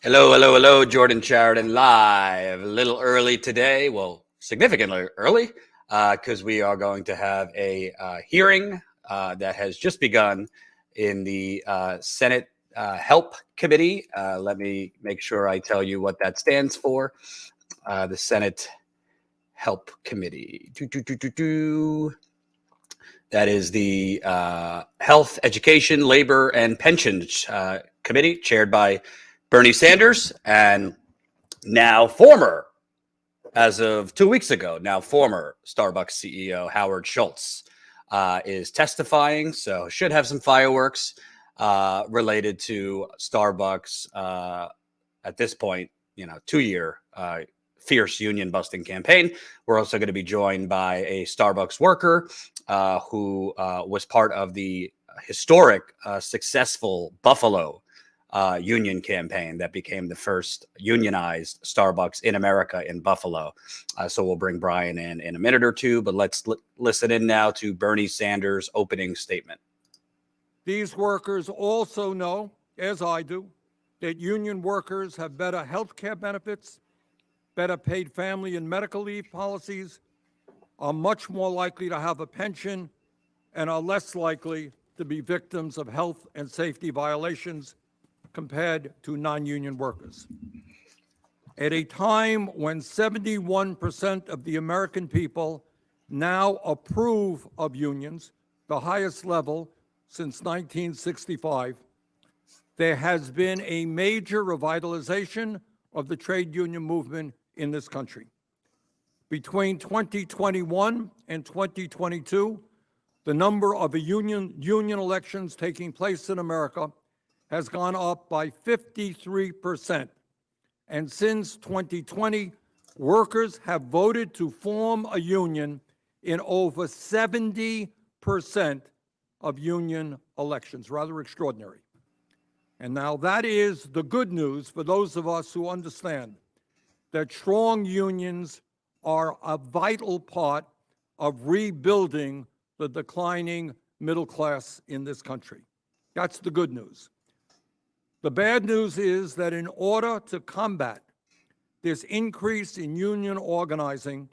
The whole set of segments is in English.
Hello, hello, hello. Jordan Sheridan live. A little early today. Well, significantly early because we are going to have a hearing that has just begun in the Senate Help Committee. Let me make sure I tell you what that stands for. The Senate Help Committee. That is the Health, Education, Labor, and Pensions Committee, chaired by Bernie Sanders, and now former, as of 2 weeks ago, now former Starbucks CEO Howard Schultz is testifying. So should have some fireworks related to Starbucks at this point, 2-year fierce union busting campaign. We're also going to be joined by a Starbucks worker who was part of the historic, successful Buffalo union campaign that became the first unionized Starbucks in America in Buffalo. So we'll bring Brian in a minute or two, but let's listen in now to Bernie Sanders' opening statement. These workers also know, as I do, that union workers have better health care benefits, better paid family and medical leave policies, are much more likely to have a pension, and are less likely to be victims of health and safety violations compared to non-union workers. At a time when 71% of the American people now approve of unions, the highest level since 1965, there has been a major revitalization of the trade union movement in this country. Between 2021 and 2022, the number of union elections taking place in America has gone up by 53%. And since 2020, workers have voted to form a union in over 70% of union elections. Rather extraordinary. And now that is the good news for those of us who understand that strong unions are a vital part of rebuilding the declining middle class in this country. That's the good news. The bad news is that in order to combat this increase in union organizing,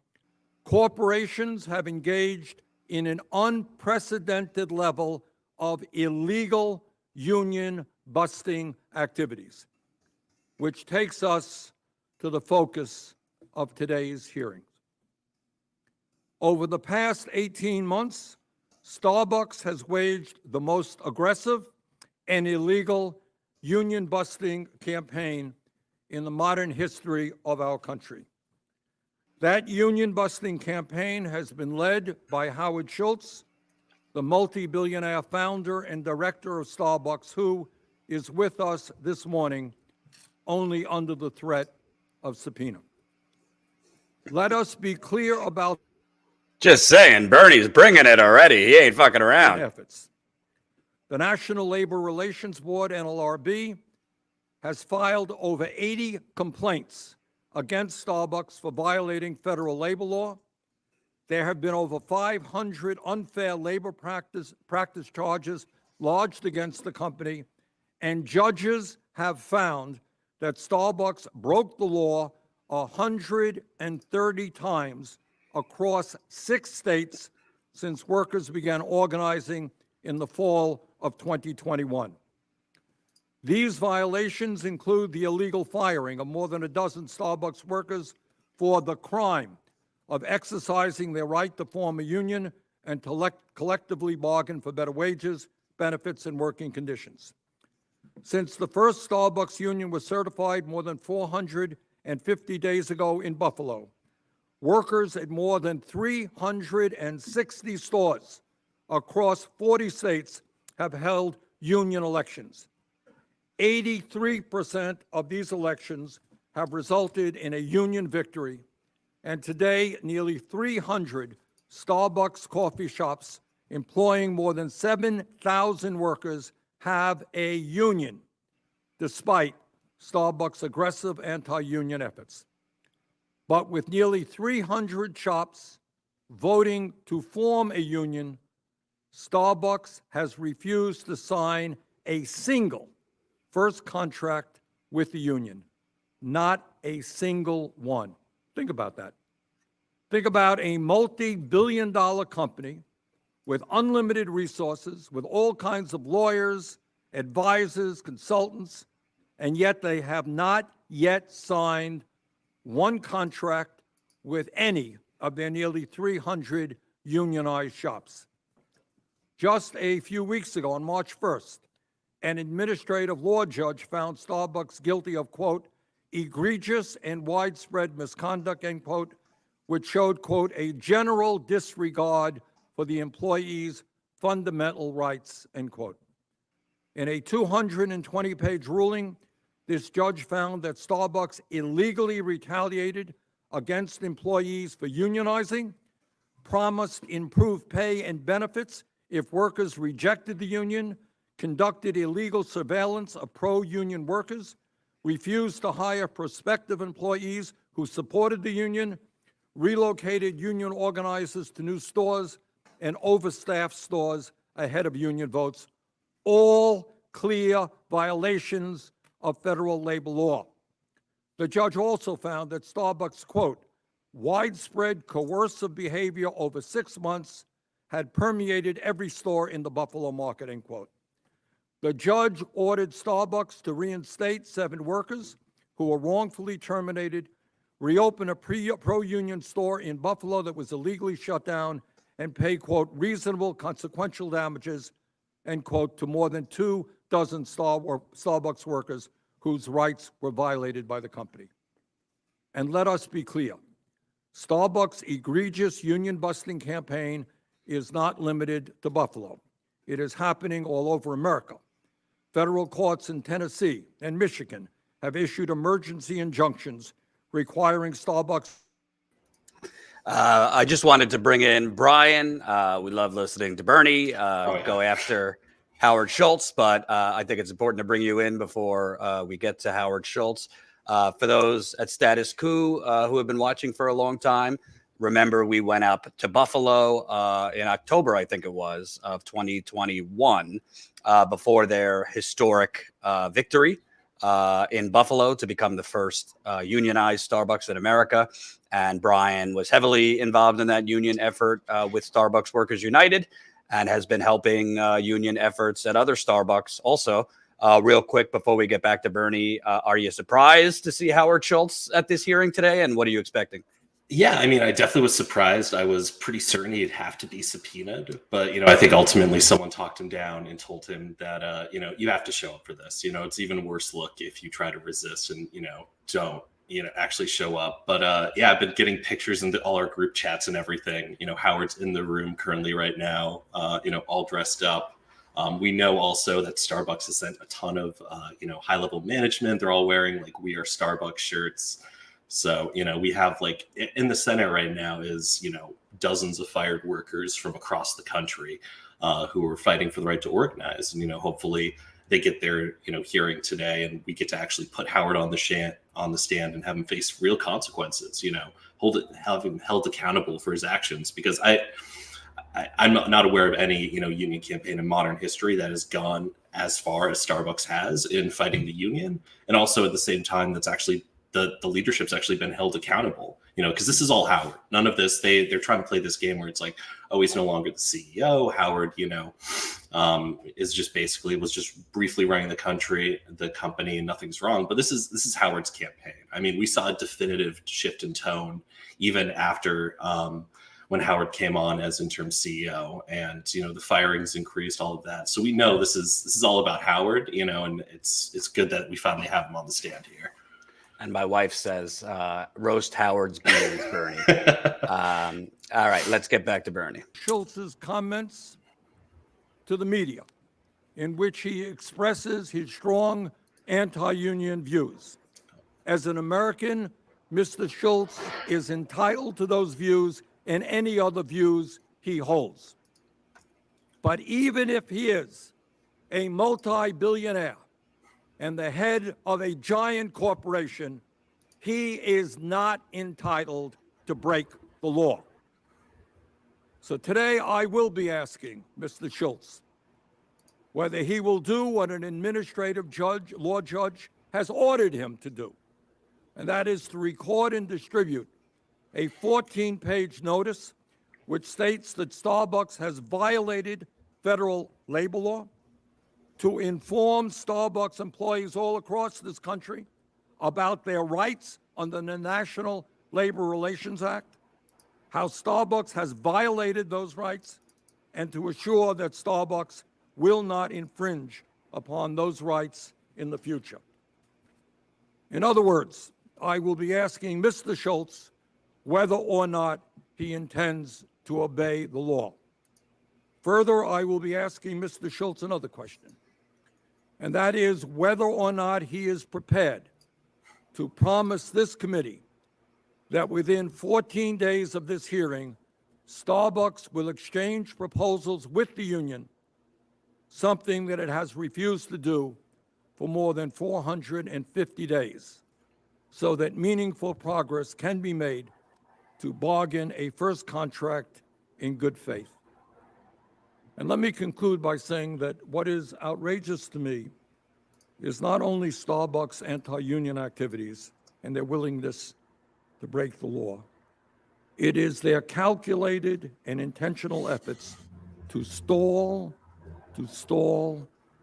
corporations have engaged in an unprecedented level of illegal union busting activities, which takes us to the focus of today's hearings. Over the past 18 months, Starbucks has waged the most aggressive and illegal union busting campaign in the modern history of our country. That union busting campaign has been led by Howard Schultz, the multi-billionaire founder and director of Starbucks, who is with us this morning only under the threat of subpoena. Let us be clear about Just saying, Bernie's bringing it already. He ain't fucking around. efforts. The National Labor Relations Board, NLRB, has filed over 80 complaints against Starbucks for violating federal labor law. There have been over 500 unfair labor practice charges lodged against the company, and judges have found that Starbucks broke the law 130 times across 6 states since workers began organizing in the fall of 2021. These violations include the illegal firing of more than a dozen Starbucks workers for the crime of exercising their right to form a union and to collectively bargain for better wages, benefits, and working conditions. Since the first Starbucks union was certified more than 450 days ago in Buffalo, workers at more than 360 stores across 40 states have held union elections. 83% of these elections have resulted in a union victory, and today nearly 300 Starbucks coffee shops employing more than 7,000 workers have a union, despite Starbucks' aggressive anti-union efforts. But with nearly 300 shops voting to form a union, Starbucks has refused to sign a single first contract with the union. Not a single one. Think about that. Think about a multi-billion-dollar company with unlimited resources, with all kinds of lawyers, advisors, consultants, and yet they have not yet signed one contract with any of their nearly 300 unionized shops. Just a few weeks ago, on March 1st, an administrative law judge found Starbucks guilty of, quote, egregious and widespread misconduct, end quote, which showed, quote, a general disregard for the employees' fundamental rights, end quote. In a 220-page ruling, this judge found that Starbucks illegally retaliated against employees for unionizing, promised improved pay and benefits if workers rejected the union, conducted illegal surveillance of pro-union workers, refused to hire prospective employees who supported the union, relocated union organizers to new stores, and overstaffed stores ahead of union votes, all clear violations of federal labor law. The judge also found that Starbucks, quote, widespread coercive behavior over 6 months had permeated every store in the Buffalo market, end quote. The judge ordered Starbucks to reinstate 7 workers who were wrongfully terminated, reopen a pro-union store in Buffalo that was illegally shut down, and pay, quote, reasonable consequential damages, end quote, to more than 24 Starbucks workers whose rights were violated by the company. And let us be clear, Starbucks' egregious union-busting campaign is not limited to Buffalo. It is happening all over America. Federal courts in Tennessee and Michigan have issued emergency injunctions requiring Starbucks. I just wanted to bring in Brian. We love listening to Bernie go after Howard Schultz, but I think it's important to bring you in before we get to Howard Schultz. For those at Status Coup who have been watching for a long time, remember we went up to Buffalo in October, I think it was, of 2021 before their historic victory in Buffalo to become the first unionized Starbucks in America. And Brian was heavily involved in that union effort with Starbucks Workers United and has been helping union efforts at other Starbucks also. Real quick, before we get back to Bernie, are you surprised to see Howard Schultz at this hearing today? And what are you expecting? Yeah, I mean, I definitely was surprised. I was pretty certain he'd have to be subpoenaed. But, I think ultimately someone talked him down and told him that, you have to show up for this. It's even worse look if you try to resist and, don't, actually show up. But, yeah, I've been getting pictures into all our group chats and everything. Howard's in the room currently right now, all dressed up. We know also that Starbucks has sent a ton of, high-level management. They're all wearing, We Are Starbucks shirts. So, we have in the Senate right now is, dozens of fired workers from across the country who are fighting for the right to organize. And, hopefully they get their, hearing today and we get to actually put Howard on the stand and have him face real consequences, have him held accountable for his actions. Because I'm not aware of any, union campaign in modern history that has gone as far as Starbucks has in fighting the union. And also at the same time, that's actually the leadership's actually been held accountable, because this is all Howard. None of this, they're trying to play this game where it's he's no longer the CEO. Howard, is just was just briefly running the company and nothing's wrong. But this is Howard's campaign. I mean, we saw a definitive shift in tone even after when Howard came on as interim CEO, and the firings increased, all of that. So we know this is all about Howard, and it's good that we finally have him on the stand here. And my wife says, roast Howard's beans, Bernie. All right, let's get back to Bernie. Schultz's comments to the media, in which he expresses his strong anti-union views. As an American, Mr. Schultz is entitled to those views and any other views he holds. But even if he is a multi-billionaire and the head of a giant corporation, he is not entitled to break the law. So today I will be asking Mr. Schultz whether he will do what an administrative law judge has ordered him to do, and that is to record and distribute a 14-page notice which states that Starbucks has violated federal labor law, to inform Starbucks employees all across this country about their rights under the National Labor Relations Act, how Starbucks has violated those rights, and to assure that Starbucks will not infringe upon those rights in the future. In other words, I will be asking Mr. Schultz whether or not he intends to obey the law. Further, I will be asking Mr. Schultz another question, and that is whether or not he is prepared to promise this committee that within 14 days of this hearing, Starbucks will exchange proposals with the union, something that it has refused to do for more than 450 days, so that meaningful progress can be made to bargain a first contract in good faith. And let me conclude by saying that what is outrageous to me is not only Starbucks' anti-union activities and their willingness to break the law, it is their calculated and intentional efforts to stall,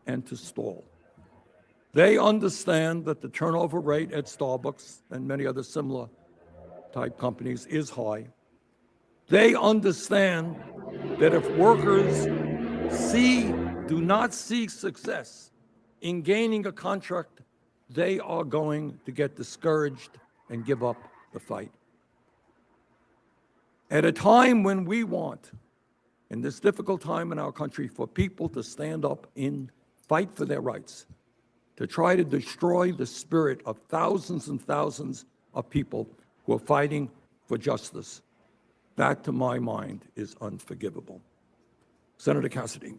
and to stall. They understand that the turnover rate at Starbucks and many other similar type companies is high. They understand that if workers do not see success in gaining a contract, they are going to get discouraged and give up the fight. At a time when we want, in this difficult time in our country, for people to stand up and fight for their rights, to try to destroy the spirit of thousands and thousands of people who are fighting for justice, that, to my mind, is unforgivable. Senator Cassidy.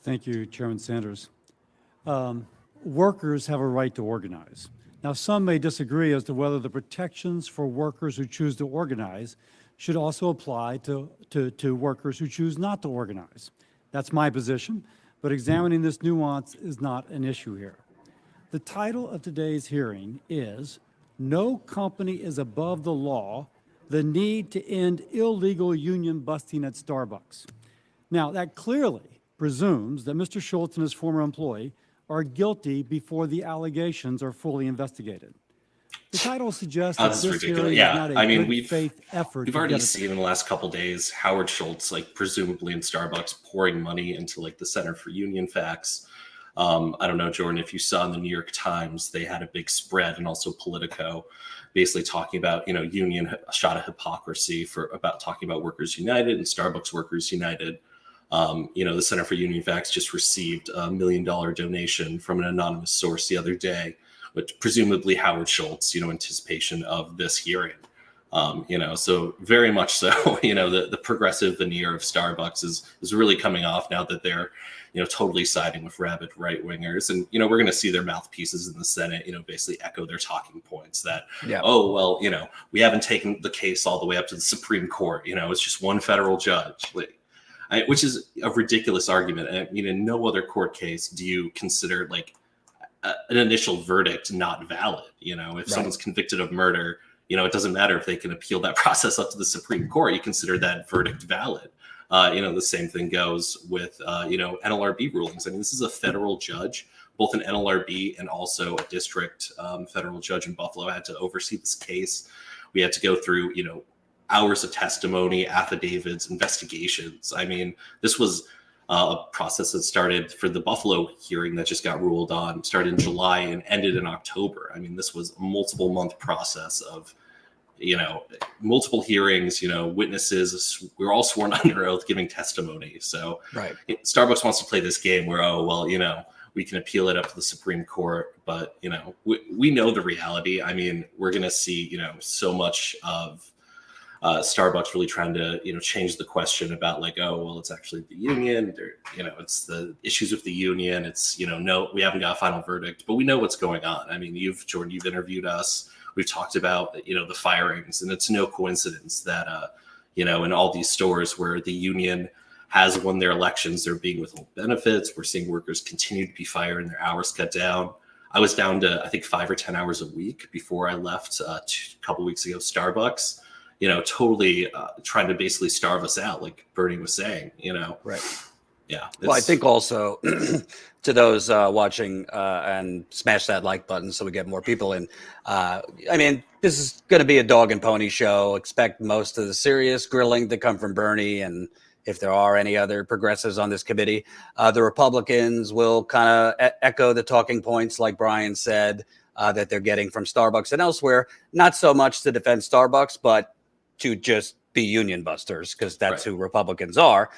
Thank you, Chairman Sanders. Workers have a right to organize. Now, some may disagree as to whether the protections for workers who choose to organize should also apply to workers who choose not to organize. That's my position, but examining this nuance is not an issue here. The title of today's hearing is "No Company is Above the Law, the Need to End Illegal Union Busting at Starbucks." Now, that clearly presumes that Mr. Schultz and his former employee are guilty before the allegations are fully investigated. The title suggests that That's this ridiculous. hearing Yeah, is not I a mean, good faith effort. we've to already get it- seen in the last couple days Howard Schultz, like presumably in Starbucks, pouring money into like the Center for Union Facts. I don't know, Jordan, if you saw in the New York Times, they had a big spread, and also Politico, basically talking about, union shot of hypocrisy about talking about Workers United and Starbucks Workers United. The Center for Union Facts just received $1 million donation from an anonymous source the other day, which presumably Howard Schultz, anticipation of this hearing. So very much so, the progressive veneer of Starbucks is really coming off now that they're, totally siding with rabid right wingers. And, we're going to see their mouthpieces in the Senate, basically echo their talking points that, we haven't taken the case all the way up to the Supreme Court. It's just one federal judge, which is a ridiculous argument. And I mean, in no other court case do you consider an initial verdict not valid. If someone's convicted of murder, it doesn't matter if they can appeal that process up to the Supreme Court. You consider that verdict valid. The same thing goes with, NLRB rulings. I mean, this is a federal judge, both an NLRB and also a district federal judge in Buffalo had to oversee this case. We had to go through, hours of testimony, affidavits, investigations. I mean, this was a process that started for the Buffalo hearing that just got ruled on, started in July and ended in October. I mean, this was a multiple month process of, multiple hearings, witnesses. We were all sworn under oath giving testimony. So Starbucks wants to play this game where, we can appeal it up to the Supreme Court. But, we know the reality. I mean, we're going to see, so much of Starbucks really trying to, change the question about it's actually the union, it's the issues with the union. It's, no, we haven't got a final verdict, but we know what's going on. I mean, Jordan, you've interviewed us. We've talked about, the firings, and it's no coincidence that, in all these stores where the union has won their elections, they're being withheld benefits. We're seeing workers continue to be fired and their hours cut down. I was down to, I think, 5 or 10 hours a week before I left a couple weeks ago, Starbucks, totally trying to basically starve us out, like Bernie was saying, Right. Yeah. Well, I think also to those watching and smash that like button so we get more people in. I mean, this is going to be a dog and pony show. Expect most of the serious grilling to come from Bernie, and if there are any other progressives on this committee, the Republicans will kind of echo the talking points, like Brian said, that they're getting from Starbucks and elsewhere. Not so much to defend Starbucks, but to just be union busters, because that's Right. who Republicans are.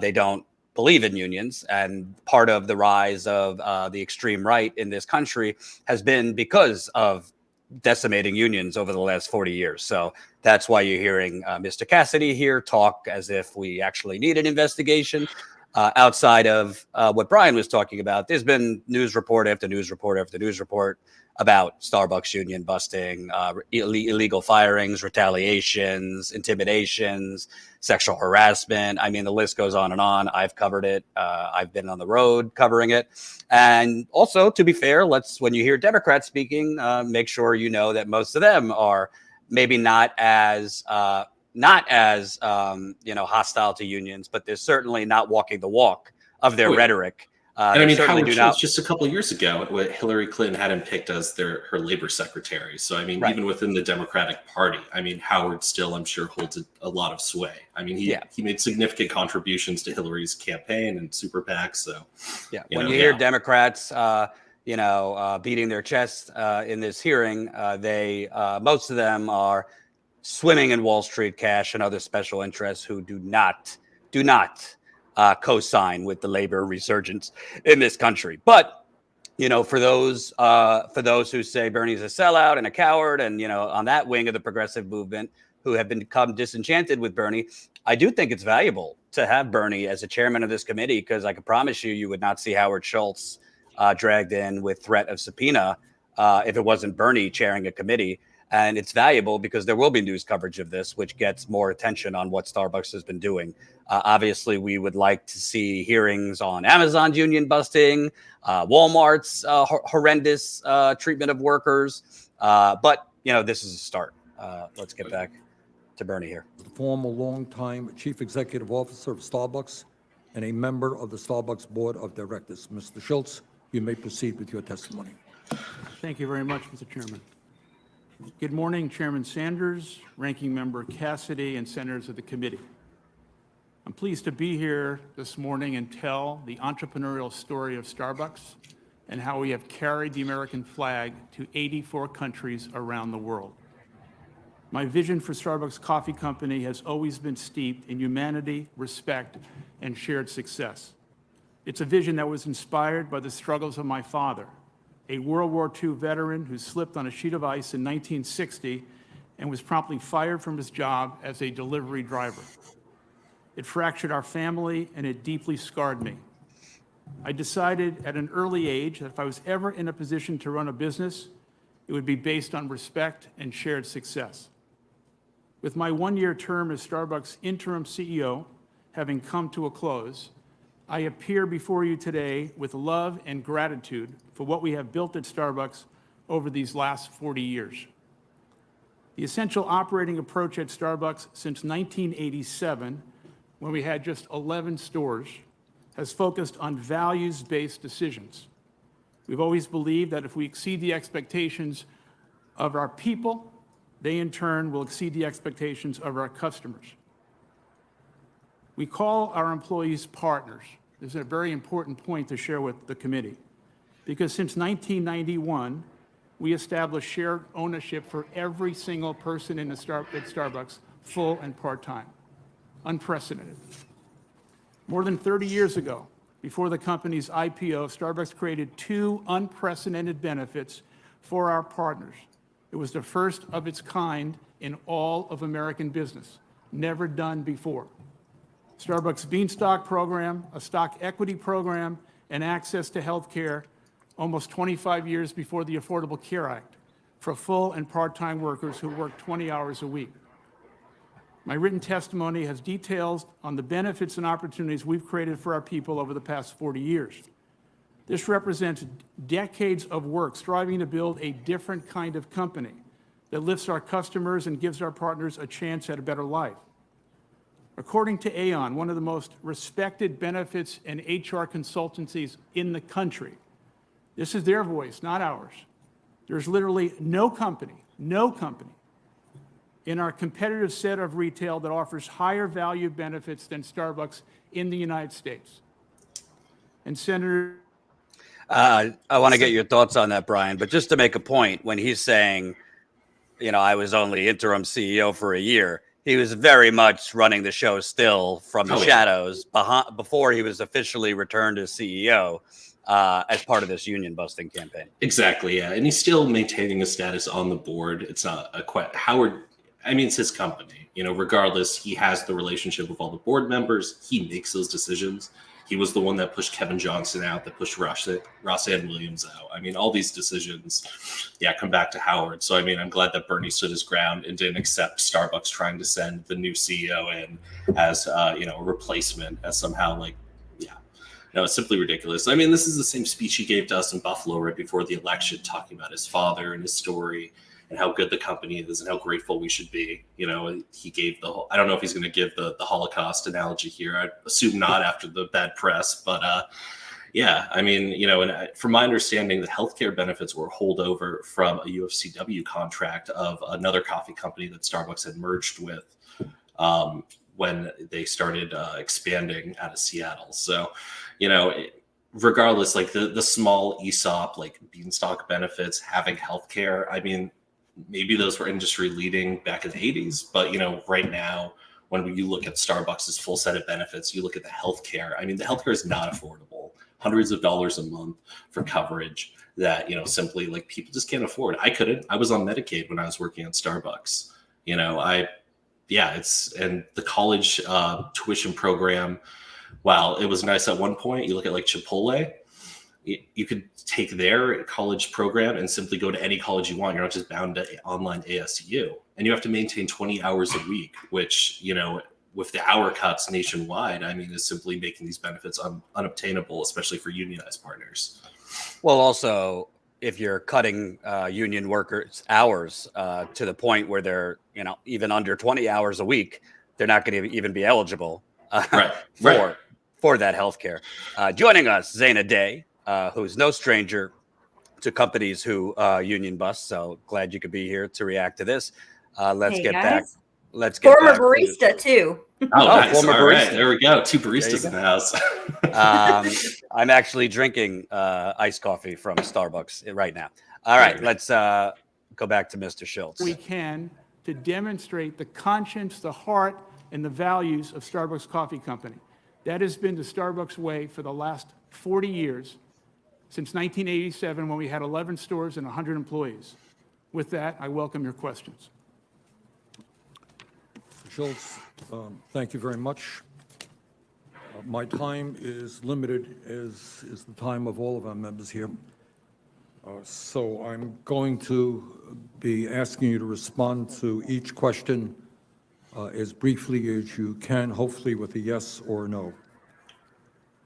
They don't believe in unions, and part of the rise of the extreme right in this country has been because of decimating unions over the last 40 years. So that's why you're hearing Mr. Cassidy here talk as if we actually need an investigation. Outside of what Brian was talking about, there's been news report after news report after news report about Starbucks union busting, illegal firings, retaliations, intimidations, sexual harassment. I mean, the list goes on and on. I've covered it. I've been on the road covering it. And also, to be fair, when you hear Democrats speaking, make sure you know that most of them are maybe not as hostile to unions, but they're certainly not walking the walk of their rhetoric. And I mean, certainly Howard do Schultz, not. just a couple of years ago, Hillary Clinton had him picked as her labor secretary. So, I mean, Right. even within the Democratic Party, I mean, Howard still, I'm sure, holds a lot of sway. I mean, he made significant contributions to Hillary's campaign and super PAC. So, when you hear Democrats, beating their chests in this hearing, most of them are swimming in Wall Street cash and other special interests who do not co-sign with the labor resurgence in this country. But for those who say Bernie's a sellout and a coward, and on that wing of the progressive movement who have become disenchanted with Bernie, I do think it's valuable to have Bernie as a chairman of this committee, because I can promise you would not see Howard Schultz dragged in with threat of subpoena if it wasn't Bernie chairing a committee. And it's valuable because there will be news coverage of this, which gets more attention on what Starbucks has been doing. Obviously, we would like to see hearings on Amazon's union busting, Walmart's horrendous treatment of workers. But this is a start. Let's get back to Bernie here. The former longtime chief executive officer of Starbucks and a member of the Starbucks board of directors. Mr. Schultz, you may proceed with your testimony. Thank you very much, Mr. Chairman. Good morning, Chairman Sanders, Ranking Member Cassidy, and senators of the committee. I'm pleased to be here this morning and tell the entrepreneurial story of Starbucks and how we have carried the American flag to 84 countries around the world. My vision for Starbucks Coffee Company has always been steeped in humanity, respect, and shared success. It's a vision that was inspired by the struggles of my father, a World War II veteran who slipped on a sheet of ice in 1960 and was promptly fired from his job as a delivery driver. It fractured our family, and it deeply scarred me. I decided at an early age that if I was ever in a position to run a business, it would be based on respect and shared success. With my one-year term as Starbucks interim CEO having come to a close, I appear before you today with love and gratitude for what we have built at Starbucks over these last 40 years. The essential operating approach at Starbucks since 1987, when we had just 11 stores, has focused on values-based decisions. We've always believed that if we exceed the expectations of our people, they in turn will exceed the expectations of our customers. We call our employees partners. This is a very important point to share with the committee, because since 1991, we established shared ownership for every single person at Starbucks, full and part-time. Unprecedented. More than 30 years ago, before the company's IPO, Starbucks created 2 unprecedented benefits for our partners. It was the first of its kind in all of American business, never done before. Starbucks Beanstalk program, a stock equity program, and access to health care almost 25 years before the Affordable Care Act for full and part-time workers who work 20 hours a week. My written testimony has details on the benefits and opportunities we've created for our people over the past 40 years. This represents decades of work striving to build a different kind of company that lifts our customers and gives our partners a chance at a better life. According to Aon, one of the most respected benefits and HR consultancies in the country, this is their voice, not ours. There's literally no company in our competitive set of retail that offers higher value benefits than Starbucks in the United States. And Senator, I want to get your thoughts on that, Brian. But just to make a point, when he's saying, I was only interim CEO for a year, he was very much running the show still from the shadows before he was officially returned as CEO as part of this union busting campaign. Exactly, yeah. And he's still maintaining a status on the board. It's not Howard. I mean, it's his company. Regardless, he has the relationship with all the board members. He makes those decisions. He was the one that pushed Kevin Johnson out, that pushed Roseanne Williams out. I mean, all these decisions, come back to Howard. So, I mean, I'm glad that Bernie stood his ground and didn't accept Starbucks trying to send the new CEO in as, a replacement, as somehow it's simply ridiculous. I mean, this is the same speech he gave to us in Buffalo right before the election, talking about his father and his story and how good the company is and how grateful we should be. He gave I don't know if he's going to give the Holocaust analogy here. I assume not after the bad press, but I mean, and from my understanding, the healthcare benefits were a holdover from a UFCW contract of another coffee company that Starbucks had merged with when they started expanding out of Seattle. So, regardless, the small ESOP, Beanstalk benefits, having healthcare, I mean, maybe those were industry leading back in the 80s, but right now, when you look at Starbucks' full set of benefits, you look at the healthcare. I mean, the healthcare is not affordable. Hundreds of dollars a month for coverage that simply people just can't afford. I couldn't. I was on Medicaid when I was working at Starbucks. And the college tuition program, while it was nice at one point, you look at Chipotle. You could take their college program and simply go to any college you want. You're not just bound to online ASU. And you have to maintain 20 hours a week, which, with the hour cuts nationwide, I mean, is simply making these benefits unobtainable, especially for unionized partners. Well, also, if you're cutting union workers' hours to the point where they're, even under 20 hours a week, they're not going to even be eligible for that health care. Joining us, Zaina Day, who's no stranger to companies who union bust. So glad you could be here to react to this. Let's get back. Let's get former back barista too. Oh, nice. Former All barista. Right. There we go. Two baristas in the house. I'm actually drinking iced coffee from Starbucks right now. All right, let's go back to Mr. Schultz. we can to demonstrate the conscience, the heart, and the values of Starbucks Coffee Company. That has been the Starbucks way for the last 40 years, since 1987, when we had 11 stores and 100 employees. With that, I welcome your questions. Schultz, thank you very much. My time is limited, as is the time of all of our members here. So I'm going to be asking you to respond to each question as briefly as you can, hopefully with a yes or a no.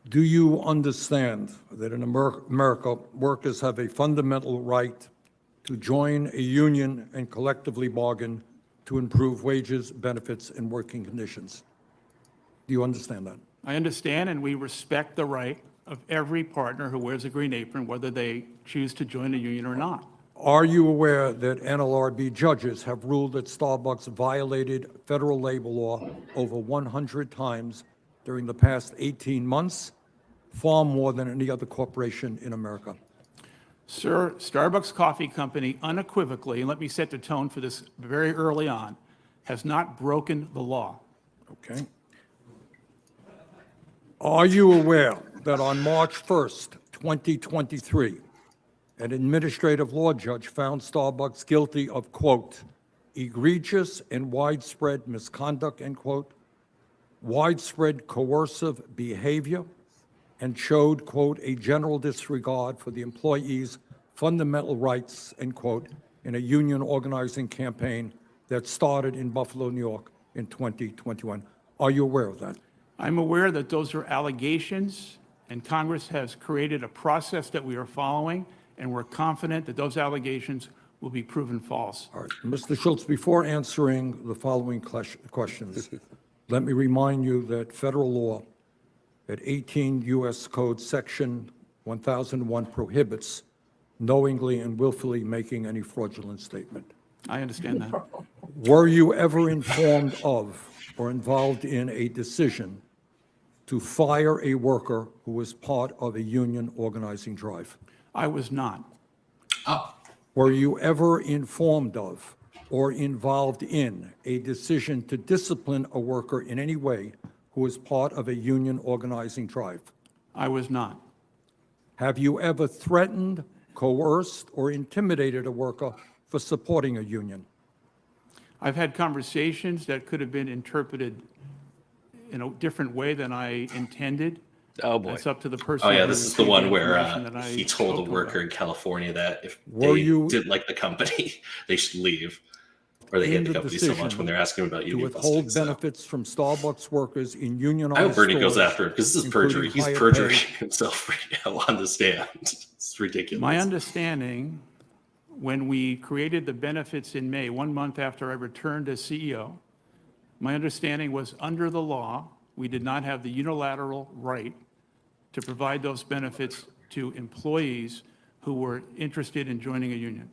Do you understand that in America, workers have a fundamental right to join a union and collectively bargain to improve wages, benefits, and working conditions? Do you understand that? I understand, and we respect the right of every partner who wears a green apron, whether they choose to join a union or not. Are you aware that NLRB judges have ruled that Starbucks violated federal labor law over 100 times during the past 18 months, far more than any other corporation in America? Sir, Starbucks Coffee Company unequivocally, and let me set the tone for this very early on, has not broken the law. Okay. Are you aware that on March 1st, 2023, an administrative law judge found Starbucks guilty of, quote, egregious and widespread misconduct, end quote, widespread coercive behavior, and showed, quote, a general disregard for the employees' fundamental rights, end quote, in a union organizing campaign that started in Buffalo, New York in 2021. Are you aware of that? I'm aware that those are allegations And Congress has created a process that we are following, and we're confident that those allegations will be proven false. All right, Mr. Schultz, before answering the following questions, let me remind you that federal law at 18 U.S. Code Section 1001 prohibits knowingly and willfully making any fraudulent statement. I understand that. Were you ever informed of or involved in a decision to fire a worker who was part of a union organizing drive? I was not. Were you ever informed of or involved in a decision to discipline a worker in any way who was part of a union organizing drive? I was not. Have you ever threatened, coerced, or intimidated a worker for supporting a union? I've had conversations that could have been interpreted in a different way than I intended. Oh, boy. That's up to the person. Oh yeah, who this is the received one where information that I he told a spoke worker about. in California that if Were they you didn't like the company, they should leave, or they hate in the the company so much decision when they're asking him about to union withhold busting. So. benefits from Starbucks workers in unionized I hope Bernie goes stores, after him because this is including perjury. He's higher perjuring pay- himself right now on the stand. It's ridiculous. My understanding, when we created the benefits in May, 1 month after I returned as CEO, my understanding was under the law, we did not have the unilateral right to provide those benefits to employees who were interested in joining a union.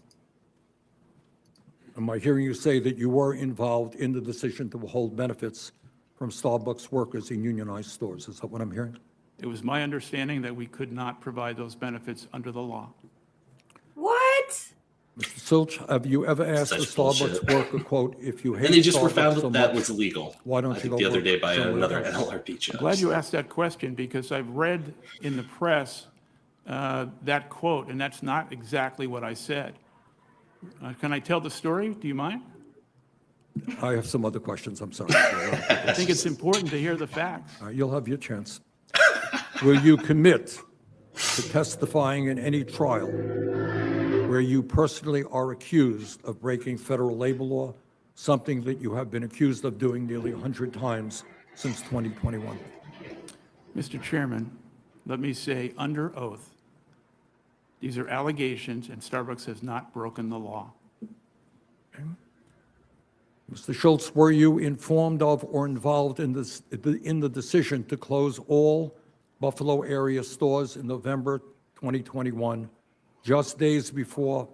Am I hearing you say that you were involved in the decision to withhold benefits from Starbucks workers in unionized stores? Is that what I'm hearing? It was my understanding that we could not provide those benefits under the law. What? Mr. Schultz, have you ever asked a Such Starbucks bullshit. worker, quote, if you hate And they just were Starbucks found so that that much, was illegal. why don't I you think go the other work day by somewhere another else? NLRB judge. Glad you asked that question because I've read in the press that quote, and that's not exactly what I said. Can I tell the story? Do you mind? I have some other questions, I'm sorry. I think it's important to hear the facts. You'll have your chance. Will you commit to testifying in any trial where you personally are accused of breaking federal labor law, something that you have been accused of doing nearly 100 times since 2021? Mr. Chairman, let me say under oath, these are allegations and Starbucks has not broken the law. Mr. Schultz, were you informed of or involved in the decision to close all Buffalo area stores in November 2021, just days before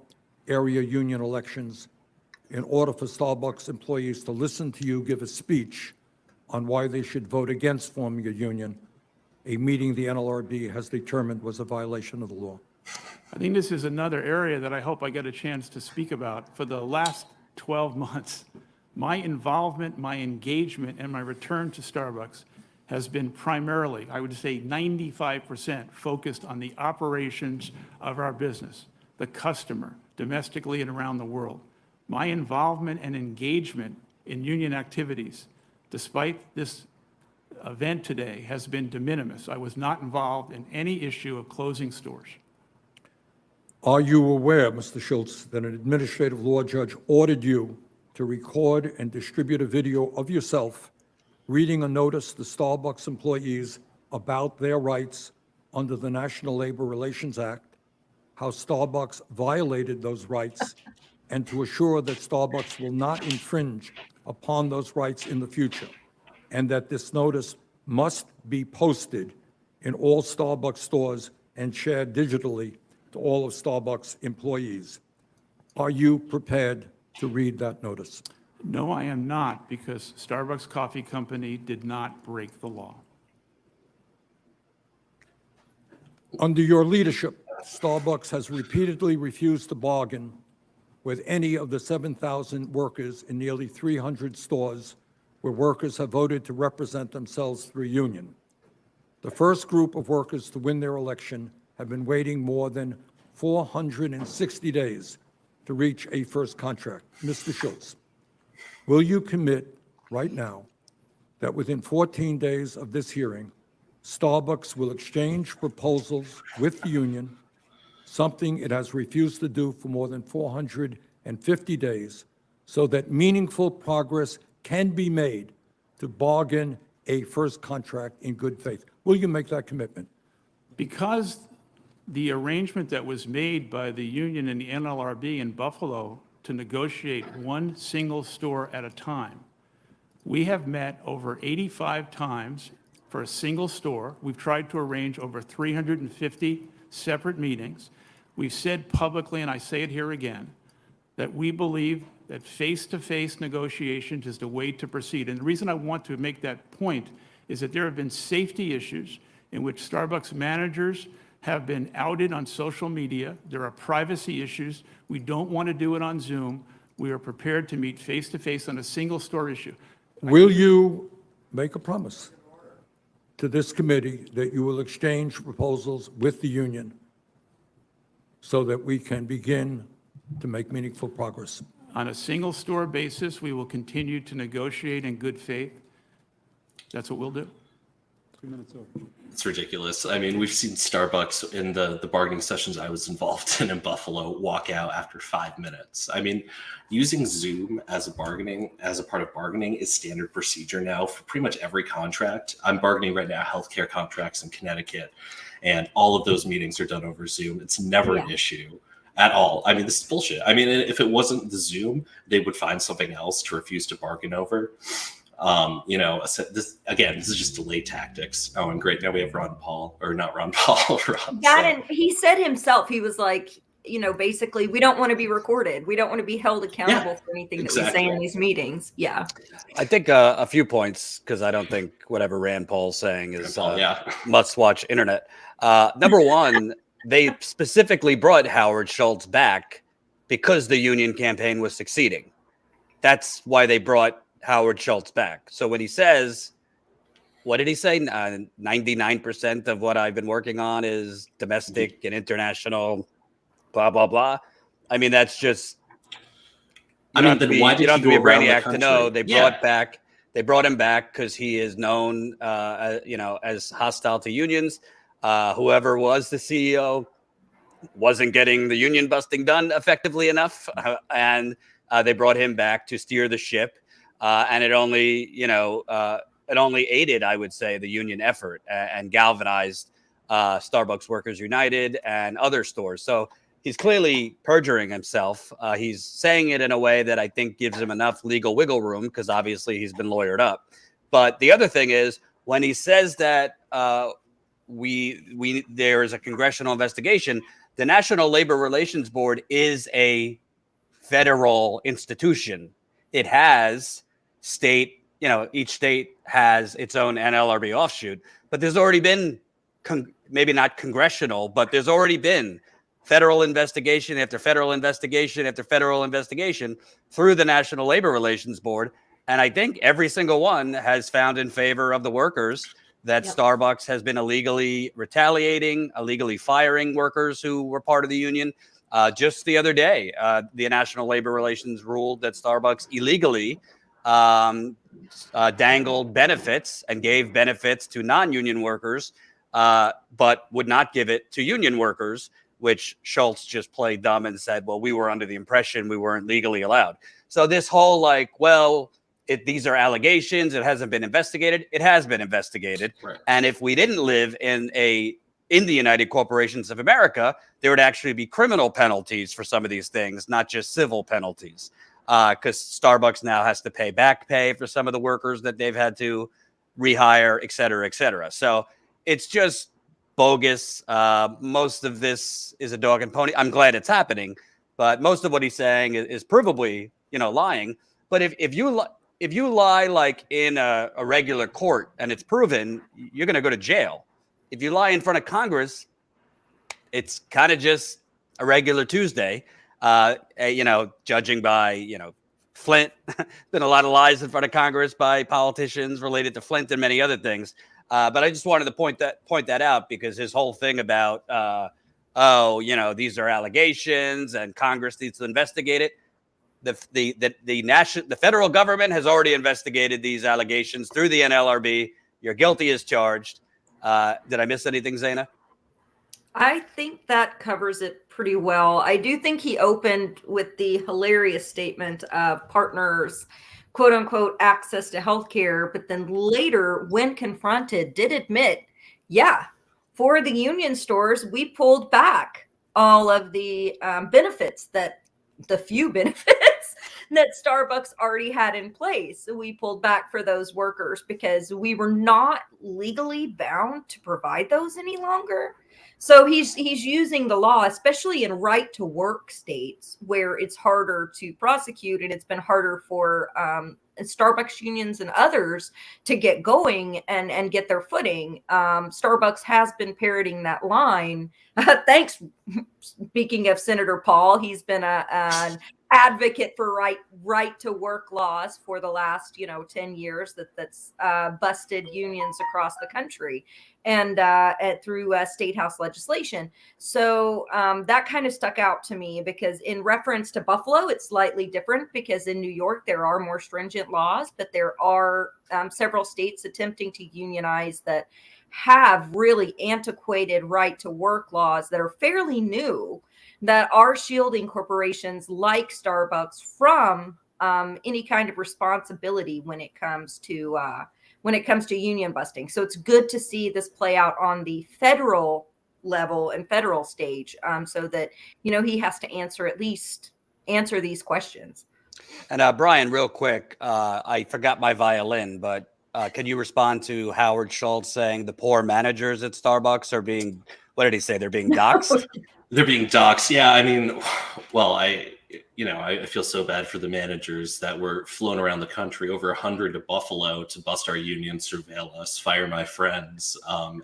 area union elections, in order for Starbucks employees to listen to you give a speech on why they should vote against forming a union, a meeting the NLRB has determined was a violation of the law? I think this is another area that I hope I get a chance to speak about. For the last 12 months, my involvement, my engagement, and my return to Starbucks has been primarily, I would say 95%, focused on the operations of our business, the customer, domestically and around the world. My involvement and engagement in union activities, despite this event today, has been de minimis. I was not involved in any issue of closing stores. Are you aware, Mr. Schultz, that an administrative law judge ordered you to record and distribute a video of yourself reading a notice to Starbucks employees about their rights under the National Labor Relations Act, how Starbucks violated those rights, and to assure that Starbucks will not infringe upon those rights in the future, and that this notice must be posted in all Starbucks stores and shared digitally to all of Starbucks employees? Are you prepared to read that notice? No, I am not, because Starbucks Coffee Company did not break the law. Under your leadership, Starbucks has repeatedly refused to bargain with any of the 7,000 workers in nearly 300 stores where workers have voted to represent themselves through a union. The first group of workers to win their election have been waiting more than 460 days to reach a first contract. Mr. Schultz, will you commit right now that within 14 days of this hearing, Starbucks will exchange proposals with the union, something it has refused to do for more than 450 days, so that meaningful progress can be made to bargain a first contract in good faith? Will you make that commitment? Because the arrangement that was made by the union and the NLRB in Buffalo to negotiate one single store at a time, we have met over 85 times for a single store. We've tried to arrange over 350 separate meetings. We've said publicly, and I say it here again, that we believe that face-to-face negotiations is the way to proceed. And the reason I want to make that point is that there have been safety issues in which Starbucks managers have been outed on social media. There are privacy issues. We don't want to do it on Zoom. We are prepared to meet face-to-face on a single store issue. Will you make a promise to this committee that you will exchange proposals with the union so that we can begin to make meaningful progress? On a single store basis, we will continue to negotiate in good faith. That's what we'll do. 2 minutes over. It's ridiculous. I mean, we've seen Starbucks in the bargaining sessions I was involved in Buffalo walk out after 5 minutes. I mean, using Zoom as a part of bargaining is standard procedure now for pretty much every contract. I'm bargaining right now healthcare contracts in Connecticut, and all of those meetings are done over Zoom. It's never an issue at all. I mean, this is bullshit. I mean, if it wasn't the Zoom, they would find something else to refuse to bargain over. This is just delay tactics. Oh, and great. Now we have Ron Paul. And he said himself, he was like, basically, we don't want to be recorded. We don't want to be held accountable for anything that we say in these meetings. Yeah. I think a few points, because I don't think whatever Rand Paul's saying is must-watch internet. Number one, they specifically brought Howard Schultz back because the union campaign was succeeding. That's why they brought Howard Schultz back. So when he says, what did he say? 99% of what I've been working on is domestic and international, blah, blah, blah. I mean, that's just, you don't have to be a brainiac to know they brought him back because he is known, as hostile to unions. Whoever was the CEO wasn't getting the union busting done effectively enough. And they brought him back to steer the ship. And it only aided, I would say, the union effort and galvanized Starbucks Workers United and other stores. So he's clearly perjuring himself. He's saying it in a way that I think gives him enough legal wiggle room because obviously he's been lawyered up. But the other thing is when he says that there is a congressional investigation, the National Labor Relations Board is a federal institution. It has each state has its own NLRB offshoot, but there's already been, maybe not congressional, but there's already been federal investigation after federal investigation after federal investigation through the National Labor Relations Board. And I think every single one has found in favor of the workers that Starbucks has been illegally retaliating, illegally firing workers who were part of the union. Just the other day, the National Labor Relations ruled that Starbucks illegally dangled benefits and gave benefits to non-union workers, but would not give it to union workers, which Schultz just played dumb and said, well, we were under the impression we weren't legally allowed. So this whole these are allegations, it hasn't been investigated. It has been investigated. Right. And if we didn't live in the United Corporations of America, there would actually be criminal penalties for some of these things, not just civil penalties. Because Starbucks now has to pay back pay for some of the workers that they've had to rehire, et cetera, et cetera. So it's just bogus. Most of this is a dog and pony. I'm glad it's happening, but most of what he's saying is provably, lying. But if you lie like in a regular court and it's proven, you're going to go to jail. If you lie in front of Congress, it's kind of just a regular Tuesday. Judging by, Flint, been a lot of lies in front of Congress by politicians related to Flint and many other things. But I just wanted to point that out because his whole thing about, these are allegations and Congress needs to investigate it. The federal government has already investigated these allegations through the NLRB. You're guilty as charged. Did I miss anything, Zaina? I think that covers it pretty well. I do think he opened with the hilarious statement of partners, quote unquote, access to healthcare, but then later, when confronted, did admit, for the union stores, we pulled back all of the benefits the few benefits that Starbucks already had in place. We pulled back for those workers because we were not legally bound to provide those any longer. So he's using the law, especially in right to work states where it's harder to prosecute, and it's been harder for Starbucks unions and others to get going and get their footing. Starbucks has been parroting that line. Thanks. Speaking of Senator Paul, he's been an advocate for right to work laws for the last 10 years that's busted unions across the country and through state house legislation. So that kind of stuck out to me because in reference to Buffalo, it's slightly different because in New York there are more stringent laws, but there are several states attempting to unionize that have really antiquated right to work laws that are fairly new, that are shielding corporations like Starbucks from any kind of responsibility when it comes to union busting. So it's good to see this play out on the federal level and federal stage, so that he has to answer these questions. And Brian, real quick, I forgot my violin, but can you respond to Howard Schultz saying the poor managers at Starbucks are being, what did he say? They're being doxxed? They're being doxxed. Yeah, I mean, well, I feel so bad for the managers that were flown around the country, over 100 to Buffalo to bust our union, surveil us, fire my friends.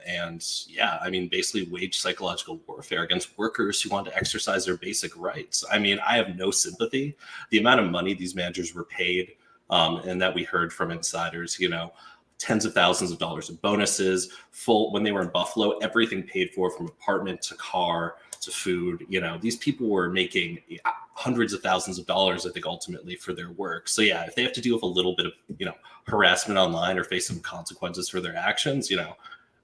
And yeah, I mean, basically wage psychological warfare against workers who want to exercise their basic rights. I mean, I have no sympathy. The amount of money these managers were paid, and that we heard from insiders, tens of thousands of dollars of bonuses, when they were in Buffalo, everything paid for from apartment to car to food. These people were making hundreds of thousands of dollars, I think, ultimately for their work. So yeah, if they have to deal with a little bit of, harassment online or face some consequences for their actions,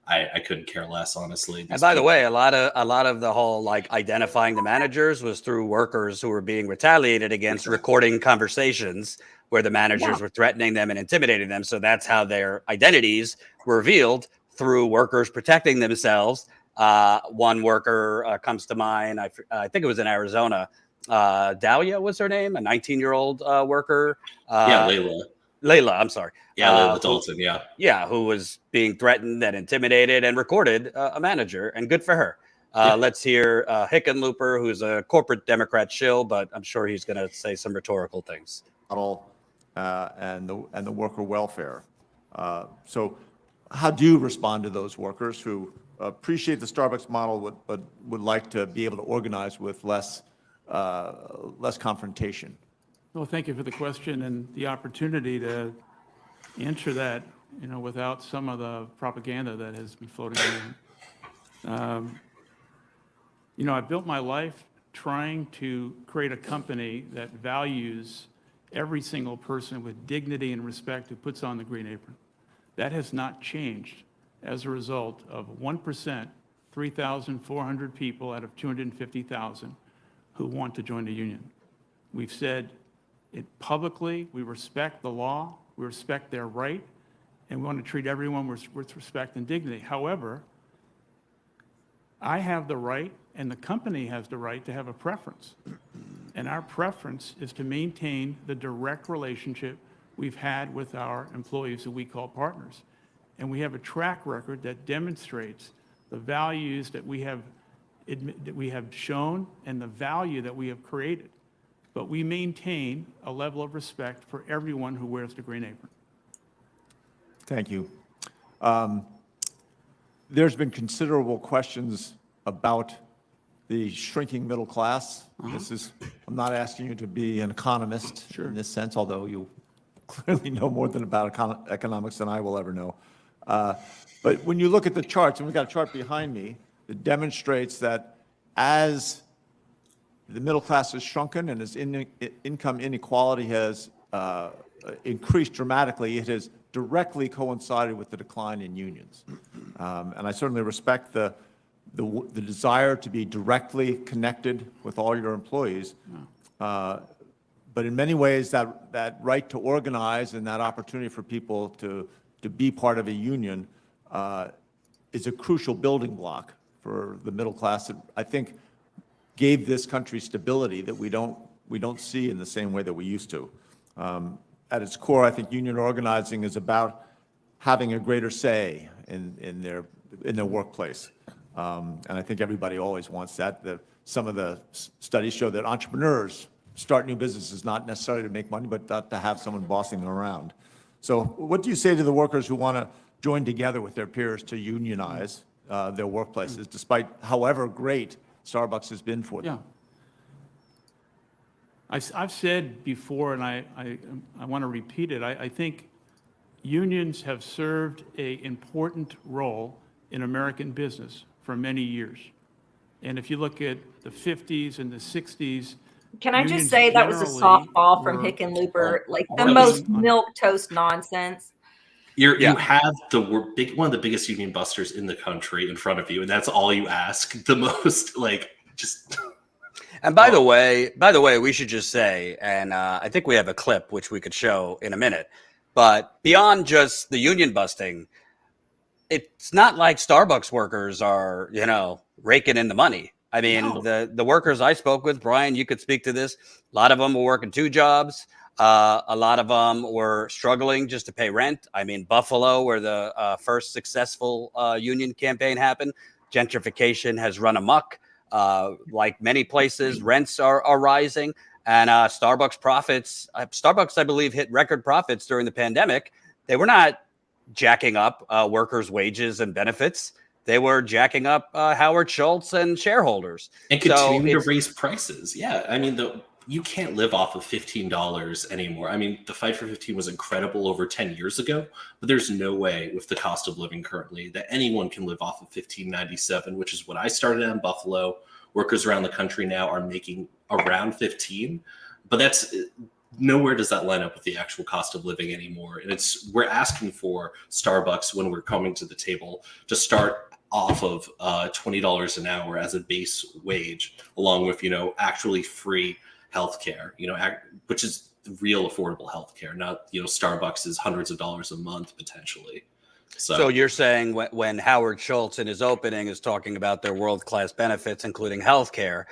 I couldn't care less, honestly. And by the way, a lot of the whole identifying the managers was through workers who were being retaliated against, recording conversations where the managers were threatening them and intimidating them. So that's how their identities were revealed, through workers protecting themselves. One worker comes to mind. I think it was in Arizona. Dahlia was her name, a 19-year-old worker. Layla, I'm sorry. Yeah, Layla Dalton, yeah. Yeah, who was being threatened and intimidated and recorded a manager, and good for her. Let's hear Hickenlooper, who's a corporate Democrat shill, but I'm sure he's going to say some rhetorical things. And the worker welfare. So how do you respond to those workers who appreciate the Starbucks model but would like to be able to organize with less confrontation? Well, thank you for the question and the opportunity to answer that, without some of the propaganda that has been floating around. I built my life trying to create a company that values every single person with dignity and respect who puts on the green apron. That has not changed as a result of 1%, 3,400 people out of 250,000 who want to join the union. We've said it publicly. We respect the law, we respect their right, and we want to treat everyone with respect and dignity. However, I have the right, and the company has the right, to have a preference. And our preference is to maintain the direct relationship we've had with our employees who we call partners. And we have a track record that demonstrates the values that we have shown and the value that we have created. But we maintain a level of respect for everyone who wears the green apron. Thank you. There's been considerable questions about the shrinking middle class. I'm not asking you to be an economist in this sense, although you clearly know more about economics than I will ever know. But when you look at the charts, and we've got a chart behind me that demonstrates that as the middle class has shrunken and as income inequality has increased dramatically, it has directly coincided with the decline in unions. And I certainly respect the desire to be directly connected with all your employees. But in many ways, that right to organize and that opportunity for people to be part of a union is a crucial building block for the middle class that I think gave this country stability that we don't see in the same way that we used to. At its core, I think union organizing is about having a greater say in their workplace. And I think everybody always wants that. Some of the studies show that entrepreneurs start new businesses not necessarily to make money, but to have someone bossing them around. So what do you say to the workers who want to join together with their peers to unionize their workplaces, despite however great Starbucks has been for them? Yeah. I've said before, and I want to repeat it, I think unions have served an important role in American business for many years. And if you look at the 50s and the 60s, Can I just unions say that was a generally softball from were- Hickenlooper, like the Well, most milquetoast nonsense. You Yeah. have one of the biggest union busters in the country in front of you, and that's all you ask. The most just. And by the way, we should just say, and I think we have a clip which we could show in a minute, but beyond just the union busting, it's not like Starbucks workers are, raking in the money. I mean, No. the workers I spoke with, Brian, you could speak to this. A lot of them were working 2 jobs. A lot of them were struggling just to pay rent. I mean, Buffalo, where the first successful union campaign happened, gentrification has run amok. Like many places, rents are rising, and Starbucks profits. Starbucks, I believe, hit record profits during the pandemic. They were not jacking up workers' wages and benefits. They were jacking up Howard Schultz and shareholders. And So continuing to it's- raise prices. Yeah. I mean, you can't live off of $15 anymore. I mean, the fight for 15 was incredible over 10 years ago, but there's no way with the cost of living currently that anyone can live off of $15.97, which is what I started at in Buffalo. Workers around the country now are making around 15, but that's nowhere does that line up with the actual cost of living anymore. And we're asking for Starbucks when we're coming to the table to start off of $20 an hour as a base wage, along with, actually free healthcare, which is real affordable healthcare, not, Starbucks is hundreds of dollars a month potentially. So you're saying when Howard Schultz in his opening is talking about their world-class benefits, including healthcare,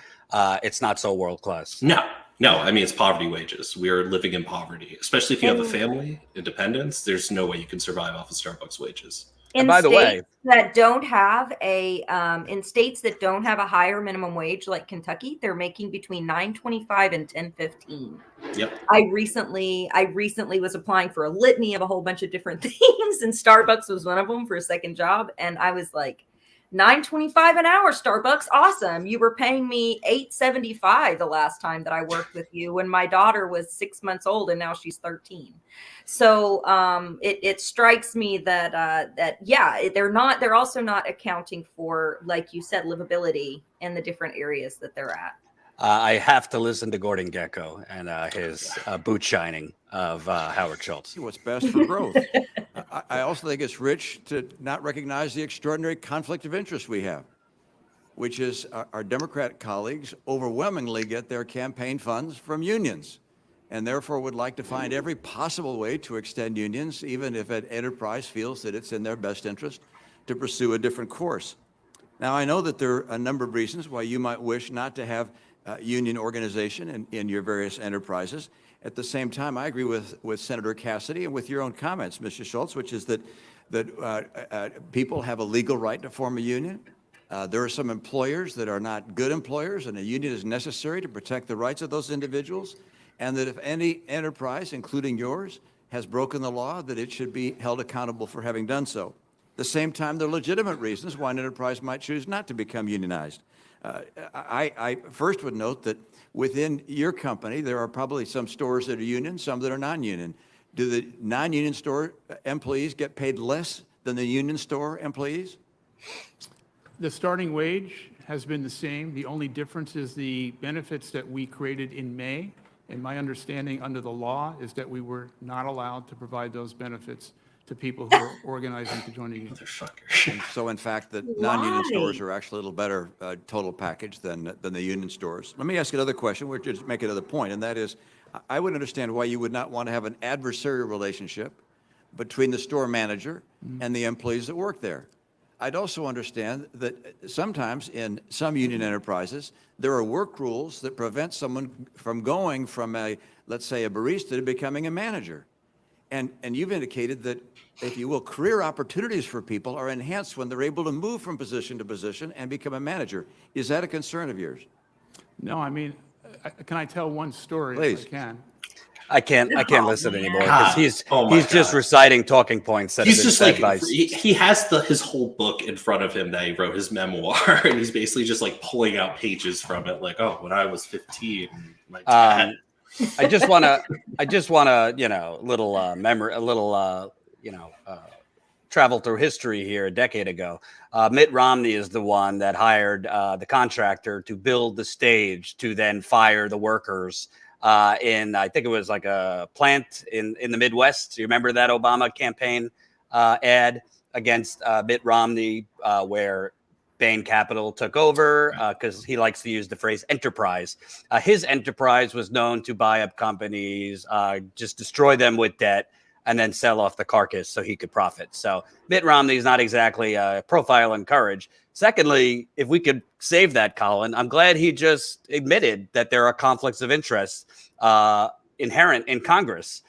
it's not so world-class. No. I mean, it's poverty wages. We're living in poverty, especially if you have a family, independence. There's no way you can survive off of Starbucks wages. In by the way- states that don't have in states that don't have a higher minimum wage, like Kentucky, they're making between $9.25 and $10.15. Yep. I recently was applying for a litany of a whole bunch of different things, and Starbucks was one of them for a second job, and I was like, $9.25 an hour, Starbucks, awesome. You were paying me $8.75 the last time that I worked with you when my daughter was 6 months old and now she's 13. So it strikes me that they're also not accounting for, like you said, livability in the different areas that they're at. I have to listen to Gordon Gekko and his boot shining of Howard Schultz. What's best for growth. I also think it's rich to not recognize the extraordinary conflict of interest we have, which is our Democrat colleagues overwhelmingly get their campaign funds from unions, and therefore would like to find every possible way to extend unions, even if an enterprise feels that it's in their best interest to pursue a different course. Now, I know that there are a number of reasons why you might wish not to have union organization in your various enterprises. At the same time, I agree with Senator Cassidy and with your own comments, Mr. Schultz, which is that people have a legal right to form a union. There are some employers that are not good employers, and a union is necessary to protect the rights of those individuals, and that if any enterprise, including yours, has broken the law, that it should be held accountable for having done so. At the same time, there are legitimate reasons why an enterprise might choose not to become unionized. I first would note that within your company, there are probably some stores that are union, some that are non-union. Do the non-union store employees get paid less than the union store employees? The starting wage has been the same. The only difference is the benefits that we created in May. And my understanding under the law is that we were not allowed to provide those benefits to people who are organizing to join a union. Motherfucker. So in fact, the non-union Why? stores are actually a little better total package than the union stores. Let me ask you another question, which is make another point, and that is, I would understand why you would not want to have an adversarial relationship between the store manager and the employees that work there. I'd also understand that sometimes in some union enterprises, there are work rules that prevent someone from going from let's say, a barista to becoming a manager. And you've indicated that, if you will, career opportunities for people are enhanced when they're able to move from position to position and become a manager. Is that a concern of yours? No, I mean, can I tell one story? Please. If I can. I can't listen anymore God. because Oh my he's just God. reciting talking points that He's have been just said like by he has his whole book in front of him that he wrote, his memoir, and he's basically just like pulling out pages from it, like, oh, when I was 15, my dad. I just want to, little memory, a little, travel through history here. A decade ago, Mitt Romney is the one that hired the contractor to build the stage to then fire the workers in, I think it was like a plant in the Midwest. You remember that Obama campaign ad against Mitt Romney where Bain Capital took over because he likes to use the phrase enterprise. His enterprise was known to buy up companies, just destroy them with debt, and then sell off the carcass so he could profit. So Mitt Romney is not exactly a profile in courage. Secondly, if we could save that, Colin, I'm glad he just admitted that there are conflicts of interest inherent in Congress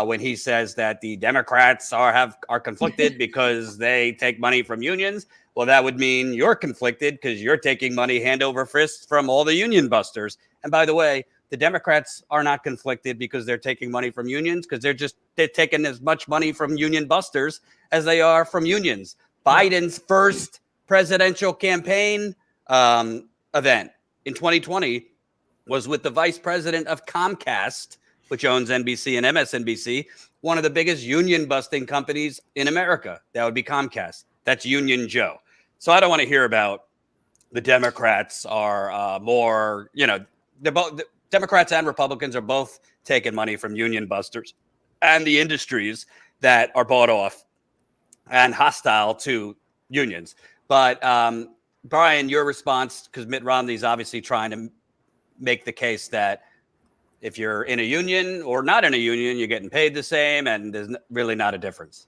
when he says that the Democrats are conflicted because they take money from unions. Well, that would mean you're conflicted because you're taking money hand over fist from all the union busters. And by the way, the Democrats are not conflicted because they're taking money from unions, because they're taking as much money from union busters as they are from unions. Biden's first presidential campaign event in 2020 was with the vice president of Comcast, which owns NBC and MSNBC, one of the biggest union busting companies in America. That would be Comcast. That's Union Joe. So I don't want to hear about the Democrats are more, they're both Democrats and Republicans are both taking money from union busters and the industries that are bought off and hostile to unions. But Brian, your response, because Mitt Romney's obviously trying to make the case that if you're in a union or not in a union, you're getting paid the same, and there's really not a difference.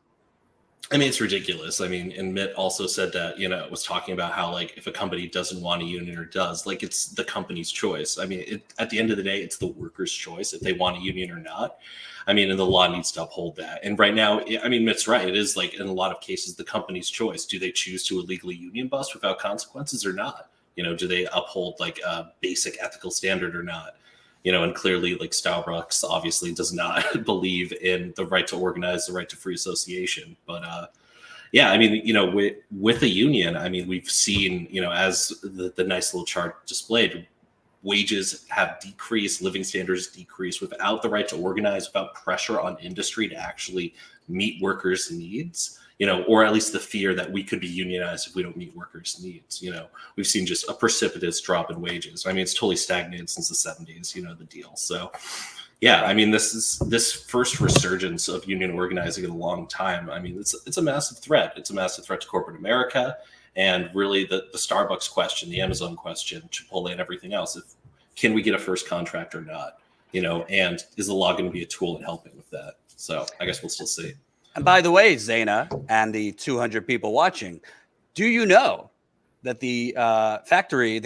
I mean, it's ridiculous. I mean, and Mitt also said that, was talking about how, like, if a company doesn't want a union or does, like, it's the company's choice. I mean, at the end of the day, it's the worker's choice if they want a union or not. I mean, and the law needs to uphold that. And right now, I mean, Mitt's right. It is, like, in a lot of cases, the company's choice. Do they choose to illegally union bust without consequences or not? Do they uphold, like, a basic ethical standard or not? And clearly, like, Starbucks obviously does not believe in the right to organize, the right to free association. But yeah, I mean, with a union, I mean, we've seen, as the nice little chart displayed, wages have decreased, living standards decreased without the right to organize, without pressure on industry to actually meet workers' needs. Or at least the fear that we could be unionized if we don't meet workers' needs. We've seen just a precipitous drop in wages. I mean, it's totally stagnated since the 70s, the deal. So, yeah, I mean, this first resurgence of union organizing in a long time. I mean, it's a massive threat. It's a massive threat to corporate America. And really the Starbucks question, the Amazon question, Chipotle and everything else. Can we get a first contract or not? And is the law going to be a tool in helping with that? So I guess we'll still see. And by the way, Zaina and the 200 people watching, do you know that the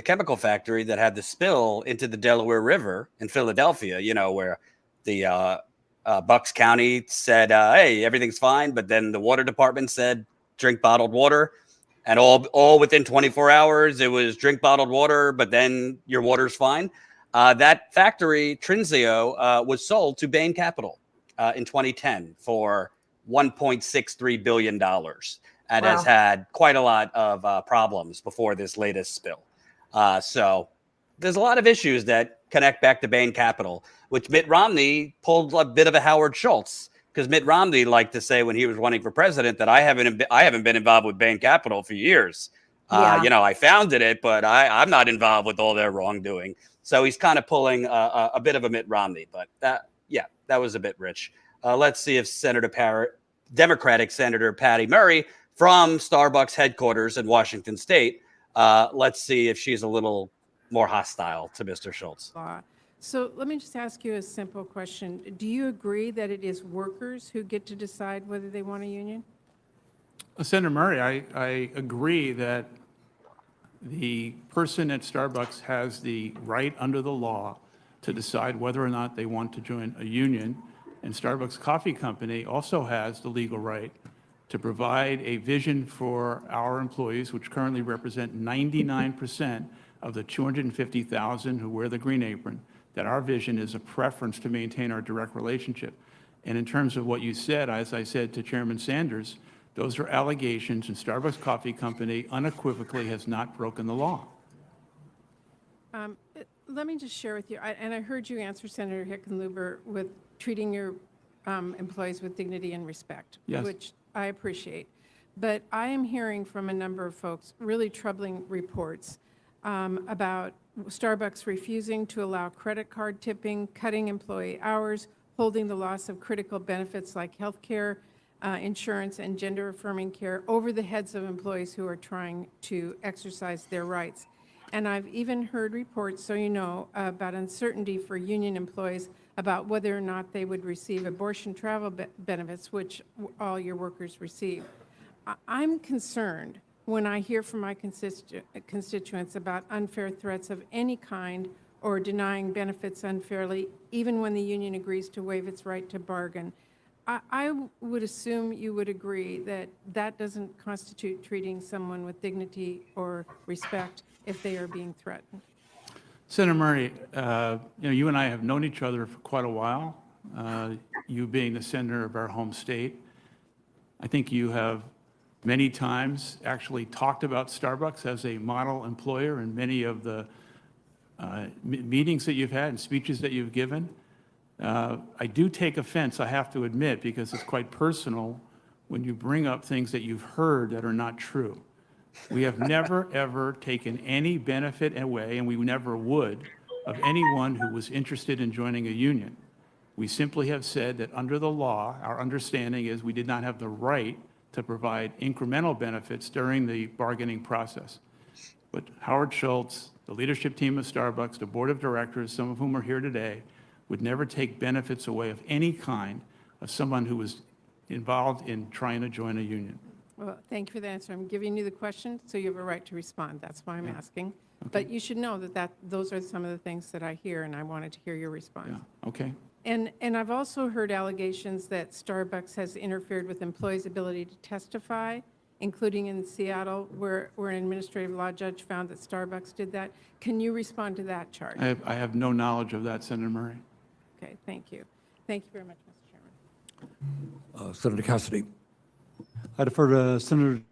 chemical factory that had the spill into the Delaware River in Philadelphia, where the Bucks County said, hey, everything's fine. But then the water department said, drink bottled water. And all within 24 hours, it was drink bottled water, but then your water's fine. That factory, Trinzio, was sold to Bain Capital in 2010 for $1.63 billion and has had quite a lot of problems before this latest spill. So there's a lot of issues that connect back to Bain Capital, which Mitt Romney pulled a bit of a Howard Schultz, because Mitt Romney liked to say when he was running for president that I haven't been involved with Bain Capital for years. I founded it, but I'm not involved with all their wrongdoing. So he's kind of pulling a bit of a Mitt Romney, but that was a bit rich. Let's see if Democratic Senator Patty Murray from Starbucks headquarters in Washington State, let's see if she's a little more hostile to Mr. Schultz. So let me just ask you a simple question. Do you agree that it is workers who get to decide whether they want a union? Senator Murray, I agree that the person at Starbucks has the right under the law to decide whether or not they want to join a union. And Starbucks Coffee Company also has the legal right to provide a vision for our employees, which currently represent 99% of the 250,000 who wear the green apron, that our vision is a preference to maintain our direct relationship. And in terms of what you said, as I said to Chairman Sanders, those are allegations, and Starbucks Coffee Company unequivocally has not broken the law. Let me just share with you, and I heard you answer Senator Hickenlooper with treating your employees with dignity and respect, Yes. which I appreciate. But I am hearing from a number of folks really troubling reports about Starbucks refusing to allow credit card tipping, cutting employee hours, holding the loss of critical benefits like health care, insurance, and gender-affirming care over the heads of employees who are trying to exercise their rights. And I've even heard reports, so you know, about uncertainty for union employees about whether or not they would receive abortion travel benefits, which all your workers receive. I'm concerned when I hear from my constituents about unfair threats of any kind or denying benefits unfairly, even when the union agrees to waive its right to bargain. I would assume you would agree that that doesn't constitute treating someone with dignity or respect if they are being threatened. Senator Murray, you and I have known each other for quite a while, you being the senator of our home state. I think you have many times actually talked about Starbucks as a model employer in many of the meetings that you've had and speeches that you've given. I do take offense, I have to admit, because it's quite personal when you bring up things that you've heard that are not true. We have never, ever taken any benefit away, and we never would, of anyone who was interested in joining a union. We simply have said that under the law, our understanding is we did not have the right to provide incremental benefits during the bargaining process. But Howard Schultz, the leadership team of Starbucks, the board of directors, some of whom are here today, would never take benefits away of any kind of someone who was involved in trying to join a union. Well, thank you for the answer. I'm giving you the question, so you have a right to respond. That's why I'm asking. Okay. But you should know that those are some of the things that I hear, and I wanted to hear your response. Yeah. Okay. And I've also heard allegations that Starbucks has interfered with employees' ability to testify, including in Seattle, where an administrative law judge found that Starbucks did that. Can you respond to that charge? I have no knowledge of that, Senator Murray. Okay, thank you. Thank you very much, Mr. Chairman. Senator Cassidy. I defer to Senator.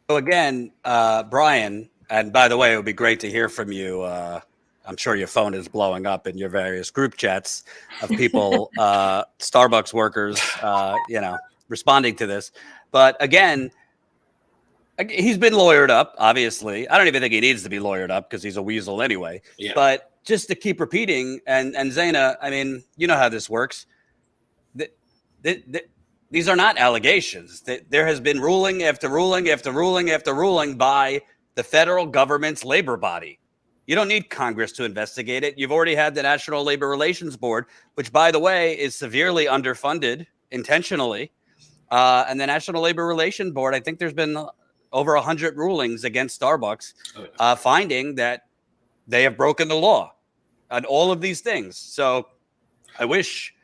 So again, Brian, and by the way, it would be great to hear from you. I'm sure your phone is blowing up in your various group chats of people, Starbucks workers, responding to this. But again, he's been lawyered up, obviously. I don't even think he needs to be lawyered up because he's a weasel anyway. Yeah. But just to keep repeating, and Zaina, I mean, you know how this works. These are not allegations. There has been ruling after ruling after ruling after ruling by the federal government's labor body. You don't need Congress to investigate it. You've already had the National Labor Relations Board, which, by the way, is severely underfunded intentionally. And the National Labor Relations Board, I think there's been over 100 rulings against Starbucks, finding that they have broken the law on all of these things. So I wish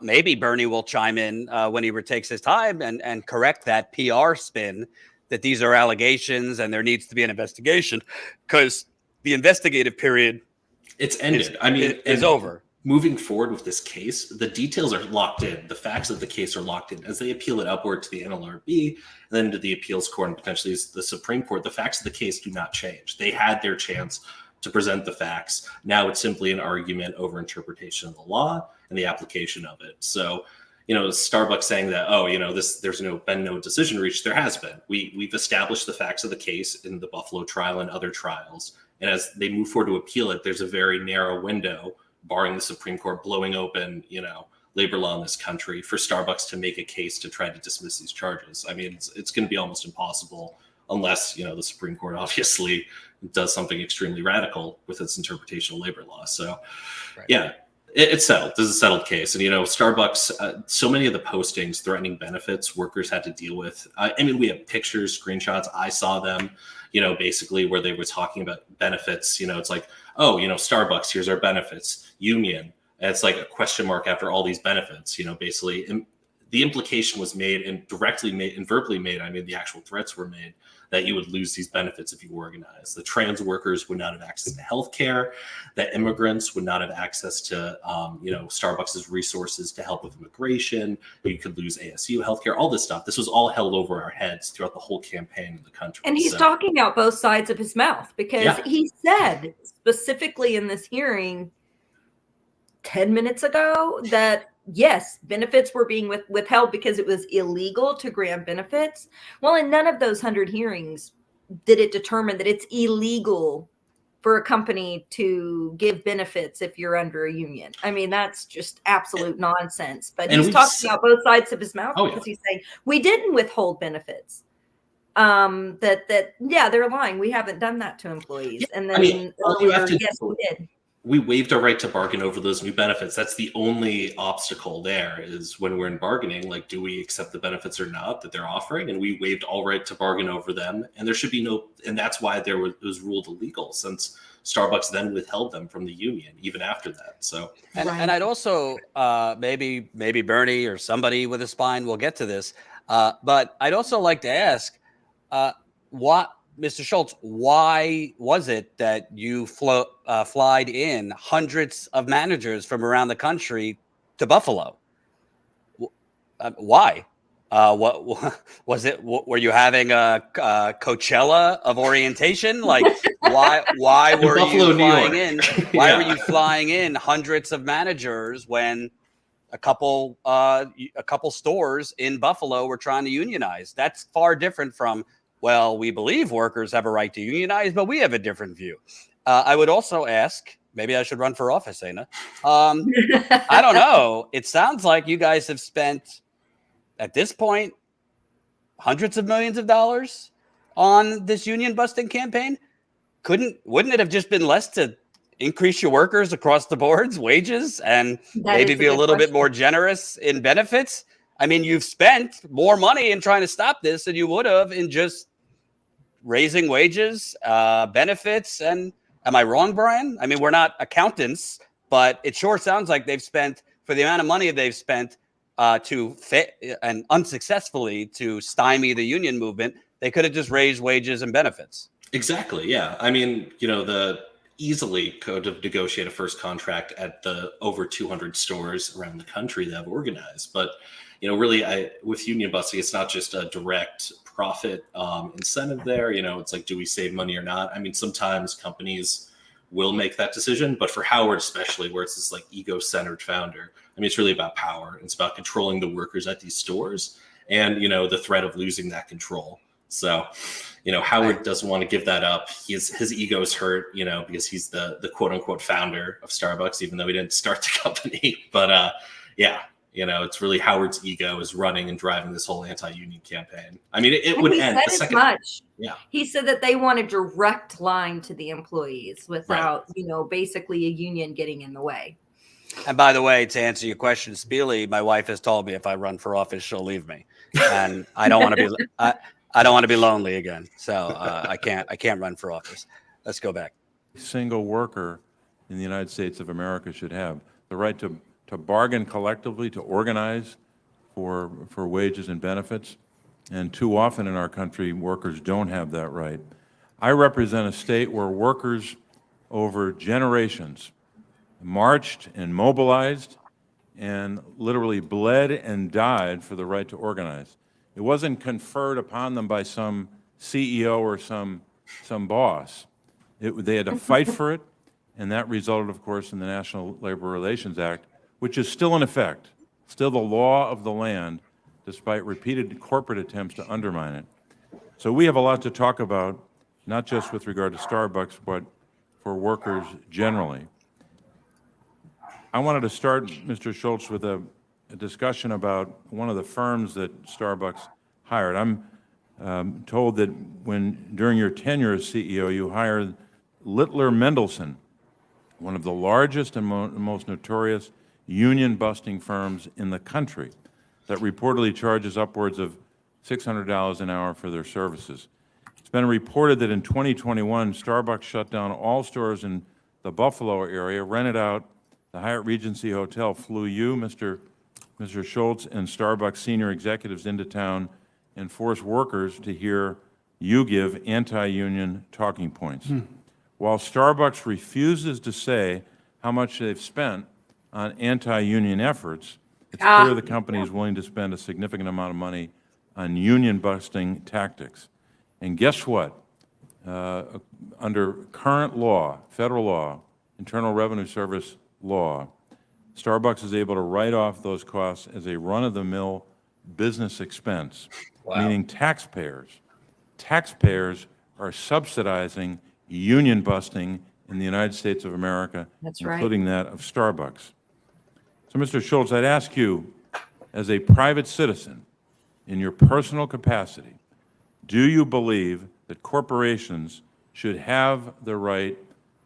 maybe Bernie will chime in when he takes his time and correct that PR spin that these are allegations and there needs to be an investigation, because the investigative period it's ended. Is over. Moving forward with this case, the details are locked in. The facts of the case are locked in. As they appeal it upward to the NLRB and then to the appeals court and potentially the Supreme Court, the facts of the case do not change. They had their chance to present the facts. Now it's simply an argument over interpretation of the law and the application of it. So, Starbucks saying that, there's been no decision reached. There has been. We've established the facts of the case in the Buffalo trial and other trials. And as they move forward to appeal it, there's a very narrow window, barring the Supreme Court blowing open, labor law in this country, for Starbucks to make a case to try to dismiss these charges. I mean, it's going to be almost impossible unless, the Supreme Court obviously does something extremely radical with its interpretation of labor law. So, right. Yeah, It's settled. This is a settled case. And, Starbucks, so many of the postings threatening benefits workers had to deal with. I mean, we have pictures, screenshots. I saw them, basically where they were talking about benefits. It's like, oh, Starbucks, here's our benefits. Union. And it's like a question mark after all these benefits, basically. And the implication was made and directly made and verbally made. I mean, the actual threats were made that you would lose these benefits if you organize. The trans workers would not have access to health care, that immigrants would not have access to, Starbucks' resources to help with immigration. You could lose ASU healthcare, all this stuff. This was all held over our heads throughout the whole campaign in the country. And he's talking out both sides of his mouth because he said specifically in this hearing 10 minutes ago that yes, benefits were being withheld because it was illegal to grant benefits. Well, in none of those 100 hearings did it determine that it's illegal for a company to give benefits if you're under a union. I mean, that's just absolute nonsense. But he's talking out both sides of his mouth because he's saying we didn't withhold benefits. They're lying. We haven't done that to employees. And then yes, we did. We waived our right to bargain over those new benefits. That's the only obstacle there is when we're in bargaining, like, do we accept the benefits or not that they're offering? And we waived all right to bargain over them. And there should be and that's why it was ruled illegal, since Starbucks then withheld them from the union, even after that. So, and I'd also, maybe Bernie or somebody with a spine will get to this, but I'd also like to ask, Mr. Schultz, why was it that you flied in hundreds of managers from around the country to Buffalo? Why? What was it? Were you having a Coachella of orientation? Like, why were you flying in? Why were you flying in hundreds of managers when a couple stores in Buffalo were trying to unionize? That's far different from, well, we believe workers have a right to unionize, but we have a different view. I would also ask, maybe I should run for office, Aina. I don't know. It sounds like you guys have spent, at this point, hundreds of millions of dollars on this union busting campaign. Wouldn't it have just been less to increase your workers across the board's wages and maybe be a little bit more generous in benefits? I mean, you've spent more money in trying to stop this than you would have in just raising wages, benefits. And am I wrong, Brian? I mean, we're not accountants, but it sure sounds like they've spent, for the amount of money they've spent and unsuccessfully to stymie the union movement, they could have just raised wages and benefits. Exactly. Yeah. I mean, the easily could have negotiated a first contract at the over 200 stores around the country that have organized. But, really, with union busting, it's not just a direct profit incentive there. It's like, do we save money or not? I mean, sometimes companies will make that decision, but for Howard especially, where it's this like ego-centered founder, I mean, it's really about power. It's about controlling the workers at these stores and, the threat of losing that control. So, Howard doesn't want to give that up. His ego is hurt, because he's the quote unquote founder of Starbucks, even though he didn't start the company. But it's really Howard's ego is running and driving this whole anti-union campaign. I mean, it would end the second. Yeah. He said that they want a direct line to the employees without, basically a union getting in the way. And by the way, to answer your question, Spiely, my wife has told me if I run for office, she'll leave me, and I don't want to be. I don't want to be lonely again, so I can't run for office. Let's go back. Single worker in the United States of America should have the right to bargain collectively, to organize for wages and benefits. And too often in our country, workers don't have that right. I represent a state where workers over generations marched and mobilized and literally bled and died for the right to organize. It wasn't conferred upon them by some CEO or some boss. They had to fight for it, and that resulted, of course, in the National Labor Relations Act, which is still in effect, still the law of the land, despite repeated corporate attempts to undermine it. So we have a lot to talk about, not just with regard to Starbucks, but for workers generally. I wanted to start, Mr. Schultz, with a discussion about one of the firms that Starbucks hired. I'm told that during your tenure as CEO, you hired Littler Mendelson, one of the largest and most notorious union-busting firms in the country that reportedly charges upwards of $600 an hour for their services. It's been reported that in 2021, Starbucks shut down all stores in the Buffalo area, rented out the Hyatt Regency Hotel, flew you, Mr. Schultz, and Starbucks senior executives into town and forced workers to hear you give anti-union talking points. While Starbucks refuses to say how much they've spent on anti-union efforts, it's clear the company is willing to spend a significant amount of money on union-busting tactics. And guess what? Under current law, federal law, Internal Revenue Service law, Starbucks is able to write off those costs as a run-of-the-mill business expense, meaning taxpayers are subsidizing union busting in the United States of America, including that of Starbucks. So, Mr. Schultz, I'd ask you, as a private citizen, in your personal capacity, do you believe that corporations should have the right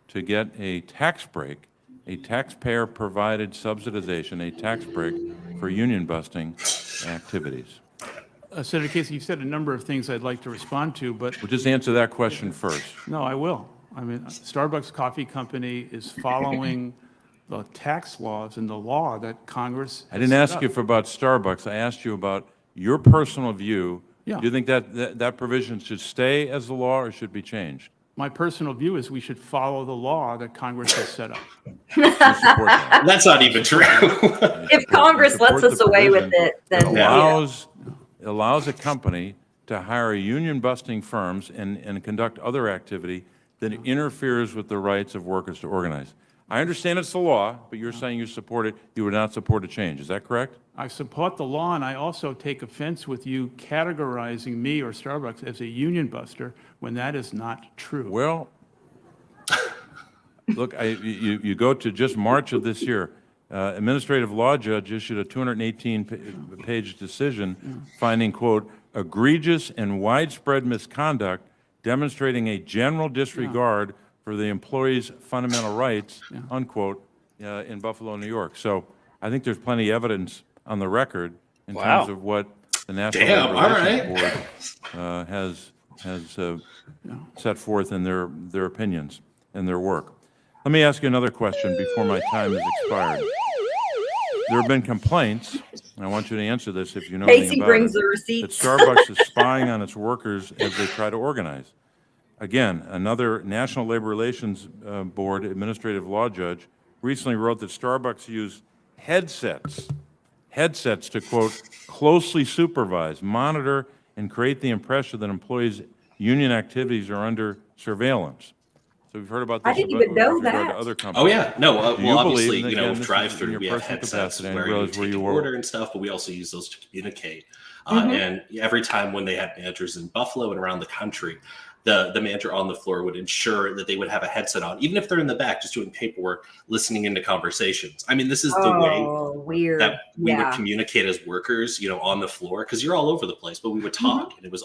to get a tax break, a taxpayer-provided subsidization, a tax break for union busting activities? Senator Casey, you've said a number of things I'd like to respond to, but Well, just answer that question first. no, I will. I mean, Starbucks Coffee Company is following the tax laws and the law that Congress I didn't ask you about Starbucks. I asked you about your personal view. Yeah. Do you think that provision should stay as the law or should be changed? My personal view is we should follow the law that Congress has set up. You support that? That's not even true. If Congress lets us away with it, then Allows a company to hire union-busting firms and conduct other activity that interferes with the rights of workers to organize. I understand it's the law, but you're saying you support it. You would not support a change. Is that correct? I support the law, and I also take offense with you categorizing me or Starbucks as a union buster when that is not true. Well, look, you go to just March of this year. Administrative law judge issued a 218-page decision finding, quote, egregious and widespread misconduct demonstrating a general disregard for the employee's fundamental rights, unquote, in Buffalo, New York. So I think there's plenty of evidence on the record in terms of what the National Labor Relations Board has set forth in their opinions and their work. Let me ask you another question before my time has expired. There have been complaints, and I want you to answer this if you know anything about it, the receipts. that Starbucks is spying on its workers as they try to organize. Again, another National Labor Relations Board administrative law judge recently wrote that Starbucks used headsets to, quote, closely supervise, monitor, and create the impression that employees' union activities are under surveillance. So we've heard about this. I didn't even know with regard that. to other companies. Oh yeah, no. Do you Well, obviously, believe, and you know, again, with this is drive-through, in your we have personal headsets capacity, I where you realize where take you an were. order and stuff, but we also use those to communicate. And every time when they had managers in Buffalo and around the country, the manager on the floor would ensure that they would have a headset on, even if they're in the back just doing paperwork, listening into conversations. I mean, this is the way that we would communicate as workers, you know, on the floor, because you're all over the place, but we would talk, and it was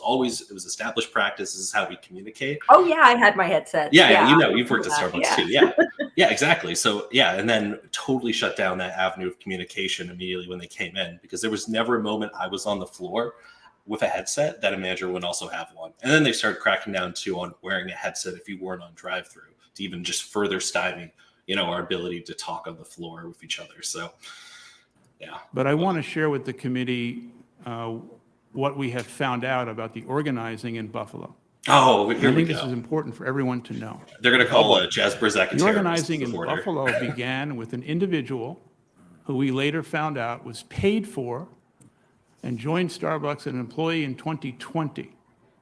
established practice. This is how we communicate. Oh yeah, I had my headset. Yeah, you know, you've worked at Starbucks too. Yeah, yeah, exactly. So yeah, and then totally shut down that avenue of communication immediately when they came in, because there was never a moment I was on the floor with a headset that a manager would also have one. And then they started cracking down too on wearing a headset if you weren't on drive-through, to even just further stymie, you know, our ability to talk on the floor with each other. So yeah. But I want to share with the committee what we have found out about the organizing in Buffalo. Oh, I here we think go. this is important for everyone to know. They're going to call Jazz Brzak a The terrorist. organizing in Order. Buffalo began with an individual who we later found out was paid for and joined Starbucks as an employee in 2020.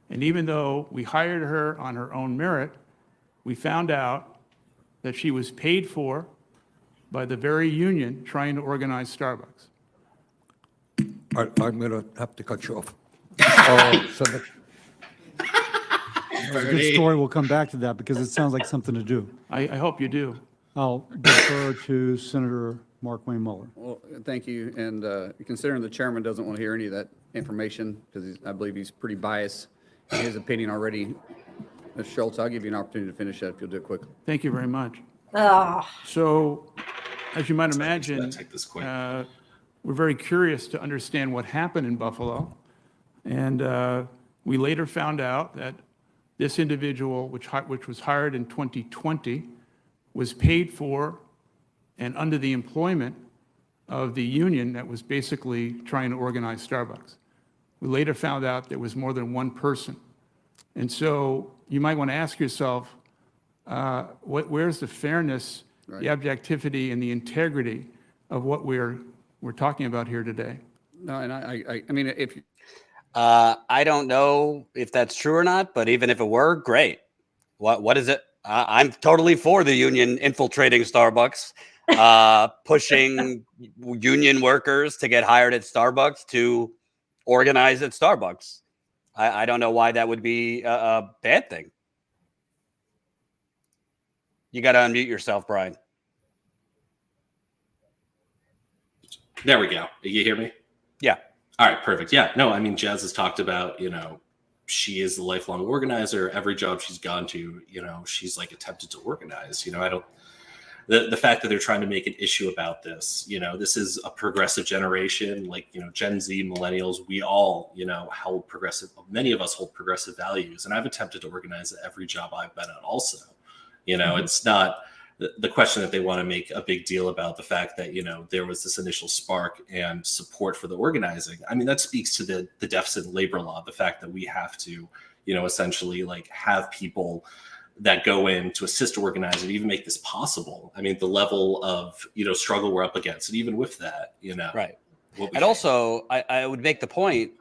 And even though we hired her on her own merit, we found out that she was paid for by the very union trying to organize Starbucks. I'm going to have to cut you off. It's a good story. We'll come back to that because it sounds like something to do. I hope you do. I'll defer to Senator Mark Wayne Mullin. Well, thank you. And considering the chairman doesn't want to hear any of that information, because I believe he's pretty biased in his opinion already, Mr. Schultz, I'll give you an opportunity to finish that if you'll do it quickly. Thank you very much. Oh, So, as you might So I'm just gonna imagine, take this quick. we're very curious to understand what happened in Buffalo. And we later found out that this individual, which was hired in 2020, was paid for and under the employment of the union that was basically trying to organize Starbucks. We later found out there was more than one person. And so you might want to ask yourself, where's the fairness, the objectivity, and the integrity of what we're talking about here today? No, and I mean, if I don't know if that's true or not, but even if it were, great. What is it? I'm totally for the union infiltrating Starbucks, pushing union workers to get hired at Starbucks to organize at Starbucks. I don't know why that would be a bad thing. You got to unmute yourself, Brian. There we go. You hear me? Yeah. All right, perfect. Yeah, no, I mean, Jazz has talked about, she is a lifelong organizer. Every job she's gone to, she's like attempted to organize. The fact that they're trying to make an issue about this, this is a progressive generation, like, Gen Z, millennials, we all, hold progressive, many of us hold progressive values. And I've attempted to organize at every job I've been at also. It's not the question that they want to make a big deal about the fact that, there was this initial spark and support for the organizing. I mean, that speaks to the deficit in labor law, the fact that we have to, essentially like have people that go in to assist organize and even make this possible. I mean, the level of, struggle we're up against. And even with that, Right. And also, I would make the point,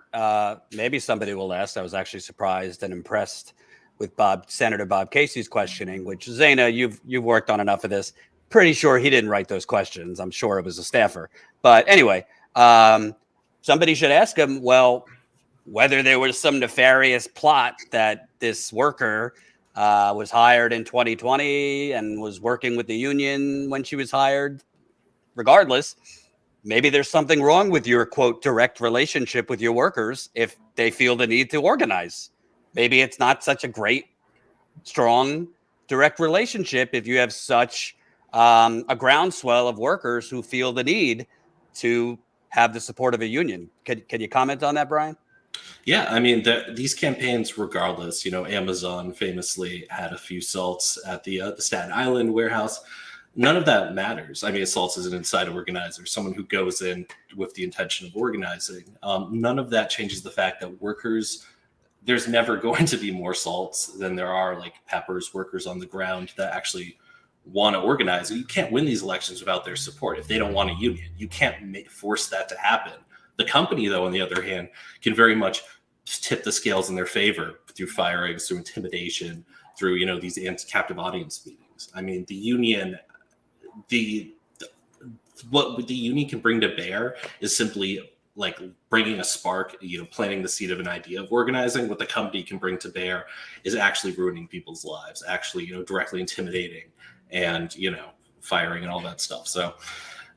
maybe somebody will ask, I was actually surprised and impressed with Senator Bob Casey's questioning, which Zaina, you've worked on enough of this. Pretty sure he didn't write those questions. I'm sure it was a staffer. But anyway, somebody should ask him, well, whether there was some nefarious plot that this worker was hired in 2020 and was working with the union when she was hired. Regardless, maybe there's something wrong with your, quote, direct relationship with your workers if they feel the need to organize. Maybe it's not such a great, strong, direct relationship if you have such a groundswell of workers who feel the need to have the support of a union. Can you comment on that, Brian? Yeah, I mean, these campaigns, regardless, Amazon famously had a few assaults at the Staten Island warehouse. None of that matters. I mean, assaults as an inside organizer, someone who goes in with the intention of organizing. None of that changes the fact that workers, there's never going to be more assaults than there are like peppers, workers on the ground that actually want to organize. You can't win these elections without their support. If they don't want a union, you can't force that to happen. The company, though, on the other hand, can very much tip the scales in their favor through firings, through intimidation, through, these captive audience meetings. I mean, the union, what the union can bring to bear is simply like bringing a spark, planting the seed of an idea of organizing. What the company can bring to bear is actually ruining people's lives, actually, directly intimidating and, firing and all that stuff. So,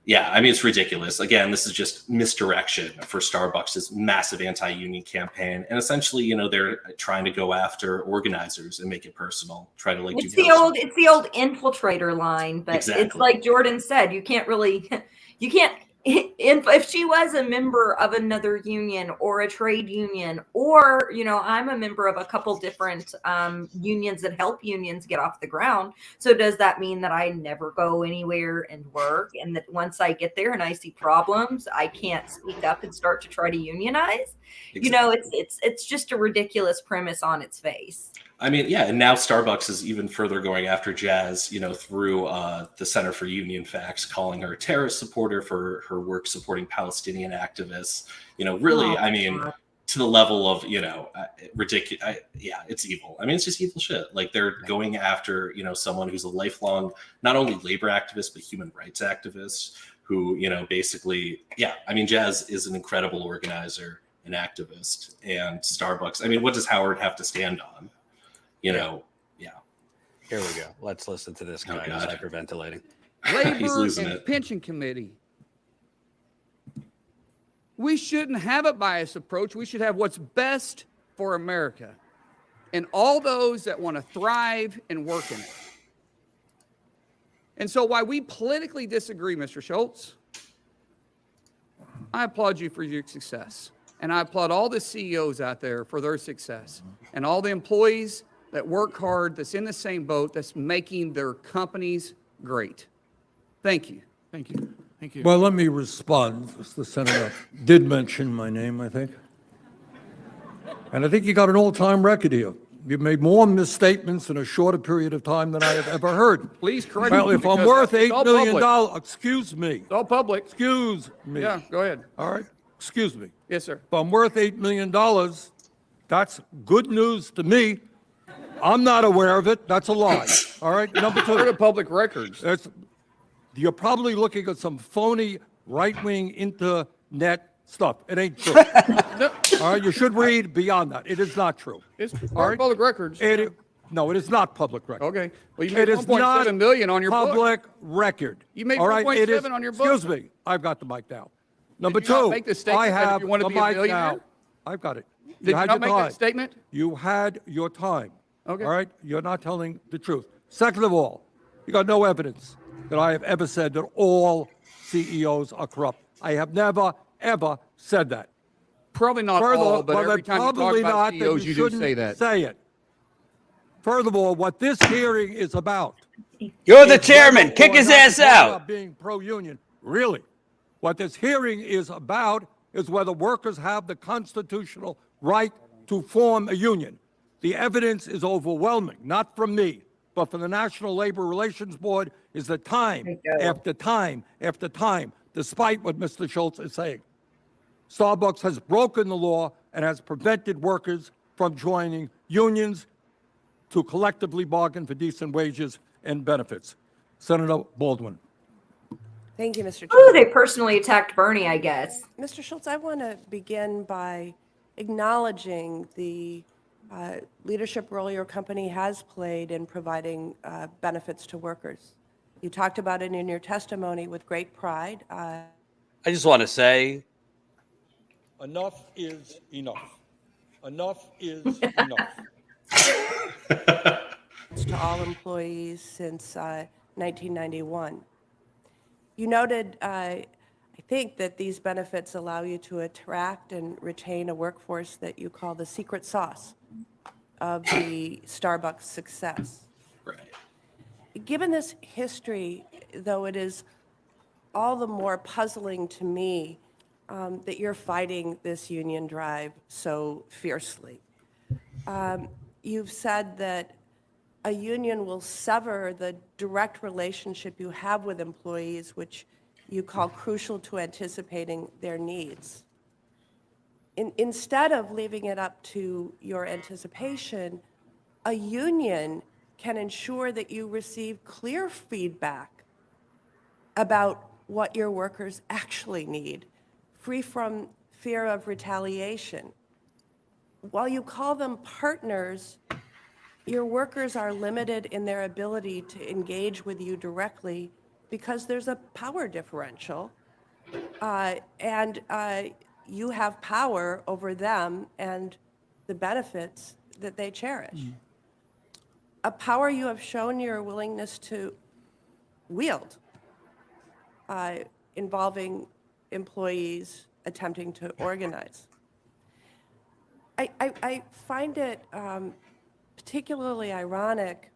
yeah, I mean, it's ridiculous. Again, this is just misdirection for Starbucks' massive anti-union campaign. And essentially, they're trying to go after organizers and make it personal, try to it's the old infiltrator line, but Exactly. It's like Jordan said, you can't if she was a member of another union or a trade union, or, I'm a member of a couple different unions that help unions get off the ground. So does that mean that I never go anywhere and work? And that once I get there and I see problems, I can't speak up and start to try to unionize? Exactly. It's just a ridiculous premise on its face. I mean, yeah, and now Starbucks is even further going after Jazz, through the Center for Union Facts, calling her a terrorist supporter for her work supporting Palestinian activists. Really, I mean, to the level of, ridiculous. Yeah, it's evil. I mean, it's just evil shit. Like they're going after, someone who's a lifelong, not only labor activist, but human rights activist who, basically, yeah, I mean, Jazz is an incredible organizer and activist. And Starbucks, I mean, what does Howard have to stand on? Yeah. Here we go. Let's listen to this guy who's hyperventilating. Labor losing and it. Pension Committee. We shouldn't have a biased approach. We should have what's best for America and all those that want to thrive and work in it. And so while we politically disagree, Mr. Schultz, I applaud you for your success. And I applaud all the CEOs out there for their success and all the employees that work hard, that's in the same boat, that's making their companies great. Thank you. Thank you. Thank you. Well, let me respond. The senator did mention my name, I think. And I think you got an all-time record here. You've made more misstatements in a shorter period of time than I have ever heard. Please correct Well, me, if I'm because worth it's $8 all million, public. excuse me. It's all public. Excuse me. Yeah, go ahead. All right? Excuse me. Yes, sir. If I'm worth $8 million, that's good news to me. I'm not aware of it. That's a lie. All right? Number Where are the two, public records? you're probably looking at some phony right-wing internet stuff. It ain't true. No, All right? You should read beyond that. It is not true. it's All right? public records. No, it is not public record. Okay. Well, you It made is not 1.7 million on your book. public record. You made All right? It is- 1.7 on your book. Excuse me. I've got the mic now. Number you not two, make the statement I that if have you want to the be a mic millionaire? now. I've got it. Did you had not your make time. that statement? You had your time. Okay. All right? You're not telling the truth. Second of all, you got no evidence that I have ever said that all CEOs are corrupt. I have never, ever said that. Probably not all, but every time you talk probably about not, CEOs, that you do shouldn't say that. say it. Furthermore, what this hearing is about. You're the is chairman. whether Kick or his not ass to talk out. about being pro-union. Really. What this hearing is about is whether workers have the constitutional right to form a union. The evidence is overwhelming, not from me, but from the National Labor Relations Board, is that time after time after time, despite what Mr. Schultz is saying, Starbucks has broken the law and has prevented workers from joining unions to collectively bargain for decent wages and benefits. Senator Baldwin. Thank you, Mr. Ooh, Chairman. they personally attacked Bernie, I guess. Mr. Schultz, I want to begin by acknowledging the leadership role your company has played in providing benefits to workers. You talked about it in your testimony with great pride. I just want to say, Enough is enough. Enough is enough. To all employees since 1991. You noted, I think, that these benefits allow you to attract and retain a workforce that you call the secret sauce of the Starbucks success. Right. Given this history, though, it is all the more puzzling to me that you're fighting this union drive so fiercely. You've said that a union will sever the direct relationship you have with employees, which you call crucial to anticipating their needs. Instead of leaving it up to your anticipation, a union can ensure that you receive clear feedback about what your workers actually need, free from fear of retaliation. While you call them partners, your workers are limited in their ability to engage with you directly because there's a power differential, and you have power over them and the benefits that they cherish. A power you have shown your willingness to wield, involving employees attempting to organize. I find it particularly ironic,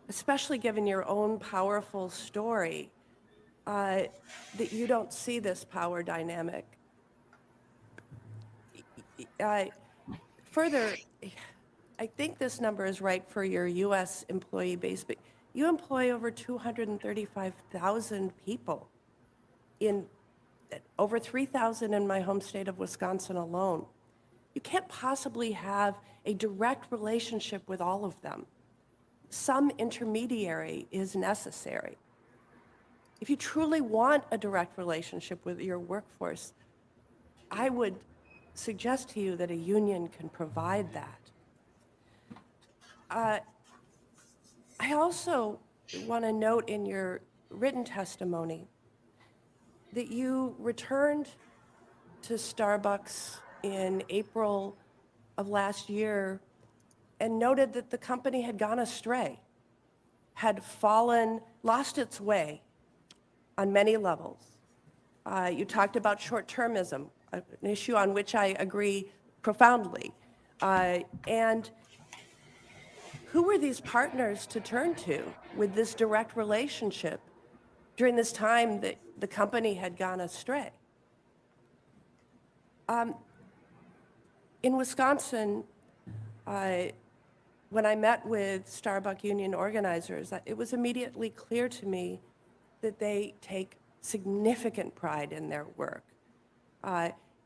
especially given your own powerful story, that you don't see this power dynamic. Further, I think this number is right for your U.S. employee base, but you employ over 235,000 people, in over 3,000 in my home state of Wisconsin alone. You can't possibly have a direct relationship with all of them. Some intermediary is necessary. If you truly want a direct relationship with your workforce, I would suggest to you that a union can provide that. I also want to note in your written testimony that you returned to Starbucks in April of last year and noted that the company had gone astray, had lost its way on many levels. You talked about short-termism, an issue on which I agree profoundly. And who were these partners to turn to with this direct relationship during this time that the company had gone astray? In Wisconsin, when I met with Starbucks union organizers, it was immediately clear to me that they take significant pride in their work.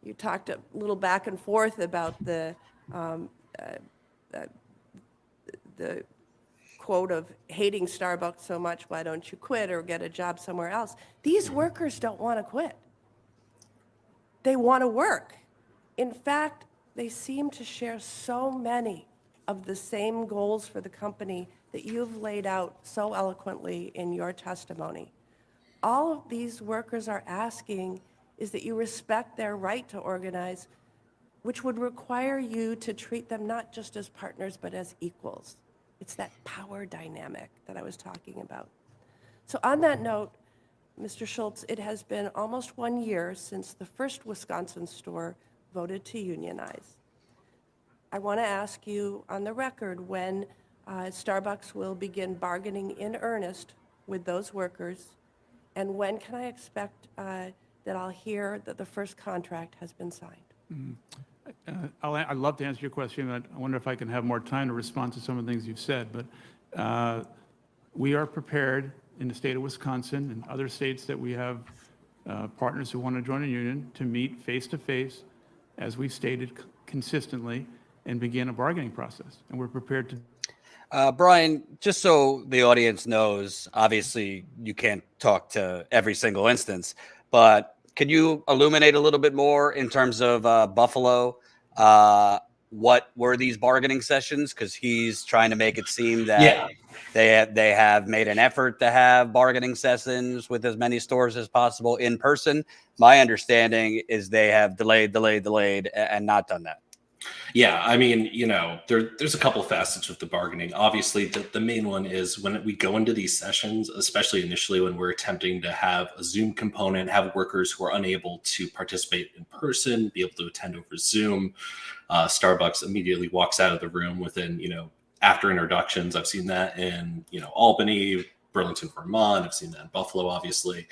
You talked a little back and forth about the quote of hating Starbucks so much, why don't you quit or get a job somewhere else? These workers don't want to quit. They want to work. In fact, they seem to share so many of the same goals for the company that you've laid out so eloquently in your testimony. All of these workers are asking is that you respect their right to organize, which would require you to treat them not just as partners, but as equals. It's that power dynamic that I was talking about. So on that note, Mr. Schultz, it has been almost 1 year since the first Wisconsin store voted to unionize. I want to ask you on the record when Starbucks will begin bargaining in earnest with those workers, and when can I expect that I'll hear that the first contract has been signed? I'd love to answer your question. I wonder if I can have more time to respond to some of the things you've said. But we are prepared in the state of Wisconsin and other states that we have partners who want to join a union to meet face-to-face, as we've stated consistently, and begin a bargaining process. And we're prepared to. Brian, just so the audience knows, obviously you can't talk to every single instance, but could you illuminate a little bit more in terms of Buffalo? What were these bargaining sessions? Because he's trying to make it seem that they have made an effort to have bargaining sessions with as many stores as possible in person. My understanding is they have delayed, and not done that. Yeah, I mean, there's a couple facets with the bargaining. Obviously, the main one is when we go into these sessions, especially initially when we're attempting to have a Zoom component, have workers who are unable to participate in person, be able to attend over Zoom. Starbucks immediately walks out of the room within, after introductions. I've seen that in, Albany, Burlington, Vermont. I've seen that in Buffalo, obviously.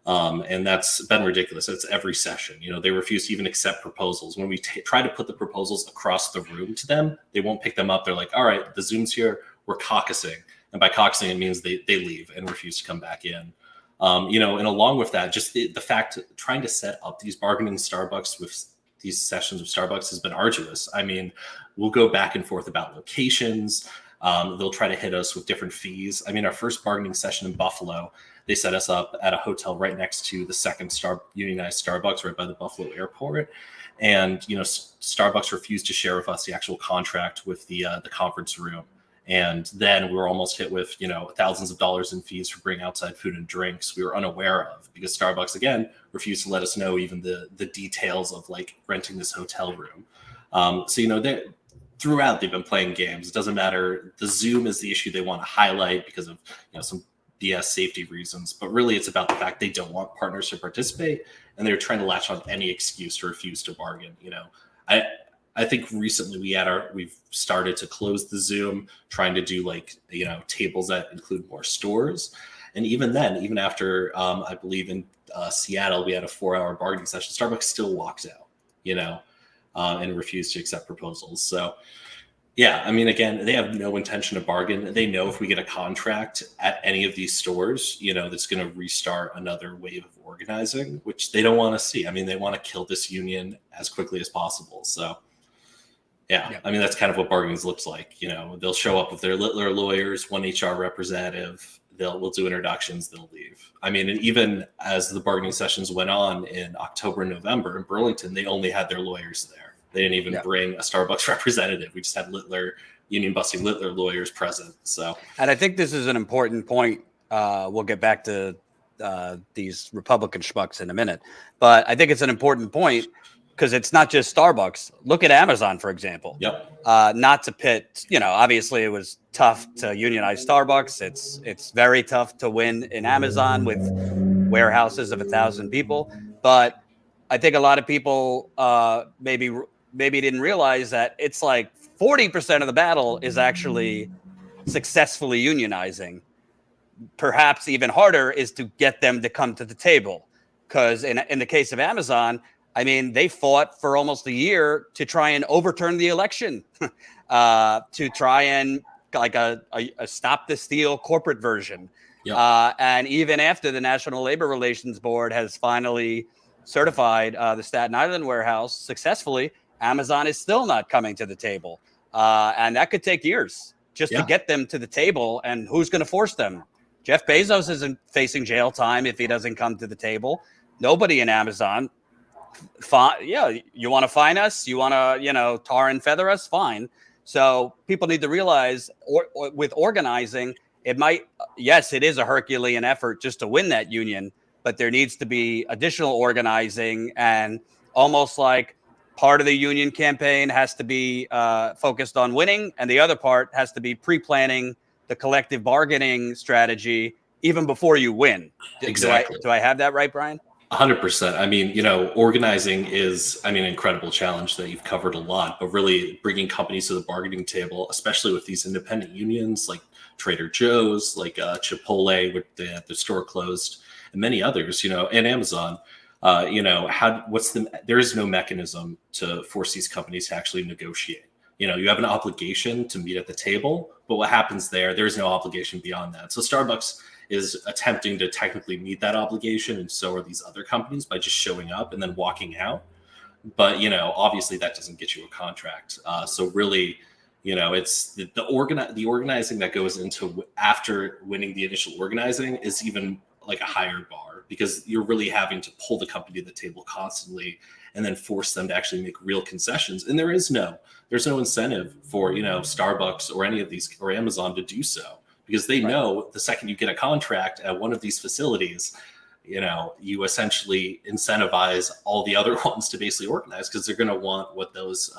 And that's been ridiculous. It's every session. They refuse to even accept proposals. When we try to put the proposals across the room to them, they won't pick them up. They're like, all right, the Zoom's here. We're caucusing. And by caucusing, it means they leave and refuse to come back in. And along with that, just the fact trying to set up these bargaining Starbucks with these sessions with Starbucks has been arduous. I mean, we'll go back and forth about locations. They'll try to hit us with different fees. I mean, our first bargaining session in Buffalo, they set us up at a hotel right next to the second unionized Starbucks right by the Buffalo airport. And, Starbucks refused to share with us the actual contract with the conference room. And then we were almost hit with, thousands of dollars in fees for bringing outside food and drinks we were unaware of because Starbucks, again, refused to let us know even the details of renting this hotel room. Throughout, they've been playing games. It doesn't matter. The Zoom is the issue they want to highlight because of some BS safety reasons. But really, it's about the fact they don't want partners to participate, and they're trying to latch on any excuse to refuse to bargain. I think recently we've started to close the Zoom, trying to do tables that include more stores. And even then, even after I believe in Seattle, we had a 4-hour bargaining session, Starbucks still walks out, and refused to accept proposals. So, yeah, I mean, again, they have no intention to bargain. They know if we get a contract at any of these stores, that's going to restart another wave of organizing, which they don't want to see. I mean, they want to kill this union as quickly as possible. So, yeah, I mean, that's kind of what bargaining looks like. They'll show up with their lawyers, one HR representative. We'll do introductions. They'll leave. I mean, and even as the bargaining sessions went on in October and November in Burlington, they only had their lawyers there. They didn't even bring a Starbucks representative. We just had union-busting Littler lawyers present. So, and I think this is an important point. We'll get back to these Republican schmucks in a minute, but I think it's an important point. because it's not just Starbucks. Look at Amazon, for example. Yep. Not to pit, obviously it was tough to unionize Starbucks. It's very tough to win in Amazon with warehouses of 1,000 people. But I think a lot of people maybe didn't realize that it's like 40% of the battle is actually successfully unionizing. Perhaps even harder is to get them to come to the table. Because in the case of Amazon, I mean, they fought for almost a year to try and overturn the election, to try and like a stop the steal corporate version. Yep. And even after the National Labor Relations Board has finally certified the Staten Island warehouse successfully, Amazon is still not coming to the table. And that could take years just to get them to the table. And who's going to force them? Jeff Bezos isn't facing jail time if he doesn't come to the table. Nobody in Amazon. You want to fine us? You want to, tar and feather us? Fine. So people need to realize with organizing, yes, it is a Herculean effort just to win that union, but there needs to be additional organizing, and almost like part of the union campaign has to be focused on winning, and the other part has to be pre-planning the collective bargaining strategy even before you win. Exactly. Do I have that right, Brian? 100%. I mean, organizing is, an incredible challenge that you've covered a lot, but really bringing companies to the bargaining table, especially with these independent unions like Trader Joe's, like Chipotle, with the store closed, and many others, and Amazon. There is no mechanism to force these companies to actually negotiate. You have an obligation to meet at the table, but what happens there is no obligation beyond that. So Starbucks is attempting to technically meet that obligation, and so are these other companies by just showing up and then walking out. But, obviously that doesn't get you a contract. So really, it's the organizing that goes into after winning the initial organizing is even like a higher bar, because you're really having to pull the company to the table constantly and then force them to actually make real concessions. And there's no incentive for, Starbucks or any of these or Amazon to do so, because they know the second you get a contract at one of these facilities, you essentially incentivize all the other ones to basically organize, because they're going to want what those,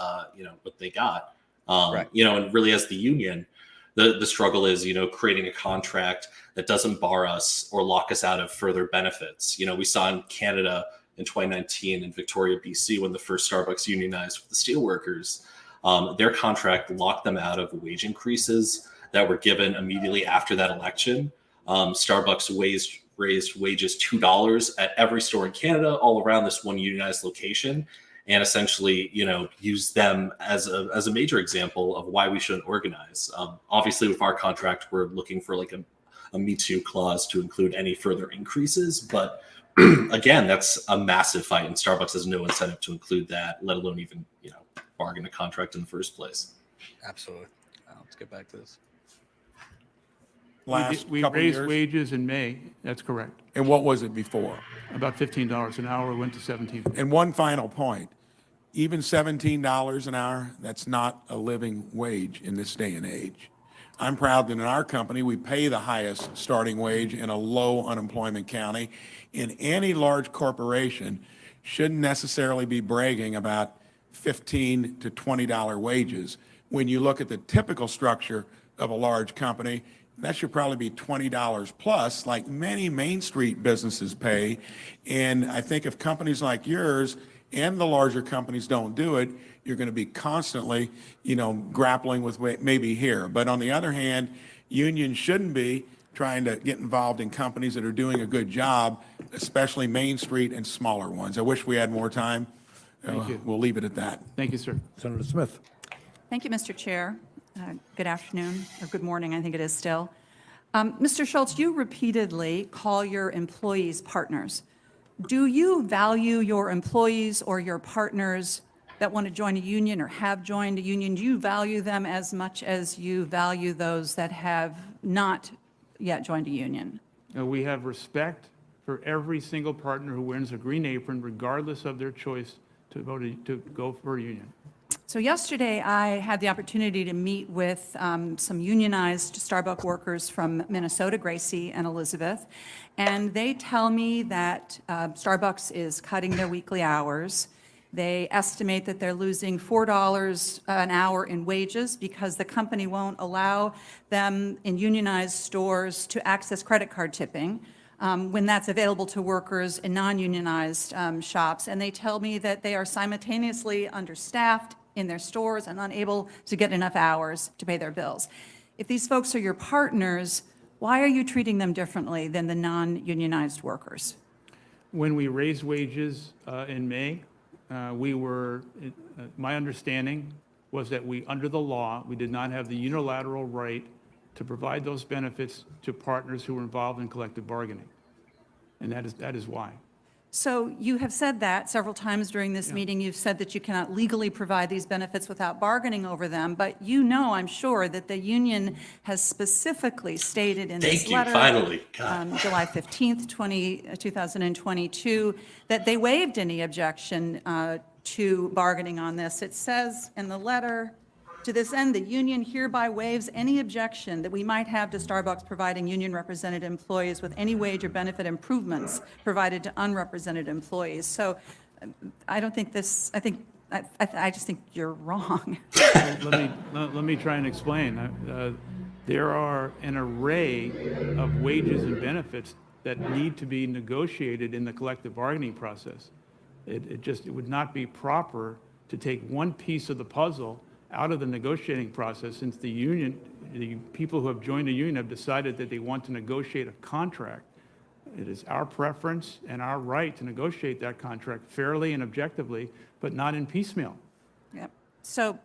what they got. And really as the union, the struggle is, creating a contract that doesn't bar us or lock us out of further benefits. We saw in Canada in 2019 in Victoria, BC, when the first Starbucks unionized with the steelworkers, their contract locked them out of wage increases that were given immediately after that election. Starbucks raised wages $2 at every store in Canada, all around this one unionized location, and essentially, use them as a major example of why we shouldn't organize. Obviously, with our contract, we're looking for like a Me Too clause to include any further increases. But again, that's a massive fight, and Starbucks has no incentive to include that, let alone even, bargain a contract in the first place. Absolutely. Let's get back to this. We raised wages in May. That's correct. And what was it before? About $15 an hour. It went to 17. And one final point, even $17 an hour, that's not a living wage in this day and age. I'm proud that in our company, we pay the highest starting wage in a low unemployment county. And any large corporation shouldn't necessarily be bragging about $15 to $20 wages. When you look at the typical structure of a large company, that should probably be $20 plus, like many Main Street businesses pay. And I think if companies like yours and the larger companies don't do it, you're going to be constantly, grappling with maybe here. But on the other hand, unions shouldn't be trying to get involved in companies that are doing a good job, especially Main Street and smaller ones. I wish we had more time. Thank you. We'll leave it at that. Thank you, sir. Senator Smith. Thank you, Mr. Chair. Good afternoon, or good morning, I think it is still. Mr. Schultz, you repeatedly call your employees partners. Do you value your employees or your partners that want to join a union or have joined a union? Do you value them as much as you value those that have not yet joined a union? We have respect for every single partner who wears a green apron, regardless of their choice to go for a union. So yesterday, I had the opportunity to meet with some unionized Starbucks workers from Minnesota, Gracie and Elizabeth, and they tell me that Starbucks is cutting their weekly hours, They estimate that they're losing $4 an hour in wages because the company won't allow them in unionized stores to access credit card tipping when that's available to workers in non-unionized shops. And they tell me that they are simultaneously understaffed in their stores and unable to get enough hours to pay their bills. If these folks are your partners, why are you treating them differently than the non-unionized workers? When we raised wages in May, my understanding was that under the law, we did not have the unilateral right to provide those benefits to partners who were involved in collective bargaining. And that is why. So you have said that several times during this meeting. You've said that you cannot legally provide these benefits without bargaining over them. But you know, I'm sure, that the union has specifically stated in this letter, finally. July 15th, 2022, that they waived any objection to bargaining on this. It says in the letter, to this end, the union hereby waives any objection that we might have to Starbucks providing union represented employees with any wage or benefit improvements provided to unrepresented employees. So I don't think this, I just think you're wrong. Let me try and explain. There are an array of wages and benefits that need to be negotiated in the collective bargaining process. It would not be proper to take one piece of the puzzle out of the negotiating process, since the people who have joined the union have decided that they want to negotiate a contract. It is our preference and our right to negotiate that contract fairly and objectively, but not in piecemeal. Yep. So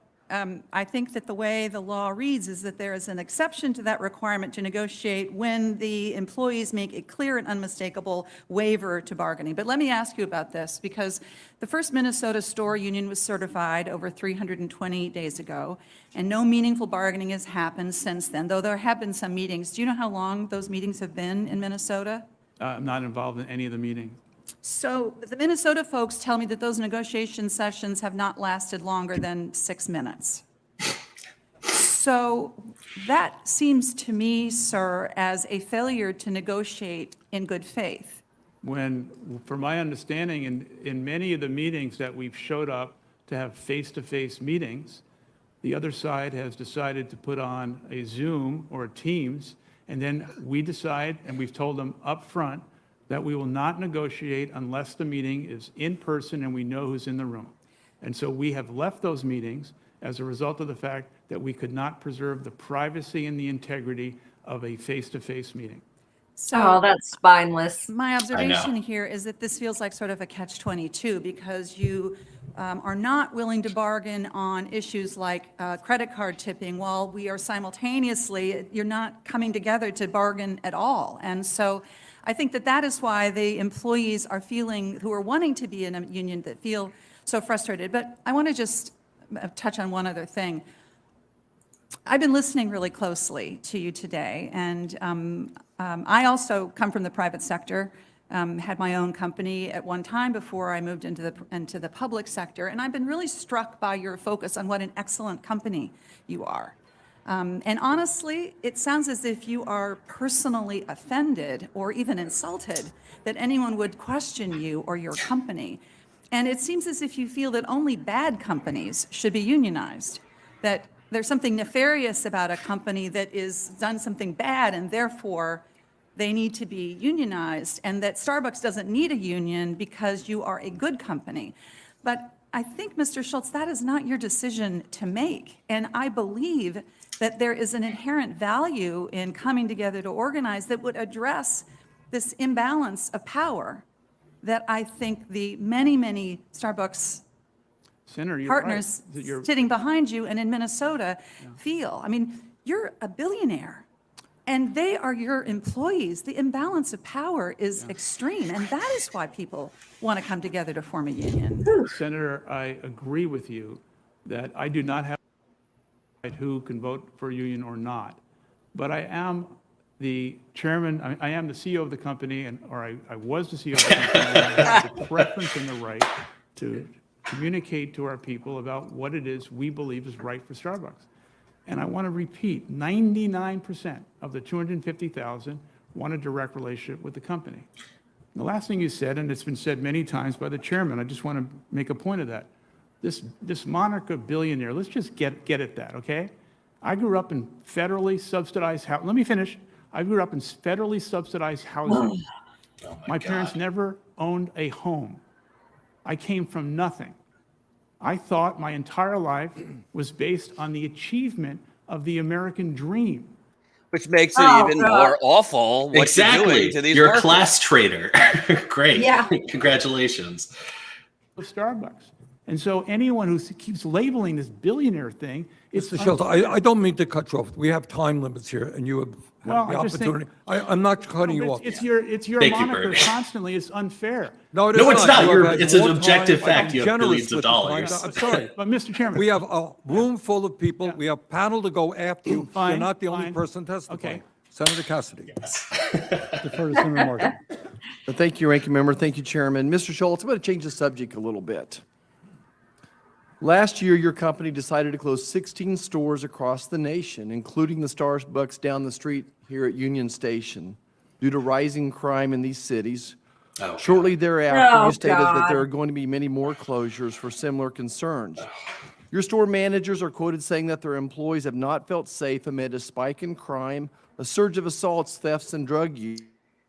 I think that the way the law reads is that there is an exception to that requirement to negotiate when the employees make a clear and unmistakable waiver to bargaining. But let me ask you about this, because the first Minnesota store union was certified over 320 days ago, and no meaningful bargaining has happened since then, though there have been some meetings. Do you know how long those meetings have been in Minnesota? I'm not involved in any of the meetings. So the Minnesota folks tell me that those negotiation sessions have not lasted longer than 6 minutes. So that seems to me, sir, as a failure to negotiate in good faith. From my understanding, in many of the meetings that we've showed up to have face-to-face meetings, the other side has decided to put on a Zoom or a Teams, and then we decide, and we've told them up front, that we will not negotiate unless the meeting is in person and we know who's in the room. And so we have left those meetings as a result of the fact that we could not preserve the privacy and the integrity of a face-to-face meeting. So that's spineless. My observation here is that this feels like sort of a catch-22, because you are not willing to bargain on issues like credit card tipping, while we are simultaneously, you're not coming together to bargain at all. And so I think that is why the employees are feeling, who are wanting to be in a union, that feel so frustrated. But I want to just touch on one other thing. I've been listening really closely to you today, and I also come from the private sector, had my own company at one time before I moved into the public sector, and I've been really struck by your focus on what an excellent company you are. And honestly, it sounds as if you are personally offended or even insulted that anyone would question you or your company. And it seems as if you feel that only bad companies should be unionized, that there's something nefarious about a company that is done something bad and therefore they need to be unionized, and that Starbucks doesn't need a union because you are a good company. But I think, Mr. Schultz, that is not your decision to make. And I believe that there is an inherent value in coming together to organize that would address this imbalance of power that I think the many, many Starbucks Senator, you're partners right. sitting behind you and in Minnesota feel. I mean, you're a billionaire and they are your employees. The imbalance of power is extreme, and that is why people want to come together to form a union. Senator, I agree with you that I do not have who can vote for a union or not, but I am the chairman, I am the CEO of the company, or I was the CEO of the company, and I have the preference and the right to communicate to our people about what it is we believe is right for Starbucks. And I want to repeat, 99% of the 250,000 want a direct relationship with the company. The last thing you said, and it's been said many times by the chairman, I just want to make a point of that. This monarch of billionaire, let's just get at that, okay? I grew up in federally subsidized housing. Let me finish. I grew up in federally subsidized housing. My parents never owned a home. I came from nothing. I thought my entire life was based on the achievement of the American dream. Which makes it even more awful what you're doing to these You're workers. a class traitor. Great. Yeah. Congratulations. Of Starbucks. And so anyone who keeps labeling this billionaire thing, it's Mr. Schultz, I don't mean to cut you off. We have time limits here, and you have Well, the I just think- opportunity. I'm not cutting you off. It's your Thank you, moniker Bernie. constally. It's unfair. No, No, it's not. You have had It's an more objective time. fact. I'm You have generous billions of with the time. dollars. I'm sorry. But Mr. Chairman. We have a room full of people. We have panel to go after you. You're Fine, not the only fine. person testifying. Okay. Senator Cassidy. Defer to Senator Markey. Thank you, Ranking Member. Thank you, Chairman. Mr. Schultz, I'm going to change the subject a little bit. Last year, your company decided to close 16 stores across the nation, including the Starbucks down the street here at Union Station, due to rising crime in these cities. Oh, Shortly thereafter, Oh, you stated that God. there are going to be many more closures for similar concerns. Your store managers are quoted saying that their employees have not felt safe amid a spike in crime, a surge of assaults, thefts, and drug use.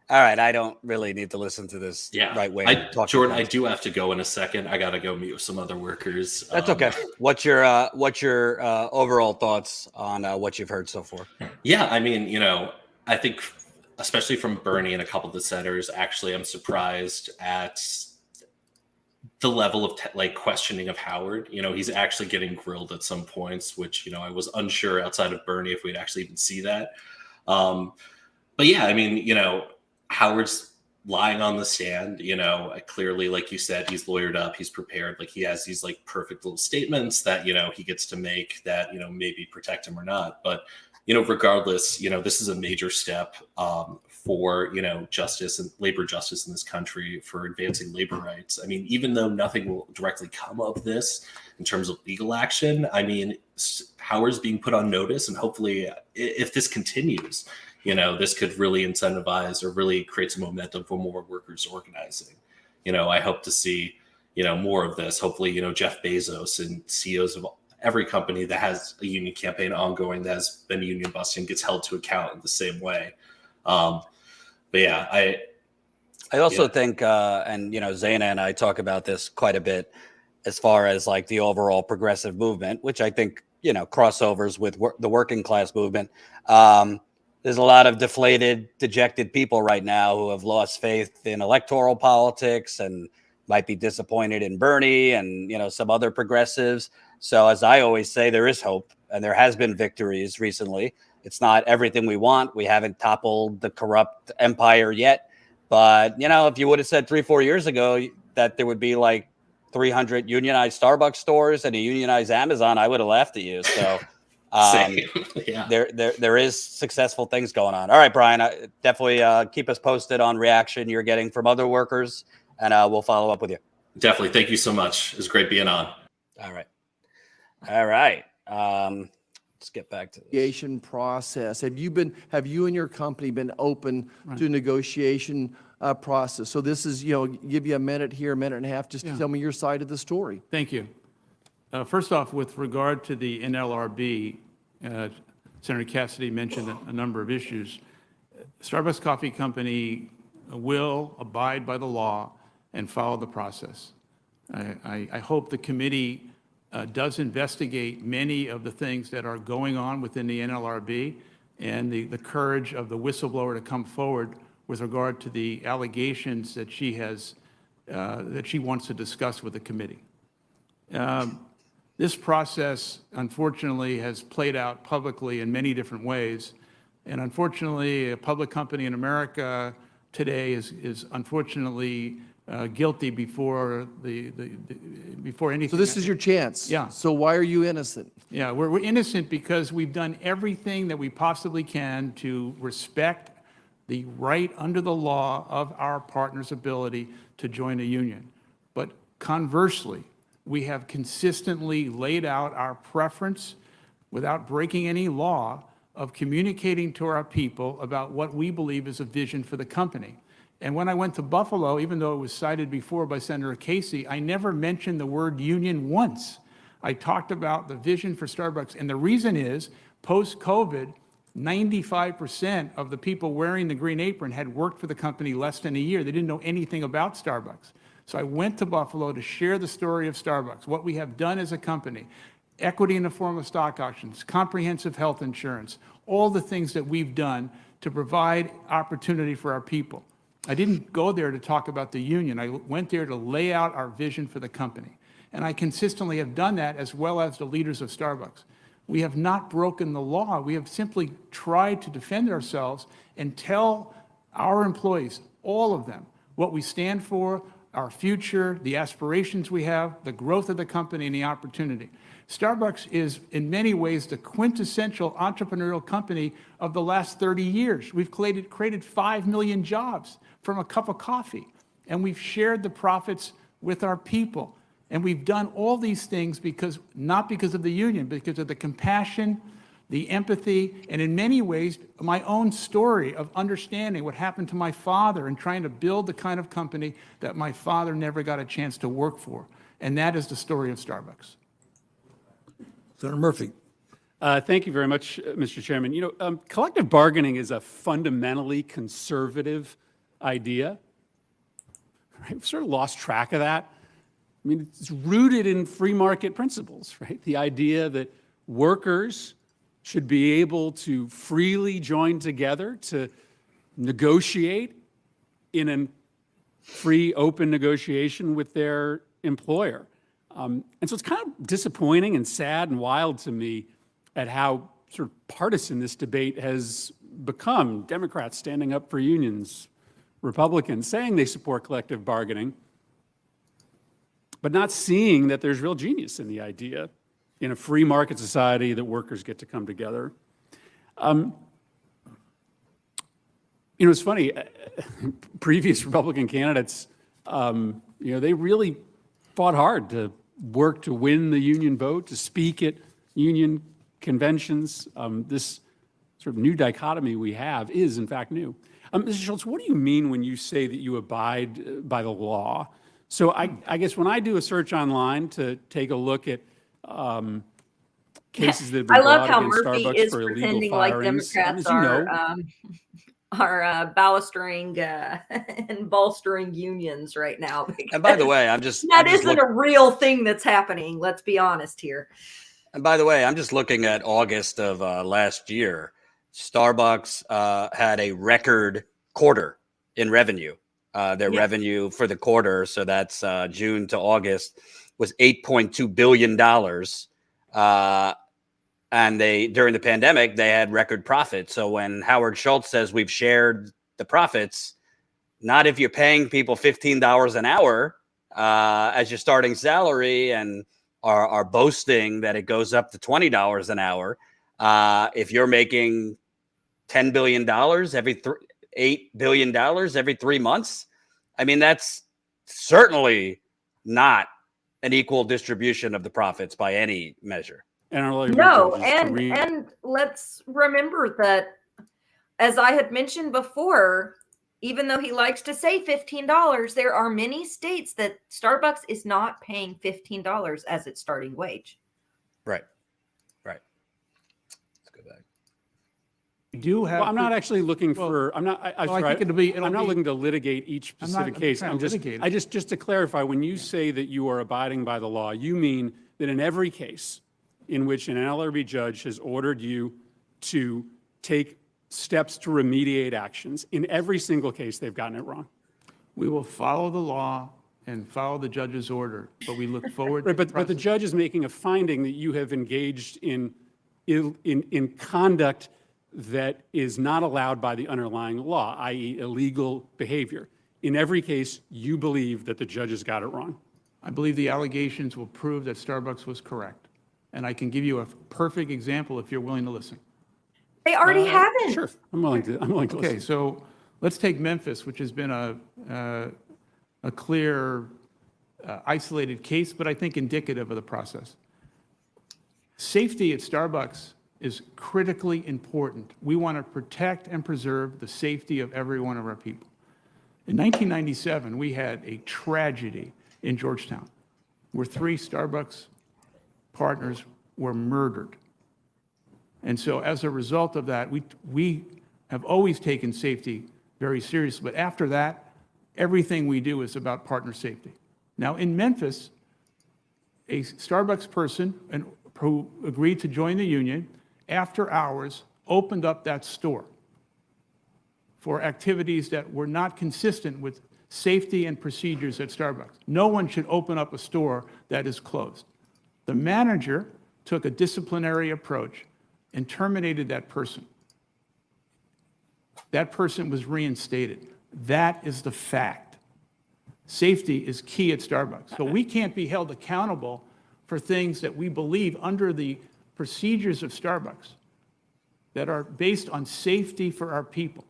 All right, I don't really need to listen to this right wing. Jordan, I do have to go in a second. I got to go meet with some other workers. That's okay. What's your overall thoughts on what you've heard so far? Yeah, I mean, I think especially from Bernie and a couple of the senators, actually, I'm surprised at the level of questioning of Howard. He's actually getting grilled at some points, which, I was unsure outside of Bernie if we'd actually even see that. But yeah, I mean, Howard's lying on the stand, clearly, like you said, he's lawyered up, he's prepared, he has these perfect little statements that, he gets to make that, maybe protect him or not. But, regardless, this is a major step for, justice and labor justice in this country, for advancing labor rights. I mean, even though nothing will directly come of this in terms of legal action, I mean, Howard's being put on notice, and hopefully if this continues, this could really incentivize or really create some momentum for more workers organizing. I hope to see, more of this. Hopefully, Jeff Bezos and CEOs of every company that has a union campaign ongoing that has been union busting gets held to account in the same way. But yeah, I also think, and Zaina and I talk about this quite a bit, as far as the overall progressive movement, which I think crossovers with the working class movement. There's a lot of deflated, dejected people right now who have lost faith in electoral politics and might be disappointed in Bernie and, some other progressives. So as I always say, there is hope, and there has been victories recently. It's not everything we want. We haven't toppled the corrupt empire yet. But, if you would have said 3-4 years ago that there would be 300 unionized Starbucks stores and a unionized Amazon, I would have laughed at you. So yeah. There is successful things going on. All right, Brian, definitely keep us posted on reaction you're getting from other workers, and we'll follow up with you. Definitely. Thank you so much. It was great being on. All right. Let's get back to this. Negotiation process. Have you and your company been open to negotiation process? So this is, give you a minute here, a minute and a half, just to tell me your side of the story. Thank you. First off, with regard to the NLRB, Senator Cassidy mentioned a number of issues. Starbucks Coffee Company will abide by the law and follow the process. I hope the committee does investigate many of the things that are going on within the NLRB, and the courage of the whistleblower to come forward with regard to the allegations that she has, that she wants to discuss with the committee. This process, unfortunately, has played out publicly in many different ways. And unfortunately, a public company in America today is unfortunately guilty before before anything. So this is your chance. Yeah. So why are you innocent? Yeah, we're innocent because we've done everything that we possibly can to respect the right under the law of our partner's ability to join a union. But conversely, we have consistently laid out our preference without breaking any law of communicating to our people about what we believe is a vision for the company. And when I went to Buffalo, even though it was cited before by Senator Casey, I never mentioned the word union once. I talked about the vision for Starbucks. And the reason is, post-COVID, 95% of the people wearing the green apron had worked for the company less than a year. They didn't know anything about Starbucks. So I went to Buffalo to share the story of Starbucks, what we have done as a company, equity in the form of stock options, comprehensive health insurance, all the things that we've done to provide opportunity for our people. I didn't go there to talk about the union. I went there to lay out our vision for the company. And I consistently have done that, as well as the leaders of Starbucks. We have not broken the law. We have simply tried to defend ourselves and tell our employees, all of them, what we stand for, our future, the aspirations we have, the growth of the company, and the opportunity. Starbucks is, in many ways, the quintessential entrepreneurial company of the last 30 years. We've created 5 million jobs from a cup of coffee, and we've shared the profits with our people. And we've done all these things not because of the union, but because of the compassion, the empathy, and in many ways, my own story of understanding what happened to my father and trying to build the kind of company that my father never got a chance to work for. And that is the story of Starbucks. Senator Murphy. Thank you very much, Mr. Chairman. Collective bargaining is a fundamentally conservative idea. Right? We've sort of lost track of that. I mean, it's rooted in free market principles, right? The idea that workers should be able to freely join together to negotiate in a free, open negotiation with their employer. And so it's kind of disappointing and sad and wild to me at how sort of partisan this debate has become. Democrats standing up for unions, Republicans saying they support collective bargaining, but not seeing that there's real genius in the idea in a free market society that workers get to come together. It's funny, previous Republican candidates, they really fought hard to work to win the union vote, to speak at union conventions. This sort of new dichotomy we have is, in fact, new. Mr. Schultz, what do you mean when you say that you abide by the law? So I guess when I do a search online to take a look at cases that have been brought against Starbucks for illegal firings, Democrats are balustering and bolstering unions right now. And by the way, that isn't a real thing that's happening. Let's be honest here. And by the way, I'm just looking at August of last year. Starbucks had a record quarter in revenue. Their revenue for the quarter, so that's June to August, was $8.2 billion. And during the pandemic, they had record profits. So when Howard Schultz says we've shared the profits, not if you're paying people $15 an hour as your starting salary and are boasting that it goes up to $20 an hour. If you're making $10 billion $8 billion every 3 months. I mean, that's certainly not an equal distribution of the profits by any measure. No, and let's remember that, as I had mentioned before, even though he likes to say $15, there are many states that Starbucks is not paying $15 as its starting wage. Right. Well, I'm not actually looking for. I'm not. I'm not looking to litigate each specific case. Just to clarify, when you say that you are abiding by the law, you mean that in every case in which an NLRB judge has ordered you to take steps to remediate actions, in every single case they've gotten it wrong. We will follow the law and follow the judge's order, but we look forward. Right, but the judge is making a finding that you have engaged in conduct that is not allowed by the underlying law, i.e. illegal behavior. In every case, you believe that the judge has got it wrong. I believe the allegations will prove that Starbucks was correct. And I can give you a perfect example if you're willing to listen. They already haven't. Sure, I'm willing to listen. Okay, so let's take Memphis, which has been a clear, isolated case, but I think indicative of the process. Safety at Starbucks is critically important. We want to protect and preserve the safety of every one of our people. In 1997, we had a tragedy in Georgetown where 3 Starbucks partners were murdered. And so as a result of that, we have always taken safety very seriously. But after that, everything we do is about partner safety. Now, in Memphis, a Starbucks person who agreed to join the union, after hours, opened up that store for activities that were not consistent with safety and procedures at Starbucks. No one should open up a store that is closed. The manager took a disciplinary approach and terminated that person. That person was reinstated. That is the fact. Safety is key at Starbucks. So we can't be held accountable for things that we believe under the procedures of Starbucks that are based on safety for our people.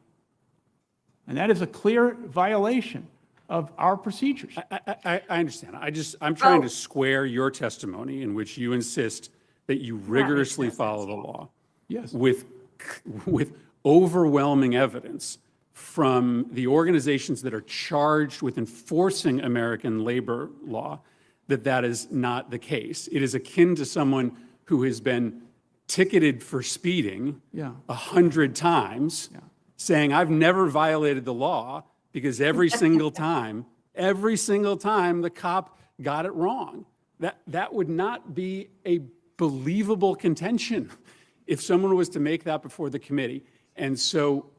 And that is a clear violation of our procedures. I understand. I'm trying to square your testimony in which you insist that you rigorously follow the law. Yes. With overwhelming evidence from the organizations that are charged with enforcing American labor law that is not the case. It is akin to someone who has been ticketed for speeding 100 times, saying, I've never violated the law because every single time the cop got it wrong. That would not be a believable contention if someone was to make that before the committee. And so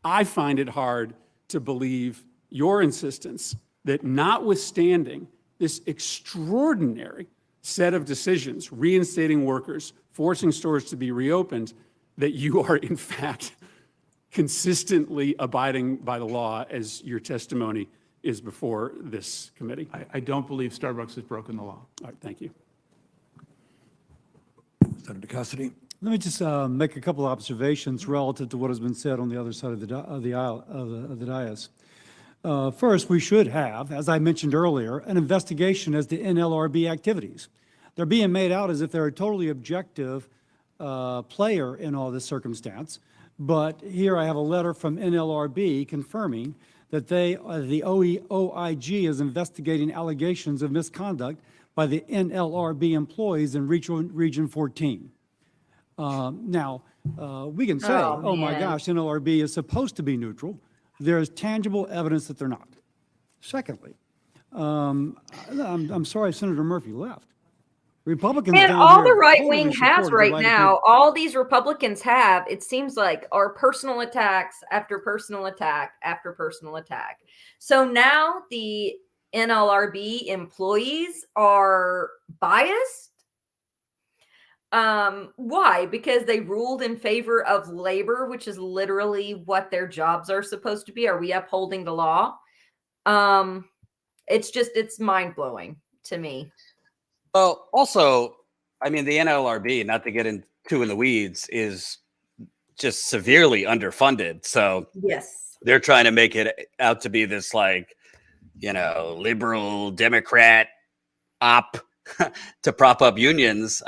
I find it hard to believe your insistence that notwithstanding this extraordinary set of decisions, reinstating workers, forcing stores to be reopened, that you are in fact consistently abiding by the law as your testimony is before this committee. I don't believe Starbucks has broken the law. All right, thank you. Senator Cassidy. Let me just make a couple of observations relative to what has been said on the other side of the aisle of the dais. First, we should have, as I mentioned earlier, an investigation as to NLRB activities. They're being made out as if they're a totally objective player in all this circumstance. But here I have a letter from NLRB confirming that the OIG is investigating allegations of misconduct by the NLRB employees in Region 14. Now, we can say, oh my gosh, NLRB is supposed to be neutral. There is tangible evidence that they're not. Secondly, I'm sorry Senator Murphy left. Republicans And down all here the right totally wing has support the right right of now, people. all these Republicans have, it seems like, are personal attacks after personal attack after personal attack. So now the NLRB employees are biased. Why? Because they ruled in favor of labor, which is literally what their jobs are supposed to be. Are we upholding the law? It's mind-blowing to me. Well, also, I mean, the NLRB, not to get into in the weeds, is just severely underfunded. So yes, they're trying to make it out to be this liberal Democrat op to prop up unions. The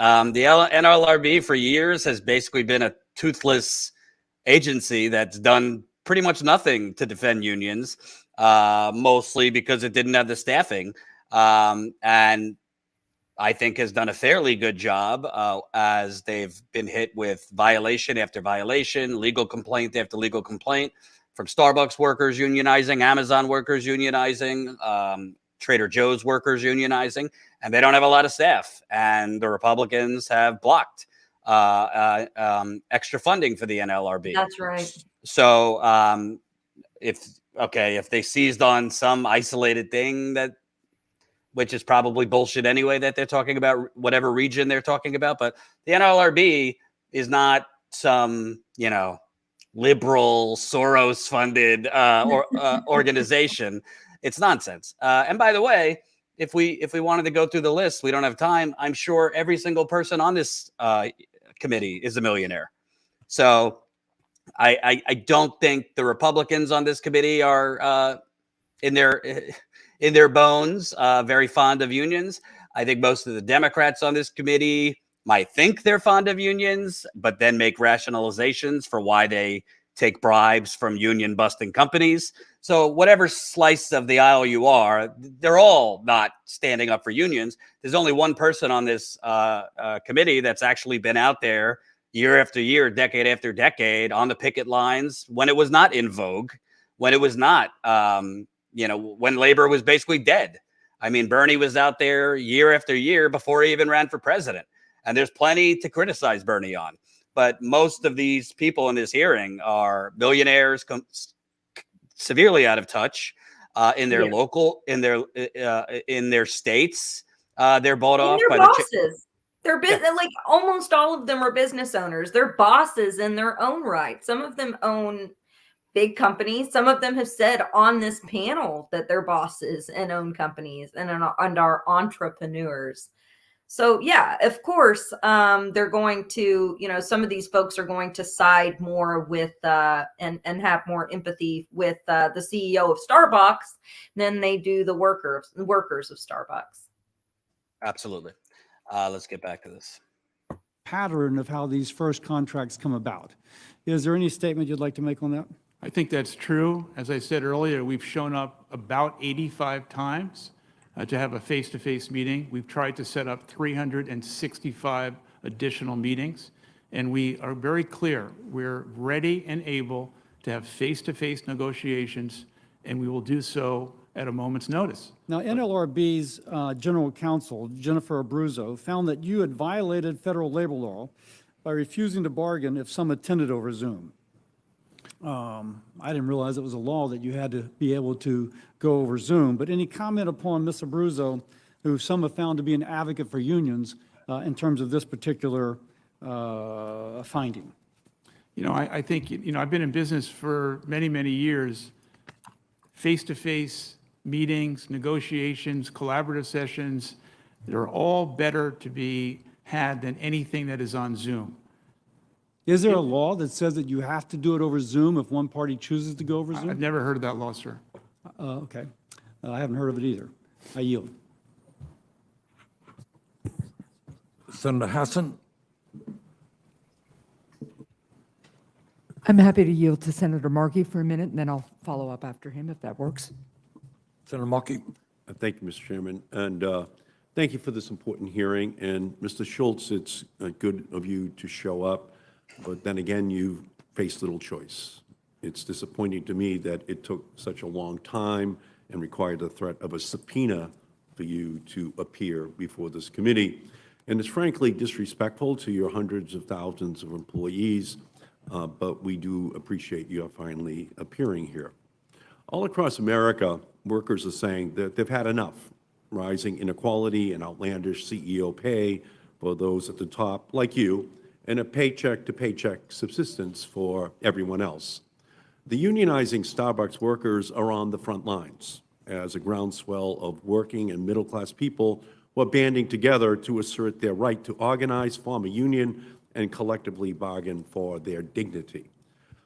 NLRB for years has basically been a toothless agency that's done pretty much nothing to defend unions, mostly because it didn't have the staffing. And I think has done a fairly good job as they've been hit with violation after violation, legal complaint after legal complaint from Starbucks workers unionizing, Amazon workers unionizing, Trader Joe's workers unionizing, and they don't have a lot of staff. And the Republicans have blocked extra funding for the NLRB. That's right. So if they seized on some isolated thing which is probably bullshit anyway, that they're talking about, whatever region they're talking about. But the NLRB is not some, liberal Soros-funded organization. It's nonsense. And by the way, if we wanted to go through the list, we don't have time. I'm sure every single person on this committee is a millionaire. So I don't think the Republicans on this committee are in their bones, very fond of unions. I think most of the Democrats on this committee might think they're fond of unions, but then make rationalizations for why they take bribes from union busting companies. So whatever slice of the aisle you are, they're all not standing up for unions. There's only one person on this committee that's actually been out there year after year, decade after decade on the picket lines when it was not in vogue, when it was not, when labor was basically dead. I mean, Bernie was out there year after year before he even ran for president. And there's plenty to criticize Bernie on. But most of these people in this hearing are billionaires, severely out of touch in their local, in their states. They're bought off they're by bosses. They're like almost all of them are business owners. They're bosses in their own right. Some of them own big companies. Some of them have said on this panel that they're bosses and own companies and are entrepreneurs. So yeah, of course, they're going to, some of these folks are going to side more with and have more empathy with the CEO of Starbucks than they do the workers of Starbucks. Absolutely. Let's get back to this pattern of how these first contracts come about. Is there any statement you'd like to make on that? I think that's true. As I said earlier, we've shown up about 85 times to have a face-to-face meeting. We've tried to set up 365 additional meetings, and we are very clear. We're ready and able to have face-to-face negotiations, and we will do so at a moment's notice. Now, NLRB's General Counsel, Jennifer Abruzzo, found that you had violated federal labor law by refusing to bargain if some attended over Zoom. I didn't realize it was a law that you had to be able to go over Zoom, but any comment upon Ms. Abruzzo, who some have found to be an advocate for unions in terms of this particular finding? I think, I've been in business for many, many years. Face-to-face meetings, negotiations, collaborative sessions, they're all better to be had than anything that is on Zoom. Is there a law that says that you have to do it over Zoom if one party chooses to go over Zoom? I've never heard of that law, sir. Okay. I haven't heard of it either. I yield. Senator Hassan. I'm happy to yield to Senator Markey for a minute, and then I'll follow up after him if that works. Senator Markey. Thank you, Mr. Chairman, and thank you for this important hearing. And Mr. Schultz, it's good of you to show up, but then again, you face little choice. It's disappointing to me that it took such a long time and required the threat of a subpoena for you to appear before this committee. And it's frankly disrespectful to your hundreds of thousands of employees, but we do appreciate you finally appearing here. All across America, workers are saying that they've had enough. Rising inequality and outlandish CEO pay for those at the top, like you, and a paycheck-to-paycheck subsistence for everyone else. The unionizing Starbucks workers are on the front lines as a groundswell of working and middle-class people who are banding together to assert their right to organize, form a union, and collectively bargain for their dignity.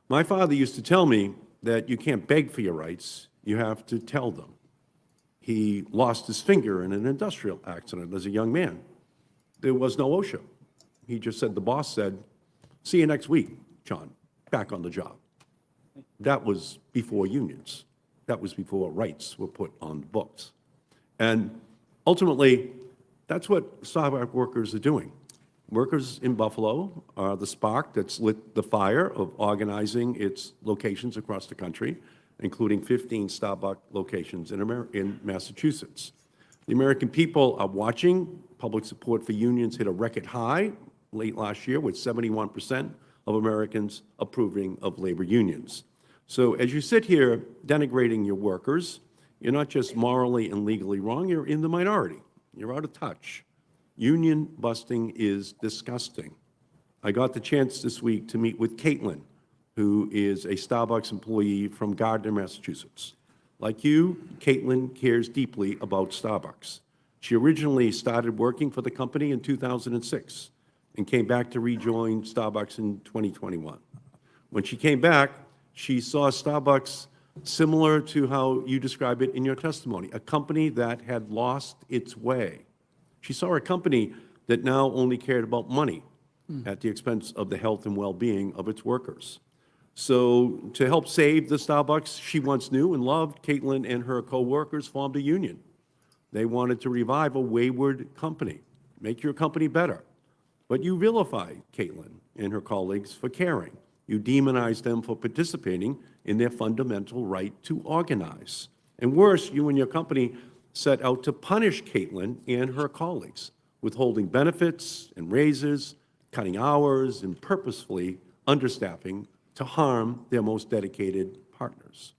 My father used to tell me that you can't beg for your rights, you have to tell them. He lost his finger in an industrial accident as a young man. There was no OSHA. He just said, the boss said, see you next week, John, back on the job. That was before unions. That was before rights were put on the books. And ultimately, that's what Starbucks workers are doing. Workers in Buffalo are the spark that's lit the fire of organizing its locations across the country, including 15 Starbucks locations in Massachusetts. The American people are watching. Public support for unions hit a record high late last year with 71% of Americans approving of labor unions. So as you sit here denigrating your workers, you're not just morally and legally wrong, you're in the minority. You're out of touch. Union busting is disgusting. I got the chance this week to meet with Caitlin, who is a Starbucks employee from Gardner, Massachusetts. Like you, Caitlin cares deeply about Starbucks. She originally started working for the company in 2006 and came back to rejoin Starbucks in 2021. When she came back, she saw Starbucks similar to how you describe it in your testimony, a company that had lost its way. She saw a company that now only cared about money at the expense of the health and well-being of its workers. So to help save the Starbucks she once knew and loved, Caitlin and her co-workers formed a union. They wanted to revive a wayward company, make your company better. But you vilify Caitlin and her colleagues for caring. You demonize them for participating in their fundamental right to organize. And worse, you and your company set out to punish Caitlin and her colleagues, withholding benefits and raises, cutting hours, and purposefully understaffing to harm their most dedicated partners.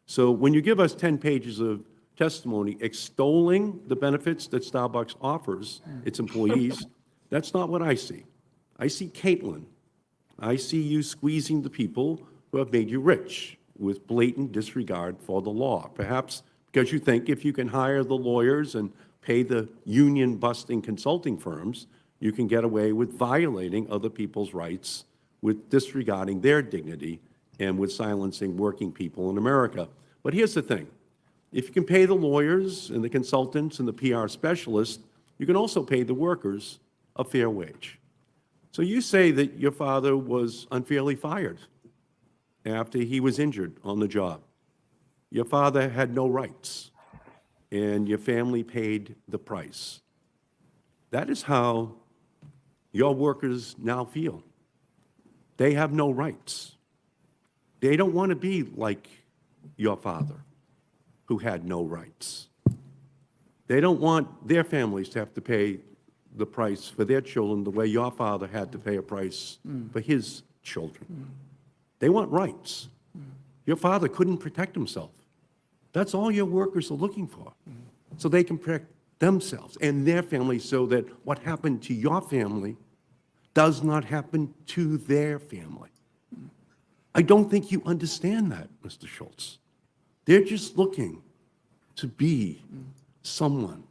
So when you give us 10 pages of testimony extolling the benefits that Starbucks offers its employees, that's not what I see. I see Caitlin. I see you squeezing the people who have made you rich with blatant disregard for the law. Perhaps because you think if you can hire the lawyers and pay the union-busting consulting firms, you can get away with violating other people's rights, with disregarding their dignity, and with silencing working people in America. But here's the thing. If you can pay the lawyers and the consultants and the PR specialists, you can also pay the workers a fair wage. So you say that your father was unfairly fired after he was injured on the job. Your father had no rights, and your family paid the price. That is how your workers now feel. They have no rights. They don't want to be like your father, who had no rights. They don't want their families to have to pay the price for their children the way your father had to pay a price for his children. They want rights. Your father couldn't protect himself. That's all your workers are looking for, so they can protect themselves and their families so that what happened to your family does not happen to their family. I don't think you understand that, Mr. Schultz. They're just looking to be someone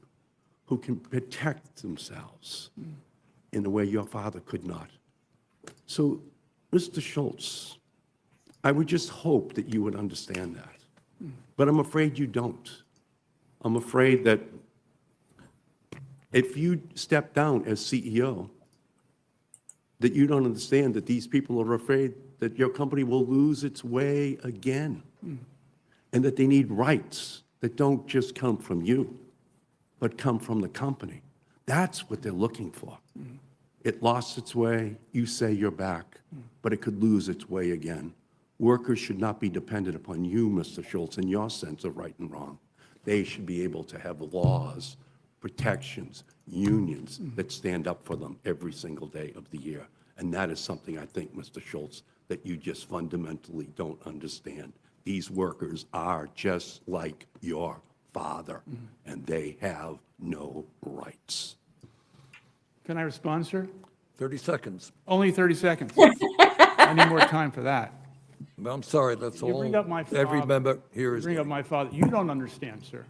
who can protect themselves in a way your father could not. So, Mr. Schultz, I would just hope that you would understand that. But I'm afraid you don't. I'm afraid that if you step down as CEO, that you don't understand that these people are afraid that your company will lose its way again, and that they need rights that don't just come from you, but come from the company. That's what they're looking for. It lost its way, you say you're back, but it could lose its way again. Workers should not be dependent upon you, Mr. Schultz, in your sense of right and wrong. They should be able to have laws, protections, unions that stand up for them every single day of the year. And that is something I think, Mr. Schultz, that you just fundamentally don't understand. These workers are just like your father, and they have no rights. Can I respond, sir? 30 seconds. Only 30 seconds. I need more time for that. Well, I'm sorry, that's You all. bring up my Every father. member here You is. bring up my father. You don't understand, sir.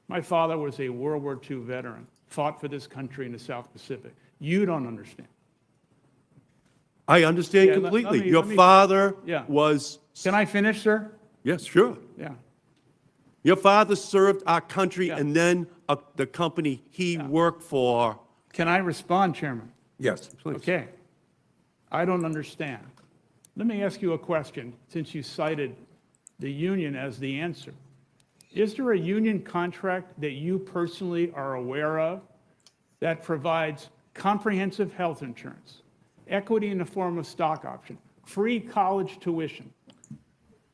My father was a World War II veteran, fought for this country in the South Pacific. You don't understand. I understand Yeah, let completely. me- Your let me- father Yeah. was... Can I finish, sir? Yes, sure. Yeah. Your father served our country, and then the company he worked for... Can I respond, Chairman? Yes, please. Okay. I don't understand. Let me ask you a question, since you cited the union as the answer. Is there a union contract that you personally are aware of that provides comprehensive health insurance, equity in the form of stock option, free college tuition?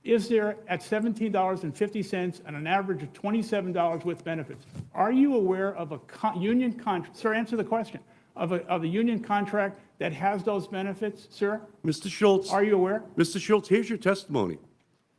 Is there at $17.50 and an average of $27 with benefits? Are you aware of a union contract? Sir, answer the question. Of a union contract that has those benefits, sir? Mr. Schultz. Are you aware? Masking Schultz, here's your testimony. I'm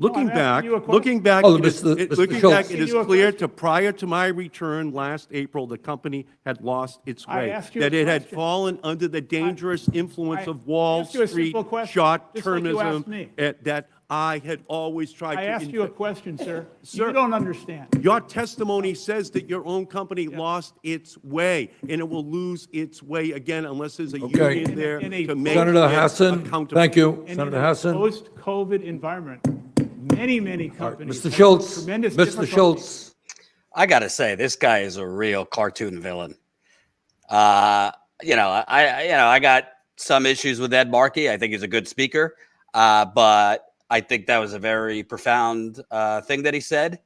Looking asking back, you a question. looking back, Oh, it is- Mr. it- Mr. looking Schultz. back, it is Asking you a clear question. to prior to my return last April, the company had lost its I way. asked you a That it had question. fallen under the dangerous influence I of Wall asked you a Street simple question, just like you short-termism asked me. that I had always tried to... I asked you a question, sir. Sir, You don't understand. Your testimony says that your own company lost its way, and it will lose its way again unless there's a Okay. union there In a to make Senator it Hassan, accountable. thank you. And in Senator a Hassan. post-COVID environment, many companies. Mr. have Schultz, tremendous Mr. difficulty. Schultz. I got to say, this guy is a real cartoon villain. I got some issues with Ed Markey. I think he's a good speaker, but I think that was a very profound thing that he said.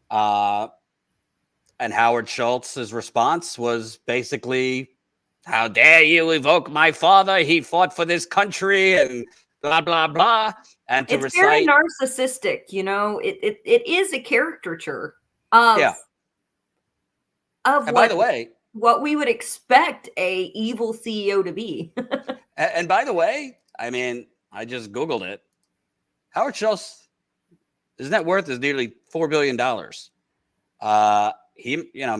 And Howard Schultz's response was basically, how dare you evoke my father? He fought for this country and blah, blah, blah. And to It's very recite. narcissistic, you know, it is a caricature of, Yeah. of And by the way, what we would expect a evil CEO to be. and by the way, I mean, I just Googled it. Howard Schultz, his net worth is nearly $4 billion.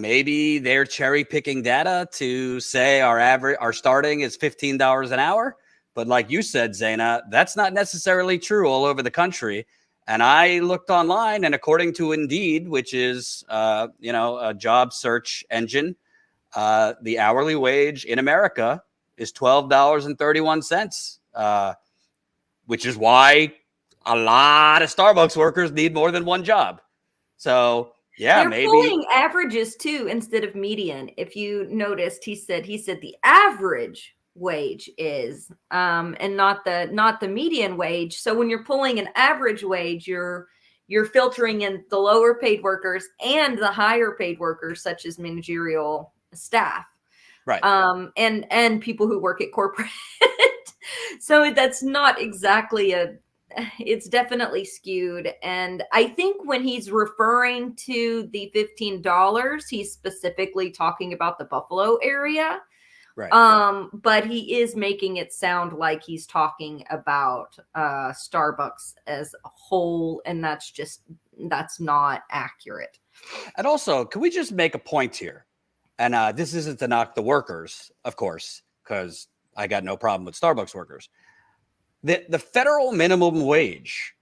Maybe they're cherry picking data to say our starting is $15 an hour. But like you said, Zaina, that's not necessarily true all over the country. And I looked online, and according to Indeed, which is, a job search engine, the hourly wage in America is $12.31, which is why a lot of Starbucks workers need more than one job. So yeah, They're maybe pulling averages too instead of median. If you noticed, he said the average wage is and not the median wage. So when you're pulling an average wage, you're filtering in the lower paid workers and the higher paid workers, such as managerial staff, right? And people who work at corporate. So that's not exactly it's definitely skewed. And I think when he's referring to the $15, he's specifically talking about the Buffalo area. Right. But he is making it sound like he's talking about Starbucks as a whole, and that's not accurate. And also, can we just make a point here? And this isn't to knock the workers, of course, because I got no problem with Starbucks workers. The federal minimum wage,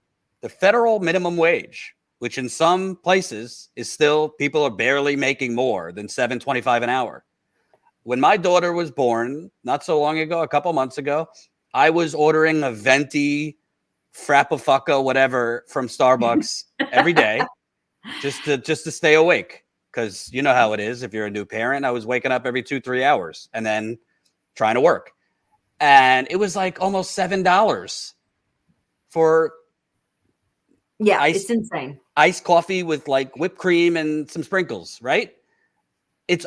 which in some places is still, people are barely making more than $7.25 an hour. When my daughter was born, not so long ago, a couple months ago, I was ordering a venti, frappafucka, whatever from Starbucks every day, just to stay awake. Because you know how it is if you're a new parent. I was waking up every 2-3 hours and then trying to work. And it was like almost $7 for it's insane. Iced coffee with like whipped cream and some sprinkles, right? It's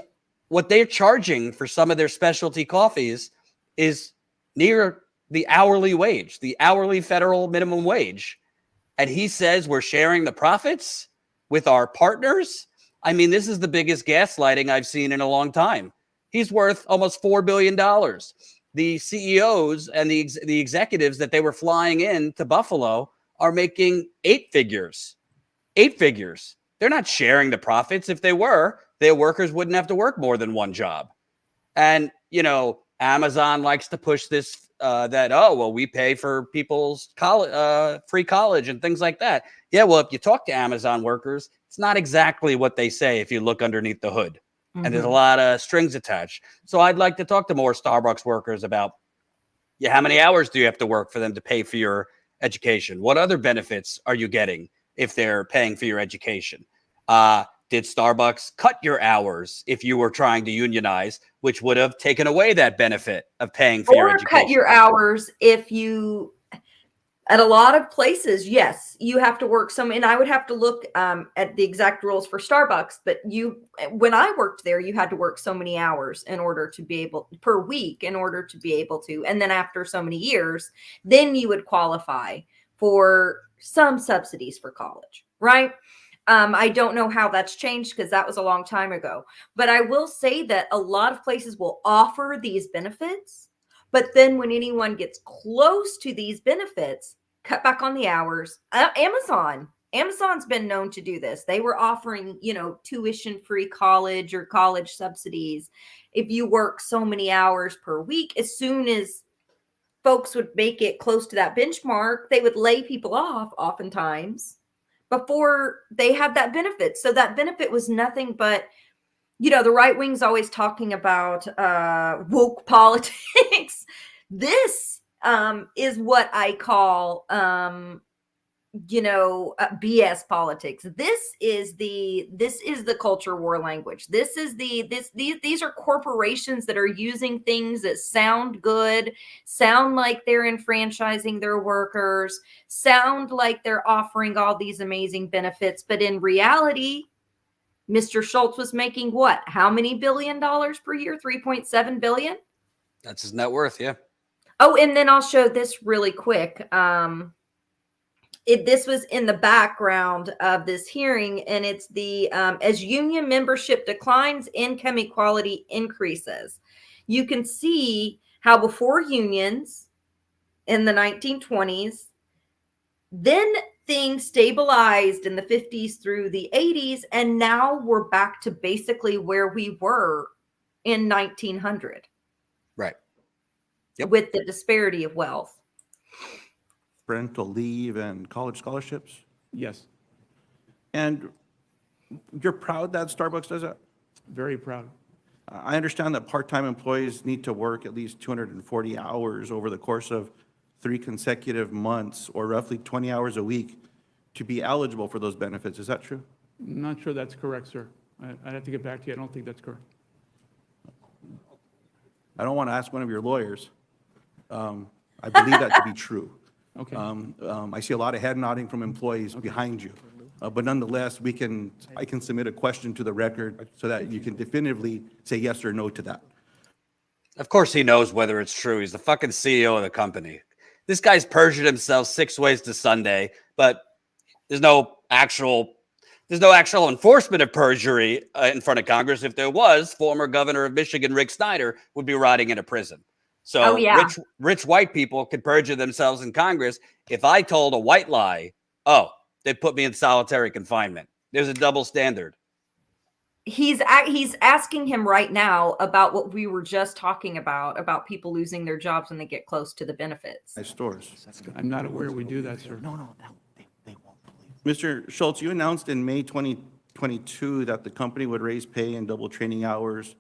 what they're charging for some of their specialty coffees is near the hourly wage, the hourly federal minimum wage. And he says we're sharing the profits with our partners. I mean, this is the biggest gaslighting I've seen in a long time. He's worth almost $4 billion. The CEOs and the executives that they were flying in to Buffalo are making 8 figures. 8 figures. They're not sharing the profits. If they were, their workers wouldn't have to work more than one job. And, Amazon likes to push this, we pay for people's free college and things like that. Yeah, well, if you talk to Amazon workers, it's not exactly what they say if you look underneath the hood. And there's a lot of strings attached. So I'd like to talk to more Starbucks workers about, how many hours do you have to work for them to pay for your education? What other benefits are you getting if they're paying for your education? Did Starbucks cut your hours if you were trying to unionize, which would have taken away that benefit of paying for your education? Or cut your hours if you... At a lot of places, yes, you have to work and I would have to look at the exact rules for Starbucks, but when I worked there, you had to work so many hours per week in order to be able to, and then after so many years, then you would qualify for some subsidies for college, right? I don't know how that's changed because that was a long time ago, but I will say that a lot of places will offer these benefits. But then when anyone gets close to these benefits, cut back on the hours. Amazon's been known to do this. They were offering, tuition-free college or college subsidies. If you work so many hours per week, as soon as folks would make it close to that benchmark, they would lay people off oftentimes before they had that benefit. So that benefit was nothing but, the right wing's always talking about woke politics. This is what I call BS politics. This is the culture war language. These are corporations that are using things that sound good, sound like they're enfranchising their workers, sound like they're offering all these amazing benefits, but in reality, Mr. Schultz was making what? How many $1 billion per year? 3.7 billion? That's his net worth, yeah. Oh, and then I'll show this really quick. This was in the background of this hearing, and it's the as union membership declines, income equality increases. You can see how before unions in the 1920s, then things stabilized in the 50s through the 80s, and now we're back to basically where we were in 1900. Right. Yep. With the disparity of wealth. Parental leave and college scholarships? Yes, And you're proud that Starbucks does that? very proud. I understand that part-time employees need to work at least 240 hours over the course of 3 consecutive months, or roughly 20 hours a week, to be eligible for those benefits. Is that true? I'm not sure that's correct, sir. I'd have to get back to you. I don't think that's correct. I don't want to ask one of your lawyers. I believe that to be true. Okay. I see a lot of head nodding from employees behind you. But nonetheless, I can submit a question to the record so that you can definitively say yes or no to that. Of course he knows whether it's true. He's the fucking CEO of the company. This guy's perjured himself 6 ways to Sunday, but there's no actual enforcement of perjury in front of Congress. If there was, former governor of Michigan, Rick Snyder, would be rotting in a prison. So rich white people could perjure themselves in Congress. If I told a white lie, they'd put me in solitary confinement. There's a double standard. He's asking him right now about what we were just talking about people losing their jobs when they get close to the benefits. Stores. I'm not aware we do that, sir. No, they won't believe. Mr. Schultz, you announced in May 2022 that the company would raise pay and double training hours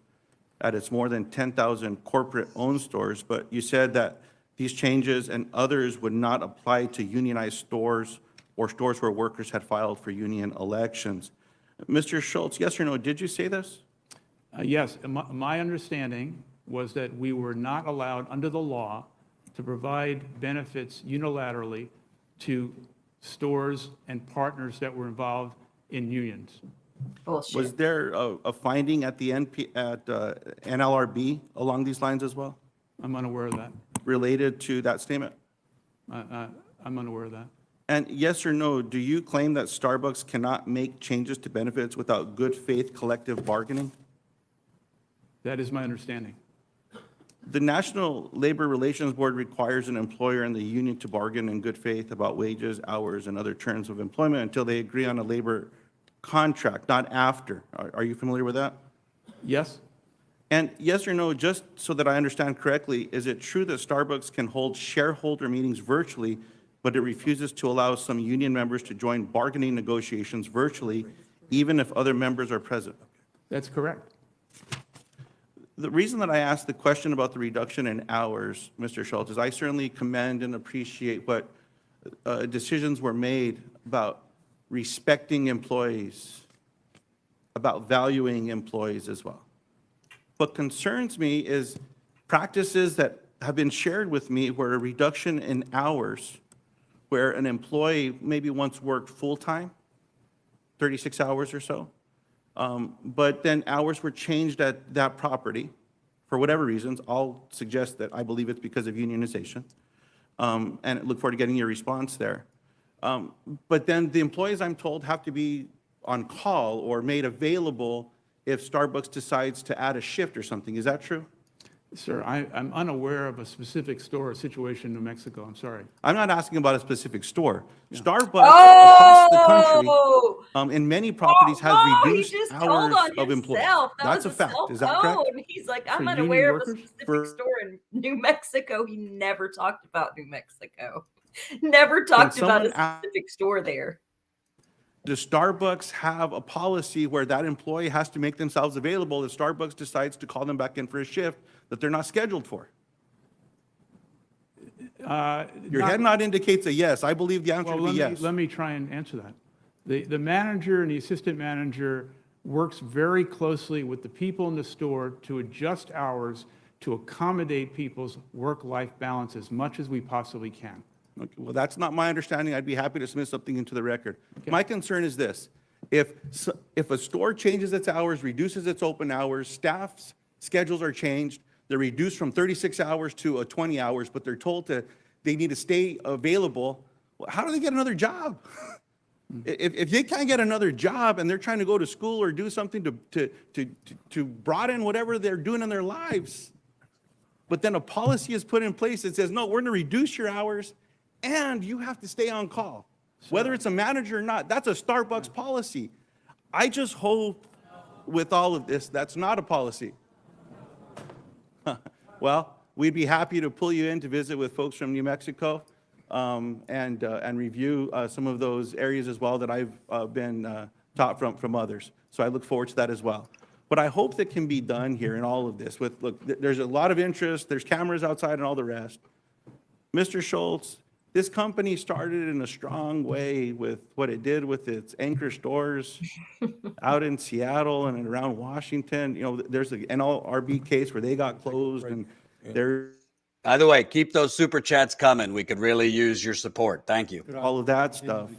at its more than 10,000 corporate-owned stores, but you said that these changes and others would not apply to unionized stores or stores where workers had filed for union elections. Mr. Schultz, yes or no, did you say this? Yes, my understanding was that we were not allowed under the law to provide benefits unilaterally to stores and partners that were involved in unions. Bullshit. Was there a finding at the NLRB along these lines as well, I'm unaware of that. related to that statement? I'm unaware of that. And yes or no, do you claim that Starbucks cannot make changes to benefits without good faith collective bargaining? That is my understanding. The National Labor Relations Board requires an employer and the union to bargain in good faith about wages, hours, and other terms of employment until they agree on a labor contract, not after. Are you familiar with that? Yes? And yes or no, just so that I understand correctly, is it true that Starbucks can hold shareholder meetings virtually, but it refuses to allow some union members to join bargaining negotiations virtually, even if other members are present? That's correct. The reason that I asked the question about the reduction in hours, Mr. Schultz, is I certainly commend and appreciate what decisions were made about respecting employees, about valuing employees as well. What concerns me is practices that have been shared with me where a reduction in hours, where an employee maybe once worked full-time, 36 hours or so, but then hours were changed at that property for whatever reasons. I'll suggest that I believe it's because of unionization, and I look forward to getting your response there. But then the employees, I'm told, have to be on call or made available if Starbucks decides to add a shift or something. Is that true? Sir, I'm unaware of a specific store or situation in New Mexico. I'm sorry. I'm not asking about a specific store. Starbucks across the country, in many properties, has reduced hours of employees. That's a fact. Is that correct? He's like, I'm unaware of a specific store in New Mexico. He never talked about New Mexico. Never talked about a specific store there. Does Starbucks have a policy where that employee has to make themselves available if Starbucks decides to call them back in for a shift that they're not scheduled for? Your head nod indicates a yes. I believe the answer Well, would be yes. let me try and answer that. The manager and the assistant manager works very closely with the people in the store to adjust hours to accommodate people's work-life balance as much as we possibly can. Okay, well, that's not my understanding. I'd be happy to submit something into the record. My concern is this. If a store changes its hours, reduces its open hours, staff's schedules are changed, they're reduced from 36 hours to 20 hours, but they're told they need to stay available, well, how do they get another job? If they can't get another job and they're trying to go to school or do something to broaden whatever they're doing in their lives, but then a policy is put in place that says, no, we're going to reduce your hours and you have to stay on call, whether it's a manager or not. That's a Starbucks policy. I just hope with all of this, that's not a policy. Well, we'd be happy to pull you in to visit with folks from New Mexico and review some of those areas as well that I've been taught from others. So I look forward to that as well. But I hope that can be done here in all of this. Look, there's a lot of interest. There's cameras outside and all the rest. Mr. Schultz, this company started in a strong way with what it did with its anchor stores out in Seattle and around Washington. You know, there's the NLRB case where they got closed, and they're. By the way, keep those super chats coming. We could really use your support. Thank you. All of that stuff.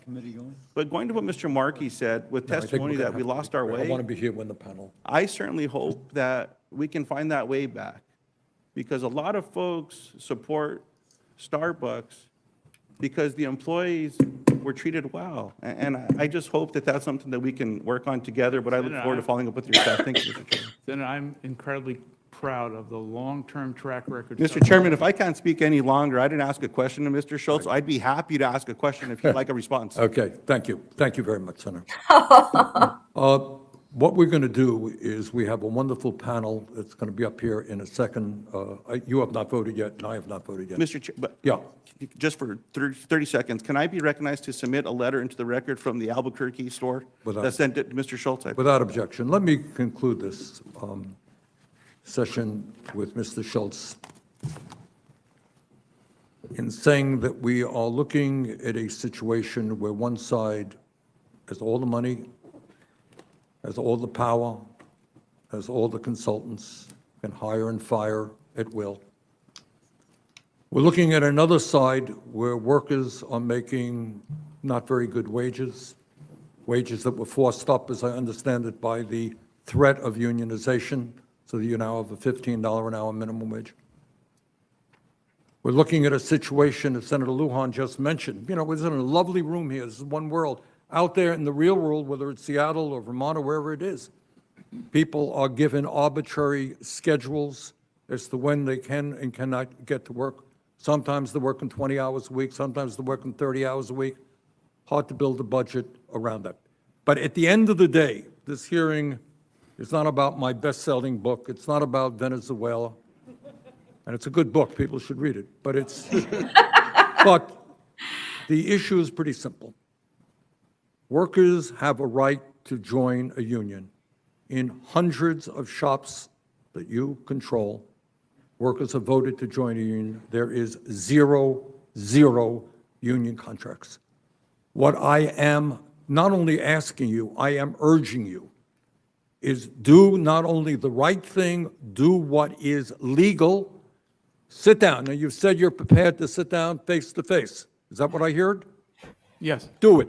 But going to what Mr. Markey said, with testimony that we lost our way. I want to be here when the panel. I certainly hope that we can find that way back, because a lot of folks support Starbucks because the employees were treated well. And I just hope that that's something that we can work on together, but I look forward to following up with your staff. Thank you, Mr. Chairman. Then I'm incredibly proud of the long-term track record. Mr. Chairman, if I can't speak any longer, I didn't ask a question to Mr. Schultz. I'd be happy to ask a question if you'd like a response. Okay, thank you. Thank you very much, Senator. What we're going to do is we have a wonderful panel that's going to be up here in a second. You have not voted yet, and I have not voted yet. Mr. Chair, but Yeah. just for 30 seconds, can I be recognized to submit a letter into the record from the Albuquerque store that sent it to Mr. Schultz? Without objection. Let me conclude this session with Mr. Schultz in saying that we are looking at a situation where one side has all the money, has all the power, has all the consultants, can hire and fire at will. We're looking at another side where workers are making not very good wages, wages that were forced up, as I understand it, by the threat of unionization, so that you now have a $15 an hour minimum wage. We're looking at a situation, as Senator Lujan just mentioned, you know, we're in a lovely room here, this is one world. Out there in the real world, whether it's Seattle or Vermont or wherever it is, people are given arbitrary schedules as to when they can and cannot get to work. Sometimes they're working 20 hours a week, sometimes they're working 30 hours a week. Hard to build a budget around that. But at the end of the day, this hearing is not about my best-selling book. It's not about Venezuela. And it's a good book. People should read it. But but the issue is pretty simple. Workers have a right to join a union. In hundreds of shops that you control, workers have voted to join a union. There is zero union contracts. What I am not only asking you, I am urging you, is do not only the right thing, do what is legal. Sit down. Now, you've said you're prepared to sit down face to face. Is that what I heard? Yes. Do it.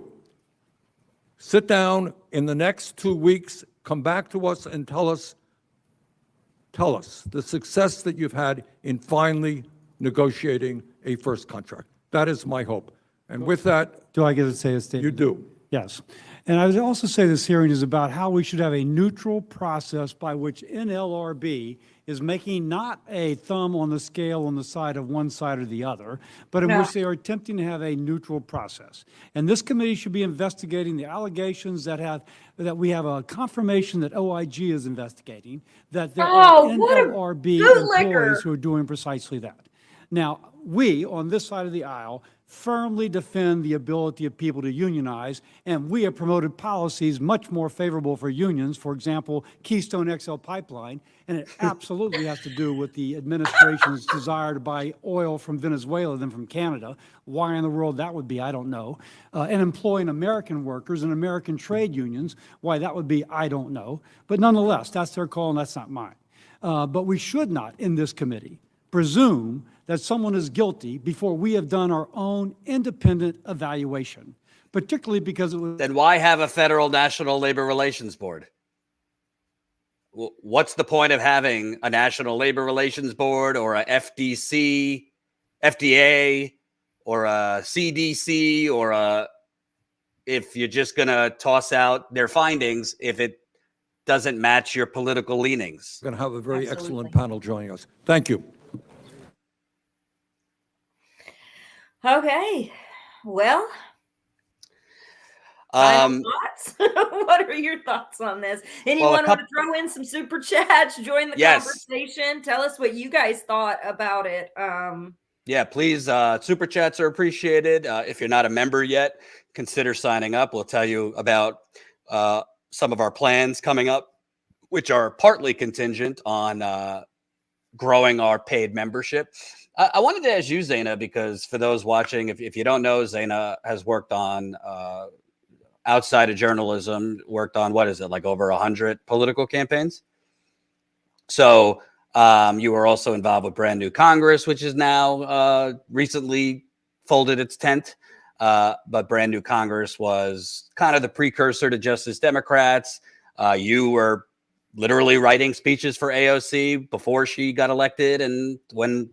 Sit down in the next 2 weeks, come back to us and tell us the success that you've had in finally negotiating a first contract. That is my hope. And with that, Do I get to say a statement? you do. Yes. And I would also say this hearing is about how we should have a neutral process by which NLRB is making not a thumb on the scale on the side of one side or the other, but in which they are attempting to have a neutral process. And this committee should be investigating the allegations that we have a confirmation that OIG is investigating, that there are NLRB employees who are doing precisely that. Now, we, on this side of the aisle, firmly defend the ability of people to unionize, and we have promoted policies much more favorable for unions, for example, Keystone XL pipeline, and it absolutely has to do with the administration's desire to buy oil from Venezuela than from Canada. Why in the world that would be, I don't know. And employing American workers and American trade unions, why that would be, I don't know. But nonetheless, that's their call and that's not mine. But we should not, in this committee, presume that someone is guilty before we have done our own independent evaluation, particularly because it was... Then why have a federal National Labor Relations Board? What's the point of having a National Labor Relations Board or a FDC, FDA, or a CDC, or a, if you're just going to toss out their findings if it doesn't match your political leanings? We're going to have a very excellent panel joining us. Thank you. Okay, well, final thoughts? What are your thoughts on this? Anyone want to throw in some super chats, join the conversation, tell us what you guys thought about it? Yeah, please, super chats are appreciated. If you're not a member yet, consider signing up. We'll tell you about some of our plans coming up, which are partly contingent on growing our paid membership. I wanted to ask you, Zaina, because for those watching, if you don't know, Zaina has worked on, outside of journalism, worked on, what is it, like over 100 political campaigns? So you were also involved with Brand New Congress, which is now recently folded its tent. But Brand New Congress was kind of the precursor to Justice Democrats. You were literally writing speeches for AOC before she got elected, and when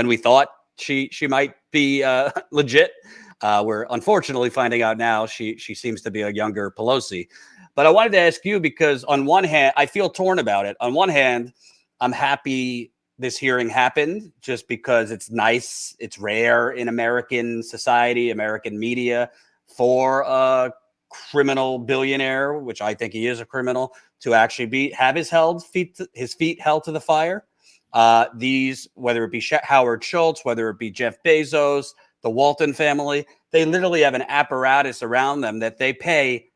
we thought she might be legit. We're unfortunately finding out now she seems to be a younger Pelosi. But I wanted to ask you, because on one hand, I feel torn about it. On one hand, I'm happy this hearing happened just because it's nice. It's rare in American society, American media, for a criminal billionaire, which I think he is a criminal, to actually have his feet held to the fire. These, whether it be Howard Schultz, whether it be Jeff Bezos, the Walton family, they literally have an apparatus around them that they pay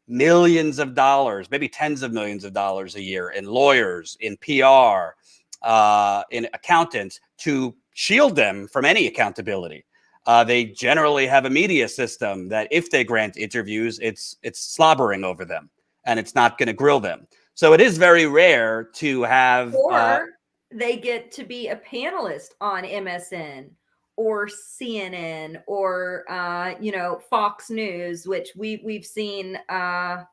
millions of dollars, maybe tens of millions of dollars a year in lawyers, in PR, in accountants to shield them from any accountability. They generally have a media system that if they grant interviews, it's slobbering over them and it's not going to grill them. So it is very rare to have... they get to be a panelist on MSN or CNN or Fox News, which we've seen Howard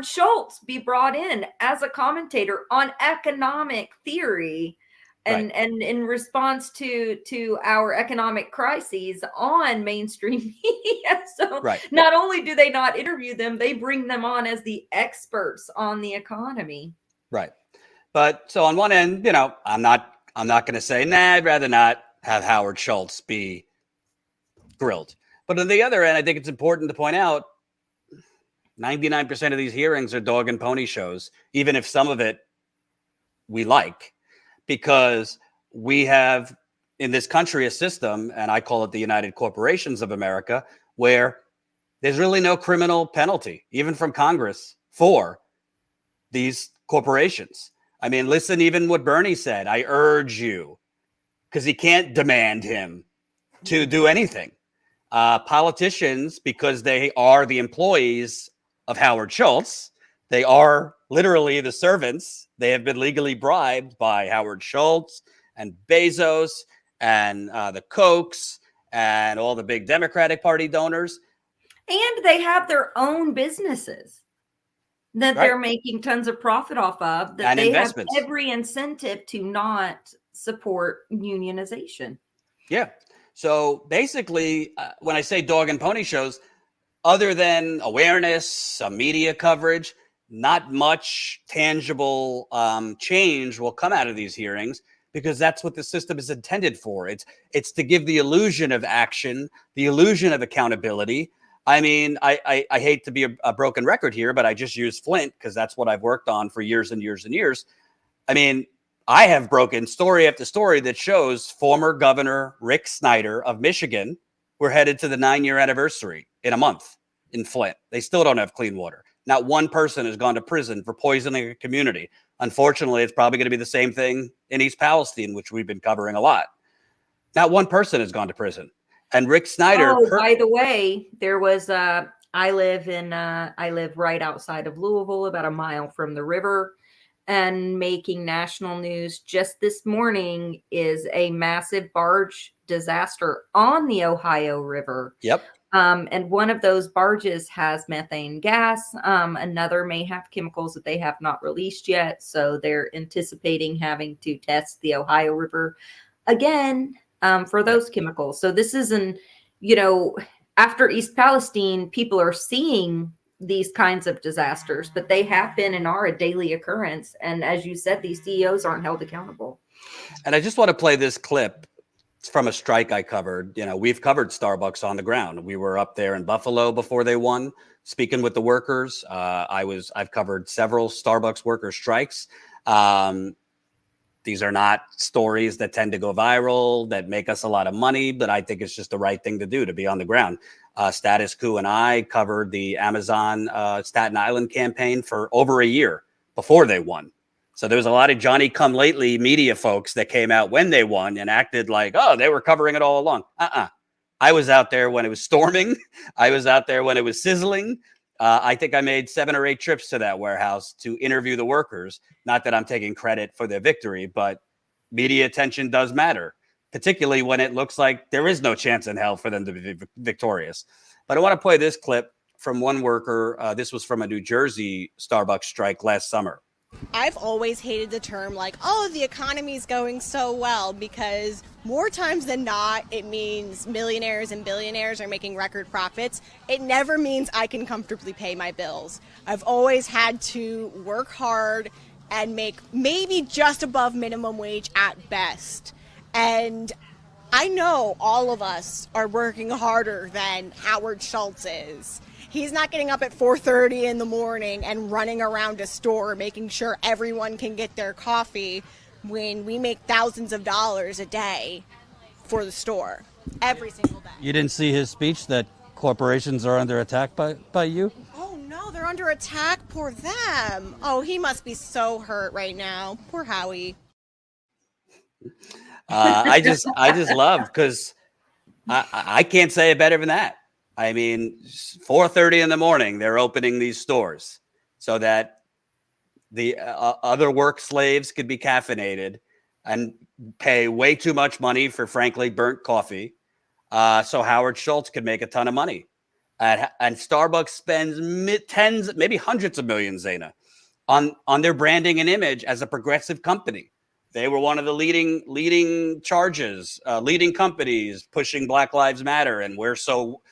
Schultz be brought in as a commentator on economic theory and in response to our economic crises on mainstream media. So not only do they not interview them, they bring them on as the experts on the economy. Right. But so on one end, I'm not going to say, nah, I'd rather not have Howard Schultz be grilled. But on the other end, I think it's important to point out 99% of these hearings are dog and pony shows, even if some of it we like, because we have in this country a system, and I call it the United Corporations of America, where there's really no criminal penalty, even from Congress, for these corporations. I mean, listen, even what Bernie said, I urge you, because he can't demand him to do anything. Politicians, because they are the employees of Howard Schultz, they are literally the servants. They have been legally bribed by Howard Schultz and Bezos and the Kochs and all the big Democratic Party donors. And they have their own businesses that they're making tons of profit off of, that they have every incentive to not support unionization. Yeah. So basically, when I say dog and pony shows, other than awareness, some media coverage, not much tangible change will come out of these hearings, because that's what the system is intended for. It's to give the illusion of action, the illusion of accountability. I mean, I hate to be a broken record here, but I just use Flint because that's what I've worked on for years and years and years. I mean, I have broken story after story that shows former Governor Rick Snyder of Michigan, we're headed to the 9-year anniversary in a month in Flint. They still don't have clean water. Not one person has gone to prison for poisoning a community. Unfortunately, it's probably going to be the same thing in East Palestine, which we've been covering a lot. Not one person has gone to prison. And Rick Snyder. Oh, by the way, there was I live right outside of Louisville, about a mile from the river, and making national news just this morning is a massive barge disaster on the Ohio River. Yep. And one of those barges has methane gas. Another may have chemicals that they have not released yet. So they're anticipating having to test the Ohio River again for those chemicals. So this isn't, after East Palestine, people are seeing these kinds of disasters, but they have been and are a daily occurrence. And as you said, these CEOs aren't held accountable. And I just want to play this clip. It's from a strike I covered. We've covered Starbucks on the ground. We were up there in Buffalo before they won, speaking with the workers. I've covered several Starbucks worker strikes. These are not stories that tend to go viral, that make us a lot of money, but I think it's just the right thing to do, to be on the ground. Status Coup and I covered the Amazon Staten Island campaign for over a year before they won. So there was a lot of Johnny-come-lately media folks that came out when they won and acted like, oh, they were covering it all along. I was out there when it was storming. I was out there when it was sizzling. I think I made 7 or 8 trips to that warehouse to interview the workers. Not that I'm taking credit for their victory, but media attention does matter, particularly when it looks like there is no chance in hell for them to be victorious. But I want to play this clip from one worker. This was from a New Jersey Starbucks strike last summer. I've always hated the term like, oh, the economy's going so well, because more times than not, it means millionaires and billionaires are making record profits. It never means I can comfortably pay my bills. I've always had to work hard and make maybe just above minimum wage at best. And I know all of us are working harder than Howard Schultz is. He's not getting up at 4:30 in the morning and running around a store making sure everyone can get their coffee when we make thousands of dollars a day for the store every single day. You didn't see his speech that corporations are under attack by you? Oh no, they're under attack. Poor them. Oh, he must be so hurt right now. Poor Howie. I just love, because I can't say it better than that. I mean, 4:30 in the morning, they're opening these stores so that the other work slaves could be caffeinated and pay way too much money for, frankly, burnt coffee. So Howard Schultz could make a ton of money. And Starbucks spends tens, maybe hundreds of millions, Zaina, on their branding and image as a progressive company. They were one of the leading companies pushing Black Lives Matter, and we're so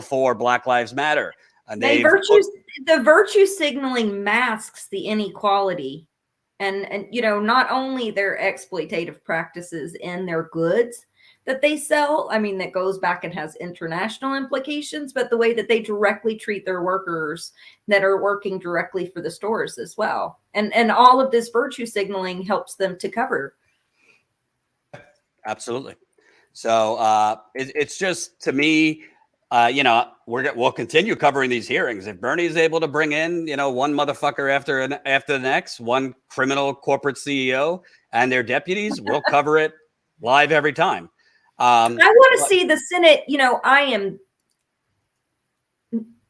for Black Lives Matter. And the virtue signaling masks the inequality, and not only their exploitative practices in their goods that they sell. I mean, that goes back and has international implications, but the way that they directly treat their workers that are working directly for the stores as well. And all of this virtue signaling helps them to cover. Absolutely. So it's just, to me, we'll continue covering these hearings. If Bernie's able to bring in, one motherfucker after the next, one criminal corporate CEO and their deputies, we'll cover it live every time. I want to see the Senate. I am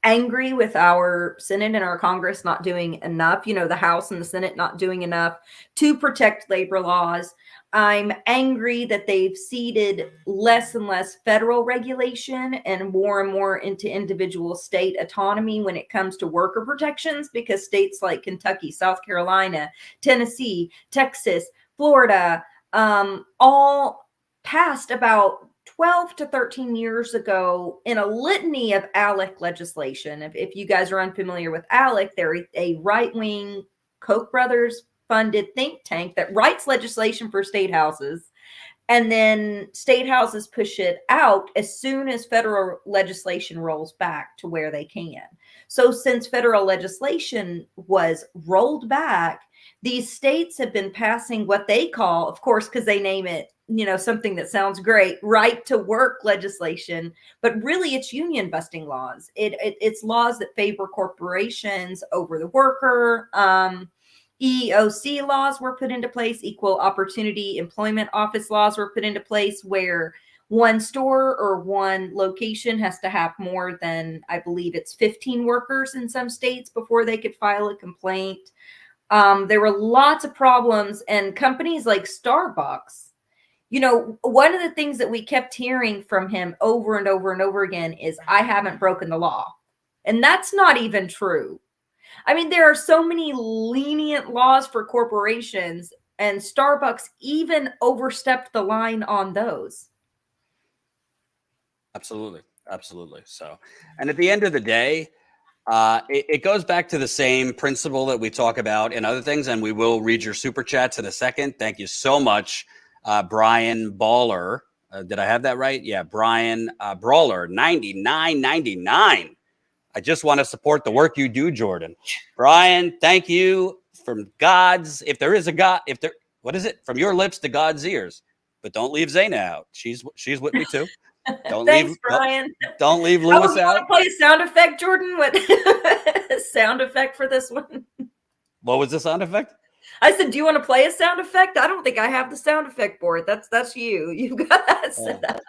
angry with our Senate and our Congress not doing enough. The House and the Senate not doing enough to protect labor laws. I'm angry that they've ceded less and less federal regulation and more into individual state autonomy when it comes to worker protections, because states like Kentucky, South Carolina, Tennessee, Texas, Florida, all passed about 12 to 13 years ago in a litany of ALEC legislation. If you guys are unfamiliar with ALEC, they're a right-wing Koch brothers funded think tank that writes legislation for state houses, and then state houses push it out as soon as federal legislation rolls back to where they can. So since federal legislation was rolled back, these states have been passing what they call, of course, because they name it, something that sounds great, right to work legislation, but really it's union busting laws. It's laws that favor corporations over the worker. EEOC laws were put into place, equal opportunity employment office laws were put into place, where one store or one location has to have more than, I believe it's 15 workers in some states before they could file a complaint. There were lots of problems, and companies like Starbucks, one of the things that we kept hearing from him over and over and over again is, I haven't broken the law. And that's not even true. I mean, there are so many lenient laws for corporations, and Starbucks even overstepped the line on those. Absolutely. Absolutely. So, and at the end of the day, it goes back to the same principle that we talk about in other things, and we will read your super chats in a second. Thank you so much, Brian Baller. Did I have that right? Yeah, Brian Brawler, 99.99. I just want to support the work you do, Jordan. Brian, thank you. From God's, if there is a God, what is it? From your lips to God's ears. But don't leave Zaina out. She's with me too. Thanks, Brian. Don't leave Lewis you out. Want to play a sound effect, Jordan? What sound effect for this one? What was the sound effect? I said, do you want to play a sound effect? I don't think I have the sound effect board. That's you. You got that set up.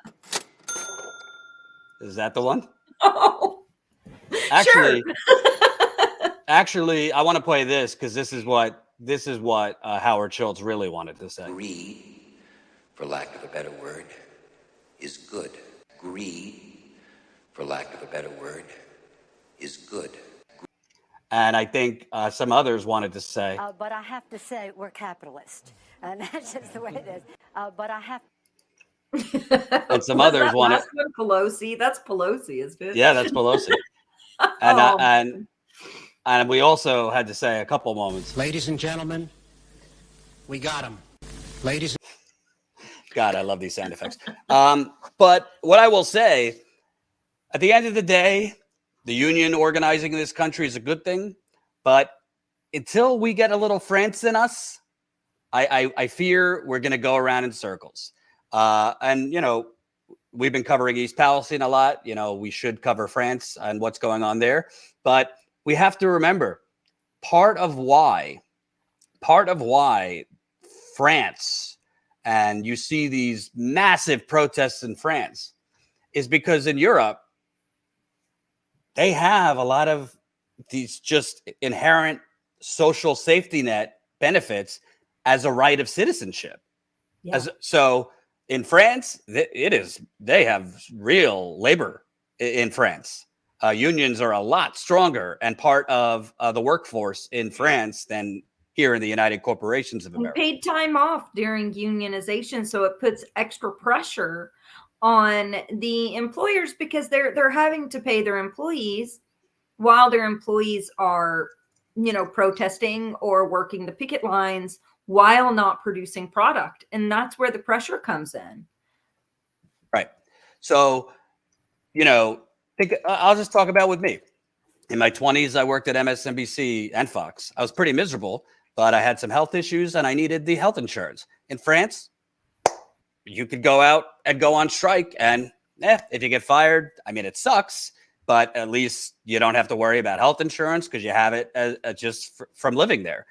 Is that the one? Oh, actually, sure. Actually, I want to play this because this is what Howard Schultz really wanted to say. Greed, for lack of a better word, is good. Greed, for lack of a better word, is good. And I think some others wanted to say. But I have to say we're capitalist. And that's just the way it is. But I have And some others wanted. Pelosi. That's Pelosi, isn't it? Yeah, that's Pelosi. And we also had to say a couple moments. Ladies and gentlemen, we got him. Ladies. God, I love these sound effects. But what I will say, at the end of the day, the union organizing in this country is a good thing. But until we get a little France in us, I fear we're going to go around in circles. And, we've been covering East Palestine a lot. We should cover France and what's going on there. But we have to remember part of why France, and you see these massive protests in France, is because in Europe, they have a lot of these just inherent social safety net benefits as a right of citizenship. Yeah. So in France, they have real labor in France. Unions are a lot stronger and part of the workforce in France than here in the United Corporations of America. Paid time off during unionization, so it puts extra pressure on the employers because they're having to pay their employees while their employees are, protesting or working the picket lines while not producing product. And that's where the pressure comes in. Right. So, I'll just talk about with me. In my 20s, I worked at MSNBC and Fox. I was pretty miserable, but I had some health issues and I needed the health insurance. In France, you could go out and go on strike. And if you get fired, it sucks, but at least you don't have to worry about health insurance because you have it just from living there.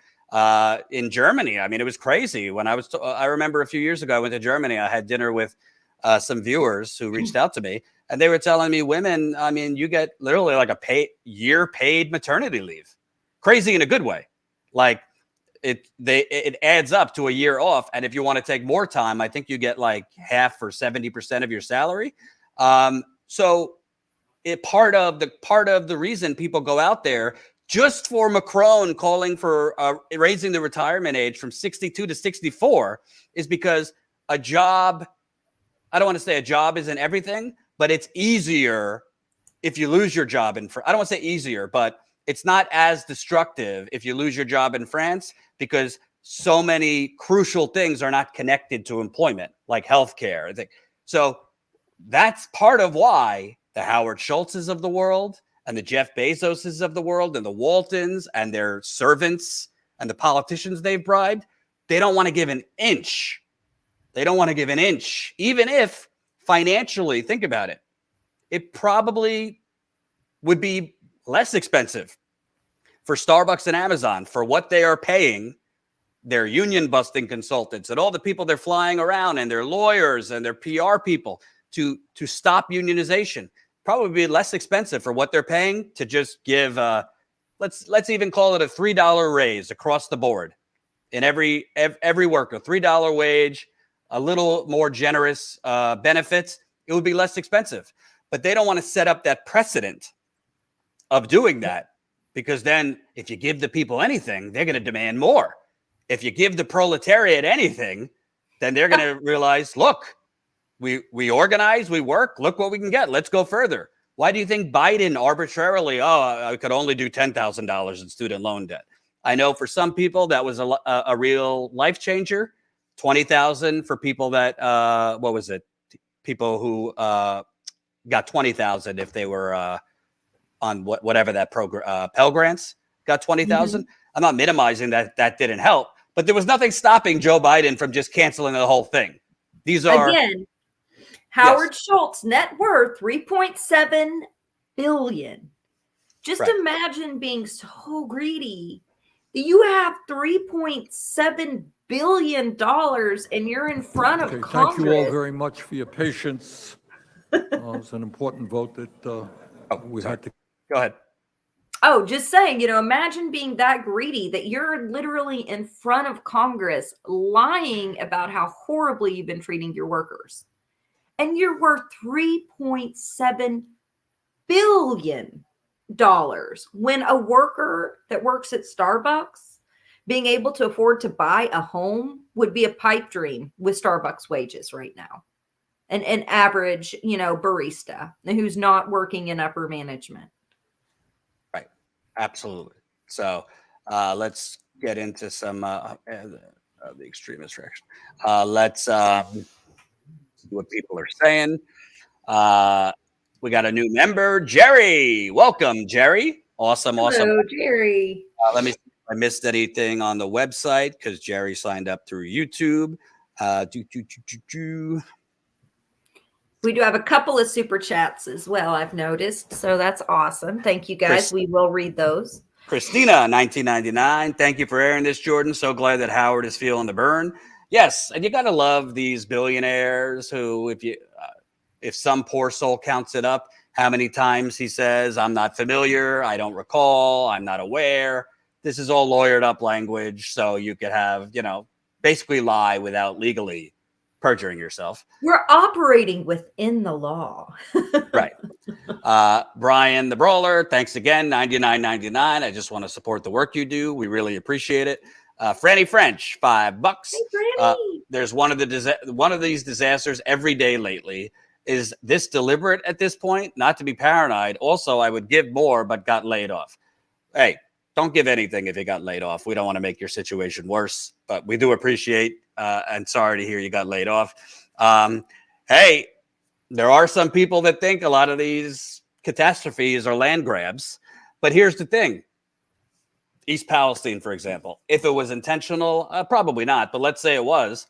In Germany, it was crazy. When I remember a few years ago, I went to Germany. I had dinner with some viewers who reached out to me, and they were telling me, women, you get literally like a year paid maternity leave. Crazy in a good way. Like it adds up to a year off. And if you want to take more time, I think you get like half or 70% of your salary. So part of the reason people go out there just for Macron calling for raising the retirement age from 62 to 64 is because a job, I don't want to say a job isn't everything, but it's easier if you lose your job I don't want to say easier, but it's not as destructive if you lose your job in France because so many crucial things are not connected to employment, like healthcare. So that's part of why the Howard Schultzes of the world and the Jeff Bezoses of the world and the Waltons and their servants and the politicians they've bribed, they don't want to give an inch. They don't want to give an inch, even if financially, think about it, it probably would be less expensive for Starbucks and Amazon for what they are paying their union busting consultants and all the people they're flying around and their lawyers and their PR people to stop unionization. Probably be less expensive for what they're paying to just give let's even call it a $3 raise across the board in every worker, $3 wage, a little more generous benefits. It would be less expensive. But they don't want to set up that precedent of doing that, because then if you give the people anything, they're going to demand more. If you give the proletariat anything, then they're going to realize, look, we organize, we work, look what we can get. Let's go further. Why do you think Biden arbitrarily, I could only do $10,000 in student loan debt? I know for some people that was a real life changer. 20,000 for people that, what was it? People who got 20,000 if they were on whatever that program, Pell Grants got 20,000. I'm not minimizing that didn't help, but there was nothing stopping Joe Biden from just canceling the whole thing. These are again, Howard Schultz net worth $3.7 billion. Just imagine being so greedy that you have $3.7 billion and you're in front of Congress. Thank you all very much for your patience. It's an important vote that we had to. Go ahead. Oh, just saying, imagine being that greedy that you're literally in front of Congress lying about how horribly you've been treating your workers. And you're worth $3.7 billion when a worker that works at Starbucks being able to afford to buy a home would be a pipe dream with Starbucks wages right now. An average, barista who's not working in upper management. Right. Absolutely. So let's get into some the extremist reaction. Let's see what people are saying. We got a new member, Jerry. Welcome, Jerry. Awesome. Hello, Jerry. Let me see if I missed anything on the website because Jerry signed up through YouTube. We do have a couple of super chats as well, I've noticed. So that's awesome. Thank you, guys. We will read those. Christina, 1999. Thank you for airing this, Jordan. So glad that Howard is feeling the burn. Yes, and you got to love these billionaires who, if some poor soul counts it up, how many times he says, I'm not familiar, I don't recall, I'm not aware. This is all lawyered up language. So you could have, basically lie without legally perjuring yourself. We're operating within the law. Right. Brian the Brawler, thanks again. $99.99. I just want to support the work you do. We really appreciate it. Franny French, $5. Hey, there's one of these disasters every day lately. Is this deliberate at this point? Not to be paranoid. Also, I would give more, but got laid off. Hey, don't give anything if you got laid off. We don't want to make your situation worse, but we do appreciate and sorry to hear you got laid off. Hey, there are some people that think a lot of these catastrophes are land grabs, but here's the thing. East Palestine, for example, if it was intentional, probably not, but let's say it was.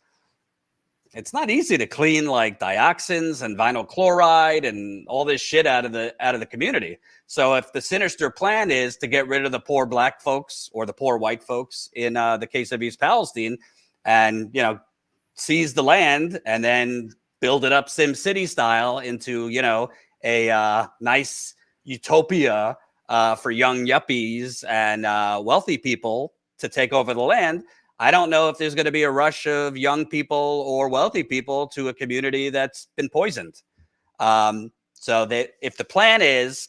It's not easy to clean like dioxins and vinyl chloride and all this shit out of the community. So if the sinister plan is to get rid of the poor black folks or the poor white folks in the case of East Palestine and, seize the land and then build it up Sim City style into, a nice utopia for young yuppies and wealthy people to take over the land, I don't know if there's going to be a rush of young people or wealthy people to a community that's been poisoned. So that if the plan is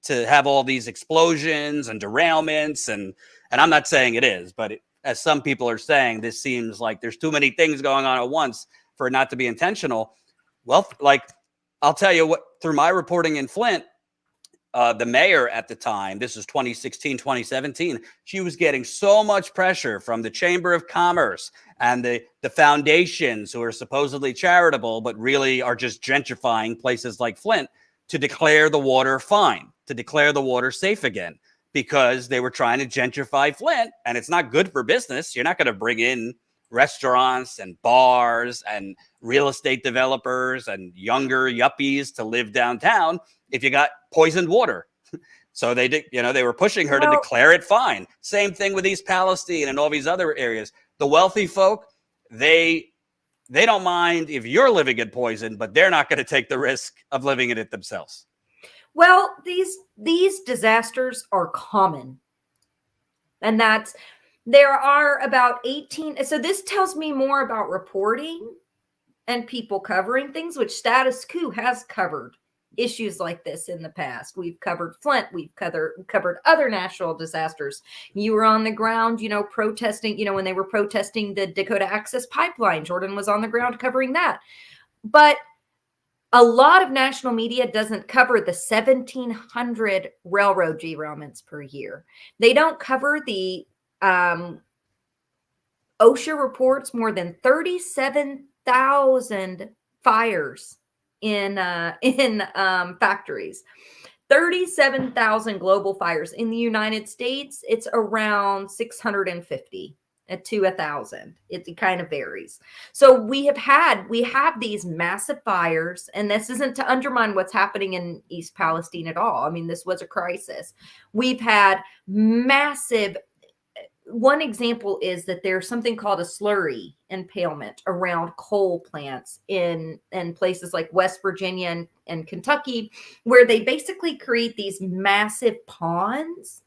to have all these explosions and derailments, and I'm not saying it is, but as some people are saying, this seems like there's too many things going on at once for it not to be intentional. Well, like I'll tell you what, through my reporting in Flint, the mayor at the time, this is 2016, 2017, she was getting so much pressure from the Chamber of Commerce and the foundations who are supposedly charitable, but really are just gentrifying places like Flint to declare the water fine, to declare the water safe again, because they were trying to gentrify Flint, and it's not good for business. You're not going to bring in restaurants and bars and real estate developers and younger yuppies to live downtown if you got poisoned water. So they did, they were pushing her to declare it fine. Same thing with East Palestine and all these other areas. The wealthy folk, they don't mind if you're living in poison, but they're not going to take the risk of living in it themselves. Well, these disasters are common. And there are about 18. So this tells me more about reporting and people covering things, which Status Coup has covered issues like this in the past. We've covered Flint. We've covered other natural disasters. You were on the ground, protesting, when they were protesting the Dakota Access Pipeline. Jordan was on the ground covering that. But a lot of national media doesn't cover the 1,700 railroad derailments per year. They don't cover the OSHA reports more than 37,000 fires in factories. 37,000 global fires. In the United States, it's around 650 to 1,000. It kind of varies. So we have these massive fires, and this isn't to undermine what's happening in East Palestine at all. I mean, this was a crisis. We've had massive. One example is that there's something called a slurry impalement around coal plants in places like West Virginia and Kentucky, where they basically create these massive ponds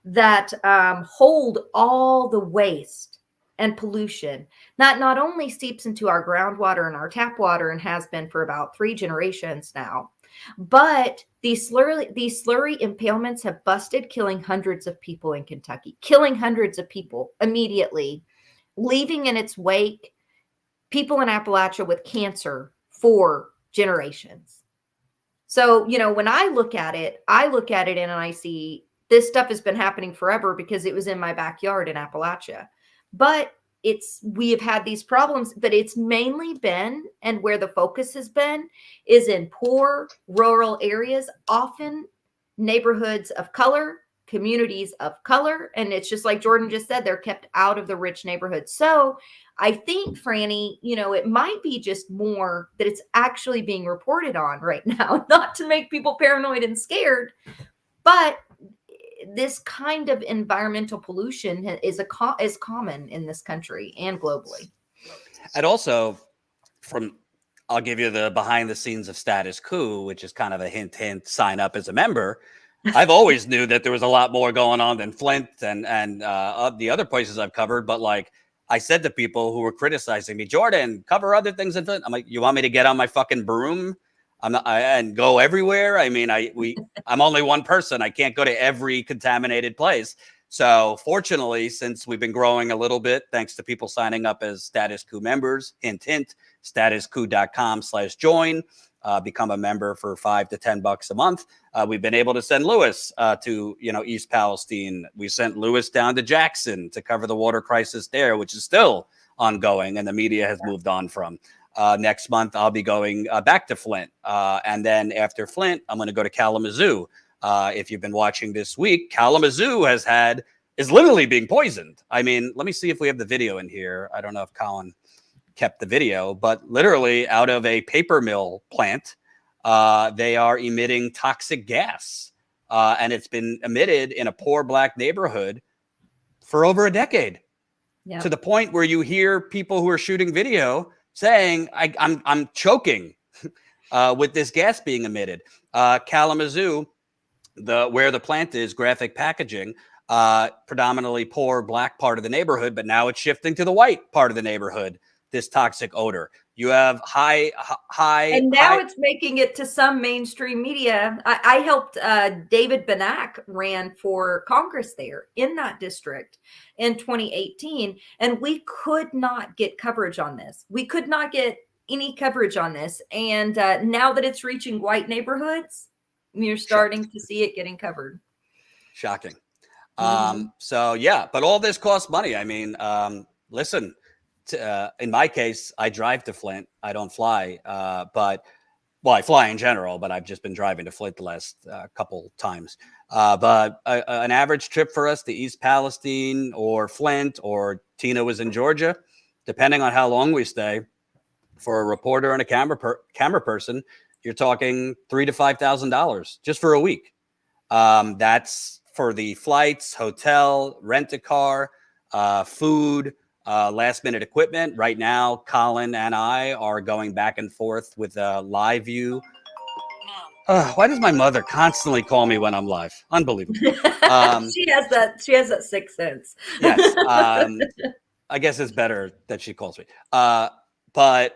that hold all the waste and pollution. That not only seeps into our groundwater and our tap water and has been for about 3 generations now, but these slurry impalements have busted, killing hundreds of people in Kentucky, killing hundreds of people immediately, leaving in its wake people in Appalachia with cancer for generations. So, when I look at it and I see this stuff has been happening forever because it was in my backyard in Appalachia. But we have had these problems, but it's mainly been, and where the focus has been, is in poor rural areas, often neighborhoods of color, communities of color. And it's just like Jordan just said, they're kept out of the rich neighborhoods. So I think, Franny, it might be just more that it's actually being reported on right now, not to make people paranoid and scared, but this kind of environmental pollution is common in this country and globally. And also, I'll give you the behind the scenes of Status Coup, which is kind of a hint, sign up as a member. I've always knew that there was a lot more going on than Flint and the other places I've covered. But like I said to people who were criticizing me, Jordan, cover other things in Flint. I'm like, you want me to get on my fucking broom? And go everywhere. I mean, I'm only one person. I can't go to every contaminated place. So fortunately, since we've been growing a little bit, thanks to people signing up as Status Coup members, hint, statuscoup.com/join, become a member for $5 to $10 a month. We've been able to send Lewis to, East Palestine. We sent Lewis down to Jackson to cover the water crisis there, which is still ongoing and the media has moved on from. Next month, I'll be going back to Flint. And then after Flint, I'm going to go to Kalamazoo. If you've been watching this week, Kalamazoo is literally being poisoned. I mean, let me see if we have the video in here. I don't know if Colin kept the video, but literally out of a paper mill plant, they are emitting toxic gas. And it's been emitted in a poor Black neighborhood for over a decade. Yeah. To the point where you hear people who are shooting video saying, I'm choking with this gas being emitted. Kalamazoo, where the plant is, Graphic Packaging, predominantly poor Black part of the neighborhood, but now it's shifting to the white part of the neighborhood, this toxic odor. You have high. And now it's making it to some mainstream media. I helped David Benak ran for Congress there in that district in 2018. And we could not get coverage on this. We could not get any coverage on this. And now that it's reaching white neighborhoods, you're starting to see it getting covered. Shocking. So, yeah, but all this costs money. I mean, listen. In my case, I drive to Flint. I don't fly. But well, I fly in general, but I've just been driving to Flint the last couple times. But an average trip for us to East Palestine or Flint, or Tina was in Georgia, depending on how long we stay, for a reporter and a camera person, you're talking $3,000 to $5,000 just for a week. That's for the flights, hotel, rent a car, food, last minute equipment. Right now, Colin and I are going back and forth with Live View. Why does my mother constantly call me when I'm live? Unbelievable. She has that sixth sense. Yes. I guess it's better that she calls me. But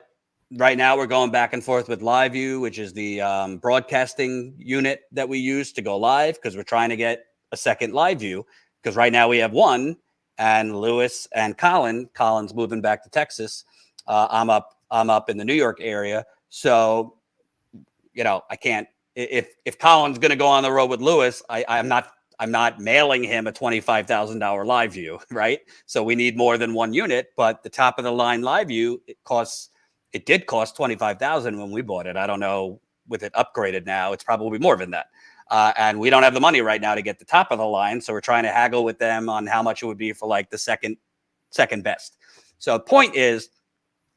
right now we're going back and forth with Live View, which is the broadcasting unit that we use to go live, because we're trying to get a second Live View, because right now we have one, and Lewis and Colin's moving back to Texas. I'm up in the New York area. So, I can't, if Colin's going to go on the road with Lewis, I'm not mailing him a $25,000 Live View, right? So we need more than one unit, but the top of the line Live View, it did cost $25,000 when we bought it. I don't know, with it upgraded now, it's probably more than that. And we don't have the money right now to get the top of the line. So we're trying to haggle with them on how much it would be for like the second best. So the point is,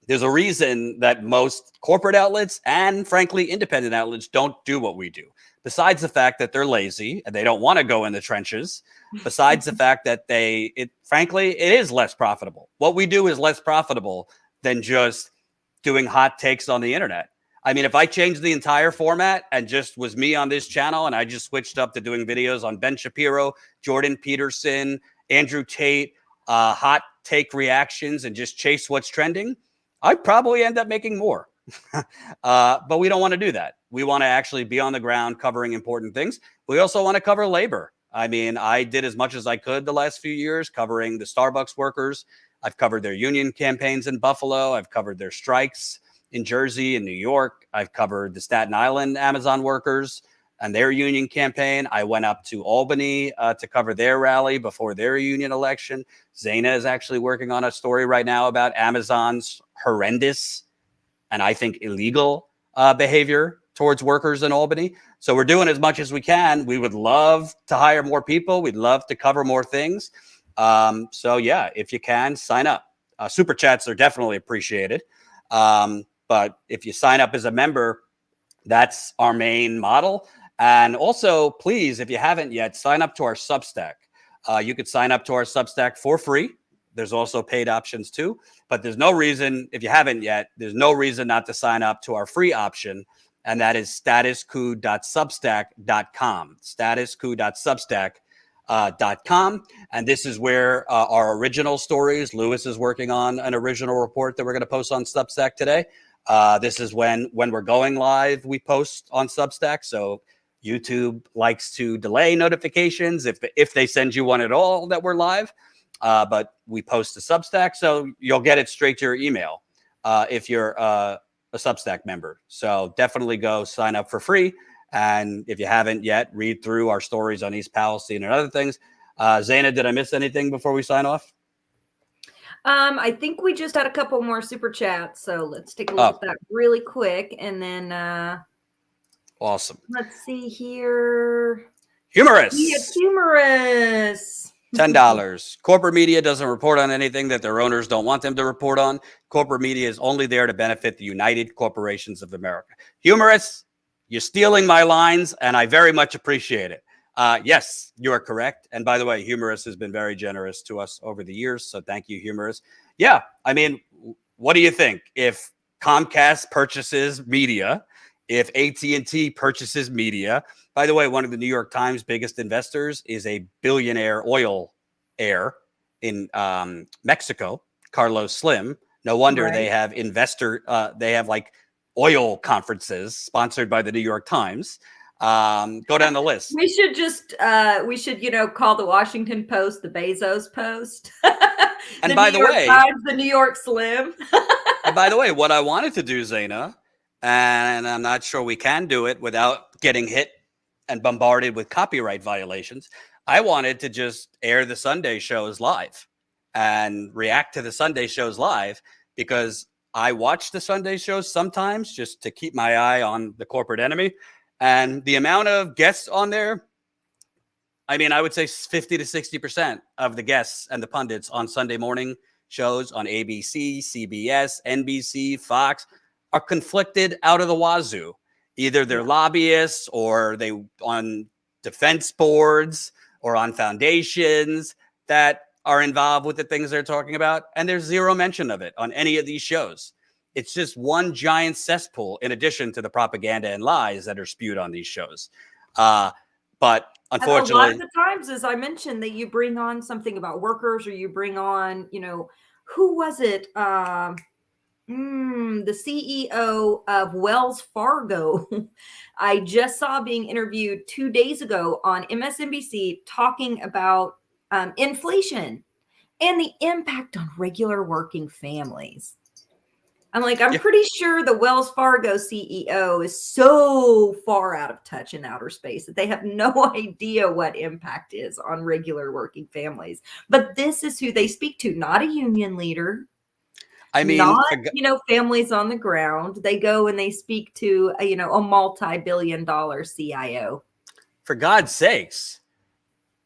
there's a reason that most corporate outlets and frankly, independent outlets don't do what we do. Besides the fact that they're lazy and they don't want to go in the trenches, besides the fact that frankly, it is less profitable. What we do is less profitable than just doing hot takes on the internet. I mean, if I changed the entire format and just was me on this channel and I just switched up to doing videos on Ben Shapiro, Jordan Peterson, Andrew Tate, hot take reactions, and just chase what's trending, I'd probably end up making more. But we don't want to do that. We want to actually be on the ground covering important things. We also want to cover labor. I mean, I did as much as I could the last few years covering the Starbucks workers. I've covered their union campaigns in Buffalo. I've covered their strikes in Jersey and New York. I've covered the Staten Island Amazon workers and their union campaign. I went up to Albany to cover their rally before their union election. Zaina is actually working on a story right now about Amazon's horrendous and I think illegal behavior towards workers in Albany. So we're doing as much as we can. We would love to hire more people. We'd love to cover more things. So yeah, if you can, sign up. Super chats are definitely appreciated. But if you sign up as a member, that's our main model. And also, please, if you haven't yet, sign up to our Substack. You could sign up to our Substack for free. There's also paid options too. But there's no reason, if you haven't yet, there's no reason not to sign up to our free option. And that is statuscoup.substack.com. statuscoup.substack.com. And this is where our original stories, Lewis is working on an original report that we're going to post on Substack today. This is when we're going live, we post on Substack. So YouTube likes to delay notifications if they send you one at all that we're live. But we post to Substack, so you'll get it straight to your email if you're a Substack member. So definitely go sign up for free. And if you haven't yet, read through our stories on East Palestine and other things. Zaina, did I miss anything before we sign off? I think we just had a couple more super chats, so let's take a look at that really quick, and then awesome. Let's see here. Humorous. Yeah, humorous. $10. Corporate media doesn't report on anything that their owners don't want them to report on. Corporate media is only there to benefit the United Corporations of America. Humorous, you're stealing my lines, and I very much appreciate it. Yes, you are correct. And by the way, Humorous has been very generous to us over the years. So thank you, Humorous. Yeah, I mean, what do you think? If Comcast purchases media, if AT&T purchases media, by the way, one of the New York Times biggest investors is a billionaire oil heir in Mexico, Carlos Slim. No wonder they have they have like oil conferences sponsored by the New York Times. Go down the list. We should just, call the Washington Post the Bezos Post. And by the way, Times, the New York Slim. And by the way, what I wanted to do, Zaina, and I'm not sure we can do it without getting hit and bombarded with copyright violations. I wanted to just air the Sunday shows live and react to the Sunday shows live, because I watch the Sunday shows sometimes just to keep my eye on the corporate enemy. And the amount of guests on there, I mean, I would say 50 to 60% of the guests and the pundits on Sunday morning shows on ABC, CBS, NBC, Fox are conflicted out of the wazoo. Either they're lobbyists or they on defense boards or on foundations that are involved with the things they're talking about. And there's zero mention of it on any of these shows. It's just one giant cesspool in addition to the propaganda and lies that are spewed on these shows. But unfortunately, a lot of the times, as I mentioned, that you bring on something about workers, or you bring on, who was it? The CEO of Wells Fargo, I just saw being interviewed 2 days ago on MSNBC talking about inflation and the impact on regular working families. I'm like, I'm pretty sure the Wells Fargo CEO is so far out of touch in outer space that they have no idea what impact is on regular working families. But this is who they speak to, not a union leader. I mean, not, families on the ground. They go and they speak to, a multi-billion-dollar CIO. For God's sakes,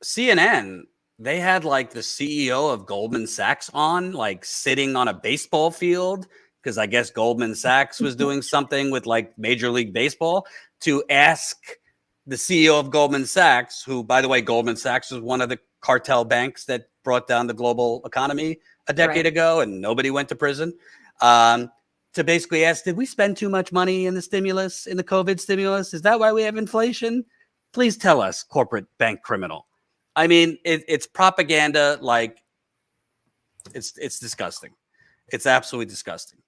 CNN, they had like the CEO of Goldman Sachs on, like sitting on a baseball field, because I guess Goldman Sachs was doing something with like Major League Baseball, to ask the CEO of Goldman Sachs, who, by the way, Goldman Sachs was one of the cartel banks that brought down the global economy a decade ago, and nobody went to prison, to basically ask, did we spend too much money in the stimulus, in the COVID stimulus? Is that why we have inflation? Please tell us, corporate bank criminal. I mean, it's propaganda. Like, it's disgusting. It's absolutely disgusting.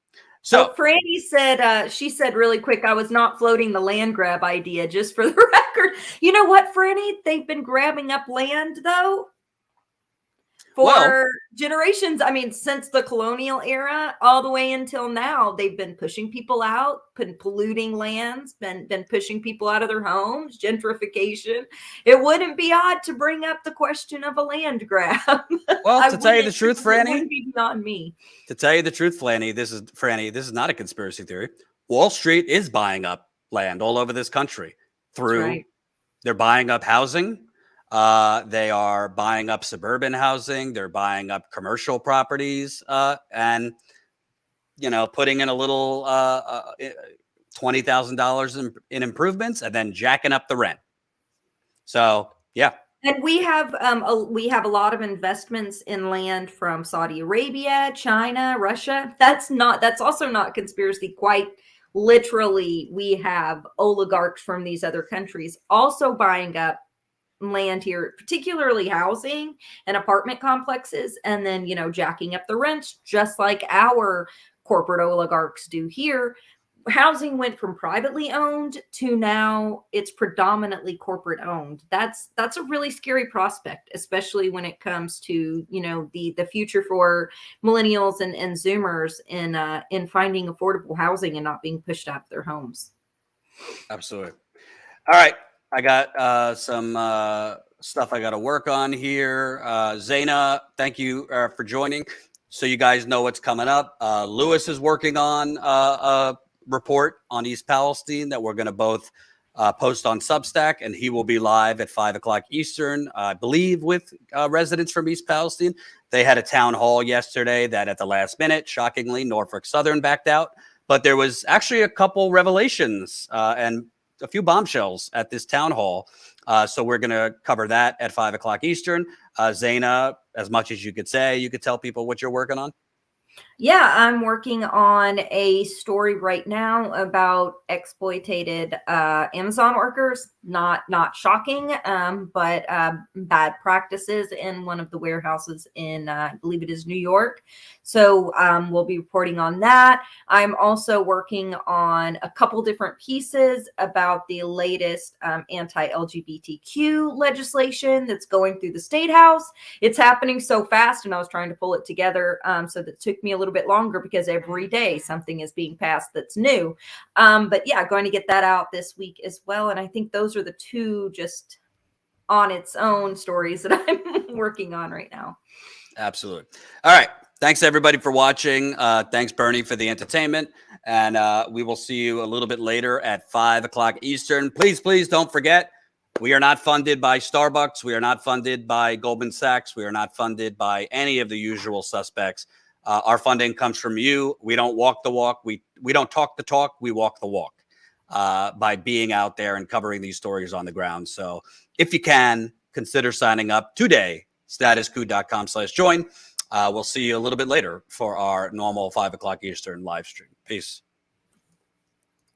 So Franny said, she said really quick, I was not floating the land grab idea, just for the record. You know what, Franny? They've been grabbing up land, though, for generations. I mean, since the colonial era all the way until now, they've been pushing people out, been polluting lands, been pushing people out of their homes, gentrification. It wouldn't be odd to bring up the question of a land grab. Well, to tell you the truth, Franny, it wouldn't be beyond me. To tell you the truth, Franny, this is not a conspiracy theory. Wall Street is buying up land all over this country through, they're buying up housing. They are buying up suburban housing. They're buying up commercial properties, and, putting in a little $20,000 in improvements and then jacking up the rent. So, yeah. And we have a lot of investments in land from Saudi Arabia, China, Russia. That's also not conspiracy. Quite literally, we have oligarchs from these other countries also buying up land here, particularly housing and apartment complexes, and then, jacking up the rents, just like our corporate oligarchs do here. Housing went from privately owned to now it's predominantly corporate owned. That's a really scary prospect, especially when it comes to, the future for millennials and Zoomers in finding affordable housing and not being pushed out of their homes. Absolutely. All right. I got some stuff I got to work on here. Zaina, thank you for joining. So you guys know what's coming up. Lewis is working on a report on East Palestine that we're going to both post on Substack, and he will be live at 5 o'clock Eastern, I believe, with residents from East Palestine. They had a town hall yesterday that at the last minute, shockingly, Norfolk Southern backed out. But there was actually a couple revelations and a few bombshells at this town hall. So we're going to cover that at 5 o'clock Eastern. Zaina, as much as you could say, you could tell people what you're working on. Yeah, I'm working on a story right now about exploited Amazon workers. Not shocking, but bad practices in one of the warehouses in, I believe it is New York. So we'll be reporting on that. I'm also working on a couple different pieces about the latest anti-LGBTQ legislation that's going through the State House. It's happening so fast, and I was trying to pull it together, so that it took me a little bit longer because every day something is being passed that's new. But yeah, going to get that out this week as well. And I think those are the two just on its own stories that I'm working on right now. Absolutely. All right. Thanks everybody for watching. Thanks Bernie for the entertainment, and we will see you a little bit later at 5 o'clock Eastern. Please don't forget, we are not funded by Starbucks. We are not funded by Goldman Sachs. We are not funded by any of the usual suspects. Our funding comes from you. We don't walk the walk. We don't talk the talk. We walk the walk by being out there and covering these stories on the ground. So if you can, consider signing up today. StatusCoup.com/join. We'll see you a little bit later for our normal 5 o'clock Eastern live stream. Peace.